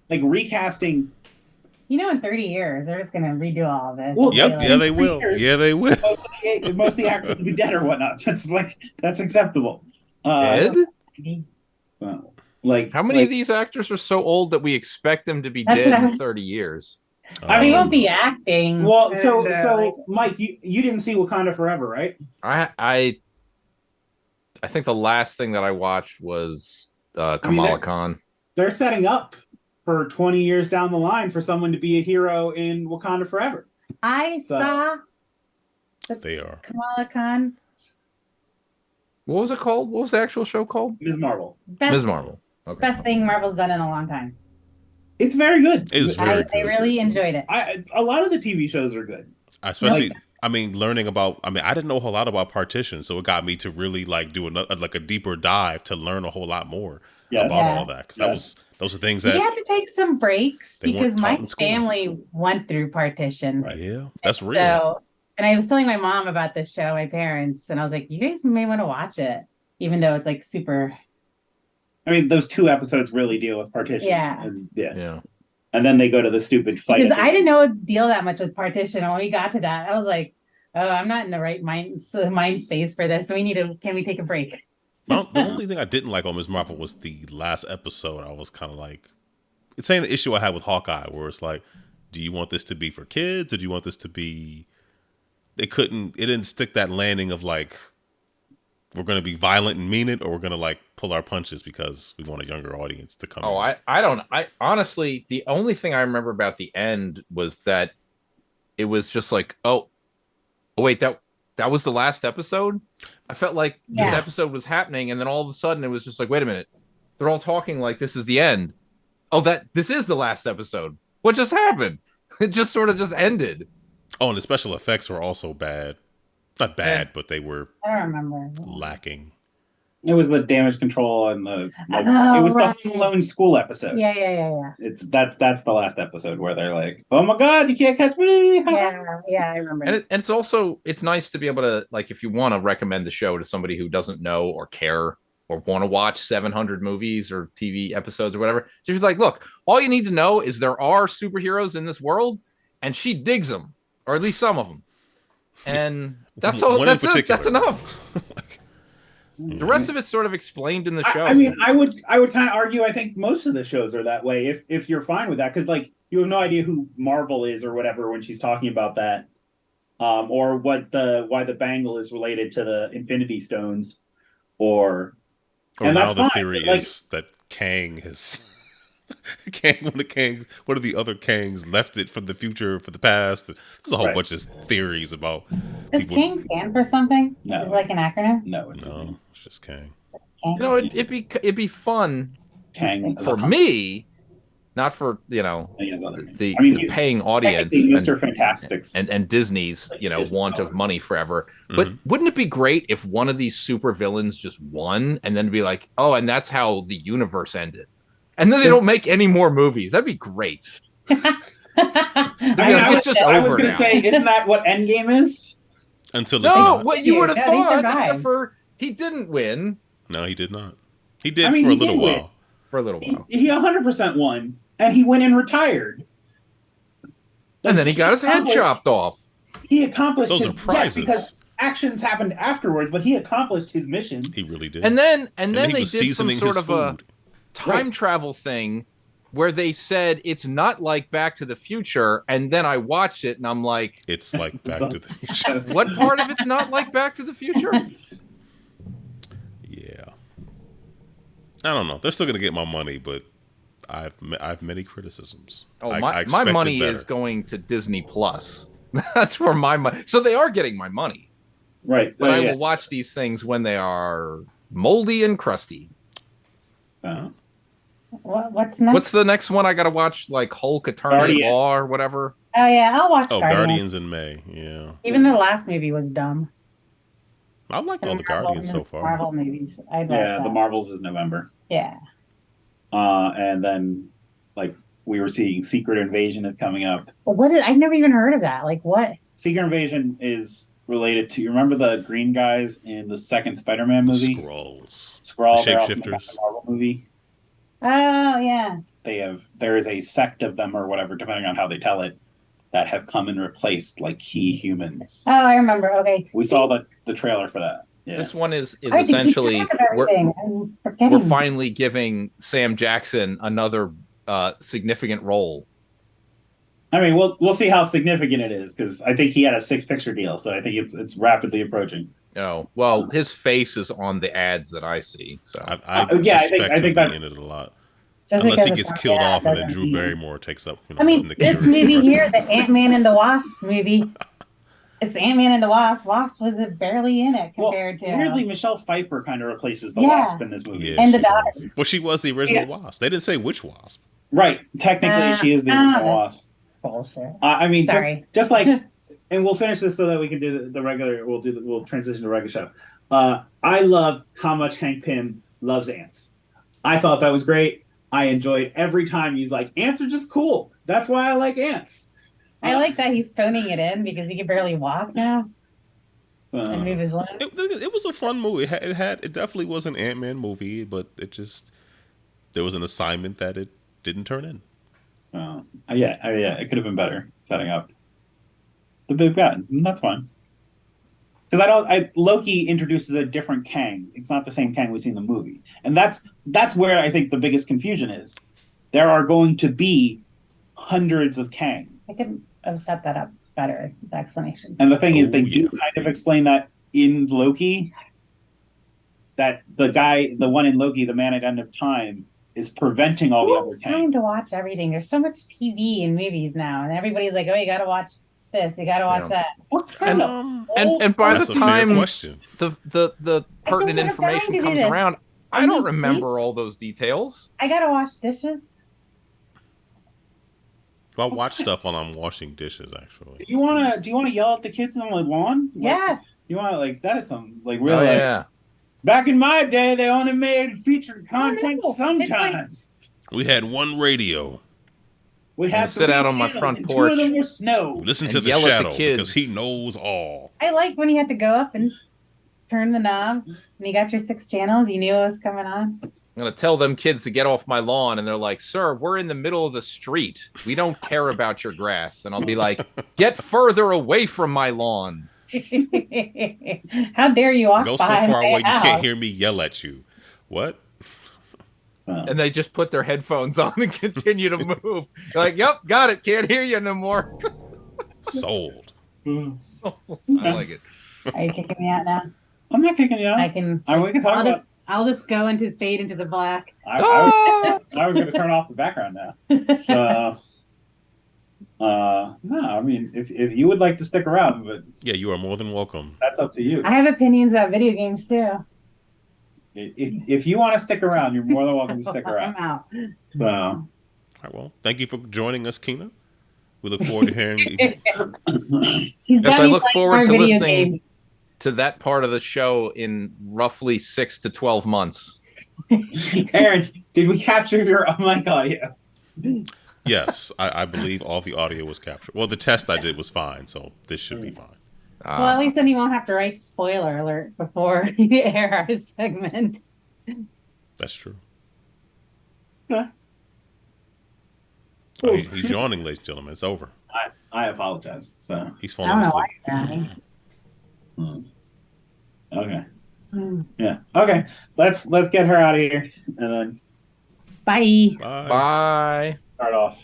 recasting. In 30 years they're just gonna redo all of this. Well, they will. Yeah, they will. Most of the actors will be dead or whatnot. That's acceptable. Dead? Like how many of these actors are so old that we expect them to be dead in 30 years? I mean, won't be acting. Well, so Mike, you didn't see Wakanda Forever, right? I think the last thing that I watched was Kamala Khan. They're setting up for 20 years down the line for someone to be a hero in Wakanda Forever. I saw. They are Kamala Khan. What was it called? What was the actual show called? Ms. Marvel. Ms. Marvel. Okay. Best thing Marvel's done in a long time. It's very good. It's very good. I really enjoyed it. A lot of the TV shows are good. Especially, learning about. I didn't know a whole lot about Partition, so it got me to really do a deeper dive to learn a whole lot more about all that. Because those are things that we had to take some breaks because my family went through Partition. Right. Yeah, that's real. So, and I was telling my mom about this show, my parents, and I was like, "You guys may want to watch it, even though it's like super." I mean, those 2 episodes really deal with Partition. Yeah. Yeah. And then they go to the stupid fight. Because I didn't know it deal that much with Partition. And when we got to that, I was like, "Oh, I'm not in the right mind space for this. So can we take a break?" The only thing I didn't like on Ms. Marvel was the last episode. I was kind of like, it's saying the issue I had with Hawkeye, where it's like, do you want this to be for kids, or do you want this to be? It didn't stick that landing of like, we're going to be violent and mean it, or we're going to pull our punches because we want a younger audience to come. I honestly, the only thing I remember about the end was that it was just like, oh wait, that was the last episode. I felt like this episode was happening, and then all of a sudden it was just like, wait a minute, they're all talking like this is the end. Oh, this is the last episode. What just happened? It just sort of just ended. Oh, and the special effects were also bad. Not bad, but they were. I don't remember. Lacking. It was the damage control and the. It was the Home Alone school episode. Yeah. That's the last episode where they're like, "Oh my God, you can't catch me!" Yeah, I remember. And it's also nice to be able to if you want to recommend the show to somebody who doesn't know or care or want to watch 700 movies or TV episodes or whatever. Just like, look, all you need to know is there are superheroes in this world, and she digs them, or at least some of them. And that's all. That's it. That's enough. The rest of it's sort of explained in the show. I mean, I would kind of argue. I think most of the shows are that way. If you're fine with that, because you have no idea who Marvel is or whatever when she's talking about that, or why the bangle is related to the Infinity Stones, and now the theory is that Kang has. One of the other Kangs left it for the future, for the past. There's a whole bunch of theories about. Does Kang stand for something? No. It's like an acronym. No, it's just Kang. It'd be fun Kang for me, not for the paying audience. Mr. Fantastics and Disney's want of money forever. But wouldn't it be great if one of these super villains just won, and then be like, oh, and that's how the universe ended. And then they don't make any more movies. That'd be great. It's just over now. I was going to say, isn't that what Endgame is? Until the what you would have thought, except for he didn't win. No, he did not. He did for a little while. For a little while. He 100% won, and he went and retired. And then he got his head chopped off. He accomplished Those his are prizes. because actions happened afterwards, but he accomplished his mission. He really did. And then he they was did some seasoning sort his of a food. time travel thing where they said it's not like Back to the Future, and then I watched it and I'm like, It's like Back to the Future. what part of it's not like Back to the Future? Yeah. I don't know. They're still gonna get my money, but I've many criticisms. Oh, I my expected money better. is going to Disney Plus. That's where my money. So they are getting my money, Right. but I will watch these things when they are moldy and crusty. What's next? What's the next one I got to watch? Like Hulk Eternity Guardian. Law or whatever. Oh yeah, I'll watch Oh, Guardians. Guardians in May. Yeah. Even the last movie was dumb. I like all the Marvel- Guardians so far. Marvel movies. I like Yeah, that. the Marvels is November. Yeah. And then like we were seeing Secret Invasion is coming up. But what is? I've never even heard of that. Like what? Secret Invasion is related to, you remember the green guys in the second Spider-Man movie? Scrolls. Skrull, The they're also in the shapeshifters. Marvel movie. Oh yeah. There is a sect of them or whatever, depending on how they tell it, that have come and replaced like key humans. Oh, I remember. Okay. We saw the trailer for that. Yeah. This one is I have to keep essentially track of everything. I'm forgetting. we're finally giving Sam Jackson another significant role. I mean, we'll see how significant it is, because I think he had a 6-picture deal, so I think it's rapidly approaching. Oh well, his face is on the ads that I see. So I Yeah, I suspect think he'll be that's- in it a lot. Just Unless he because gets it's- killed yeah, off and then doesn't- Drew Barrymore takes up. I mean, Nick this Fury. movie here, the Ant-Man and the Wasp movie, it's Ant-Man and the Wasp. Wasp was barely in it compared to weirdly, Michelle Pfeiffer kind of replaces the Yeah. Wasp in this movie. Yeah, And the she daughter. does. Well, she was the original Wasp. They didn't say which Wasp. Right. Technically, she is the original that's- Wasp. bullshit. I mean, Sorry. just like, and we'll finish this so that we can do the regular. We'll transition to the regular show. I love how much Hank Pym loves ants. I thought that was great. I enjoyed every time he's like, ants are just cool. That's why I like ants. I like that he's phoning it in because he can barely walk now and move his limbs. It was a fun movie. It definitely was an Ant-Man movie, but there was an assignment that it didn't turn in. Yeah, it could have been better setting up the big bad. That's fine. Because Loki introduces a different Kang. It's not the same Kang we see in the movie, and that's where I think the biggest confusion is. There are going to be hundreds of Kang, I could have set that up better, the explanation. and the thing is, Oh, they do kind of explain that in Loki. That the one in Loki, the man at End of Time, is preventing all the Who other has time Kangs. to watch everything? There's so much TV and movies now, and everybody's like, "Oh, you got to watch this, you got to watch Yeah. that." What kind of and by That's the a fair time question. the pertinent have time information to do comes this. around, I I don't need remember all those details. I got to wash dishes. I watch stuff while I'm washing dishes. Actually, Do you wanna yell at the kids on the lawn? Like, Yes. You want that is some Oh really yeah, back in my day they only made featured content no. It's sometimes. we had one radio. We I'll had sit out on my channels, front and porch. 2 of them were snow. Listen And to the yell at the shadow kids. because he knows all. I like when you had to go up and turn the knob, and you got your 6 channels. You knew it was coming on. I'm gonna tell them kids to get off my lawn, and they're like, "Sir, we're in the middle of the street. We don't care about your grass." And I'll be like, "Get further away from my lawn." How dare you walk Go so behind far my away you house? can't hear me yell at you. What? And they just put their headphones on and continue to move. They're like, "Yep, got it. Can't hear you no more." Sold. I like it. Are you kicking me out now? I'm not kicking you out. I can. We can talk about. I'll just go fade into the black. I Ah! was going to turn off the background now. So, no, I mean, if you would like to stick around, but Yeah, you are more than welcome. that's up to you. I have opinions about video games too. If you want to stick around, you're more than welcome to stick I'm around. out. So, All right, well, thank you for joining us, Keena. We look forward to hearing. He's Yes, got I me look playing forward more to video listening. games. To that part of the show in roughly 6 to 12 months. Aaron, did we capture your mic audio? Yes, I believe all the audio was captured. Well, the test I did was fine, so this should be fine. Well, at least then you won't have to write spoiler alert before you air our segment. That's true. Okay. Oh, he's yawning, ladies and gentlemen. It's over. I apologize. So He's I falling don't know asleep. why. okay, Hmm. yeah, okay. Let's get her out of here and then Bye. Bye. Bye. start off.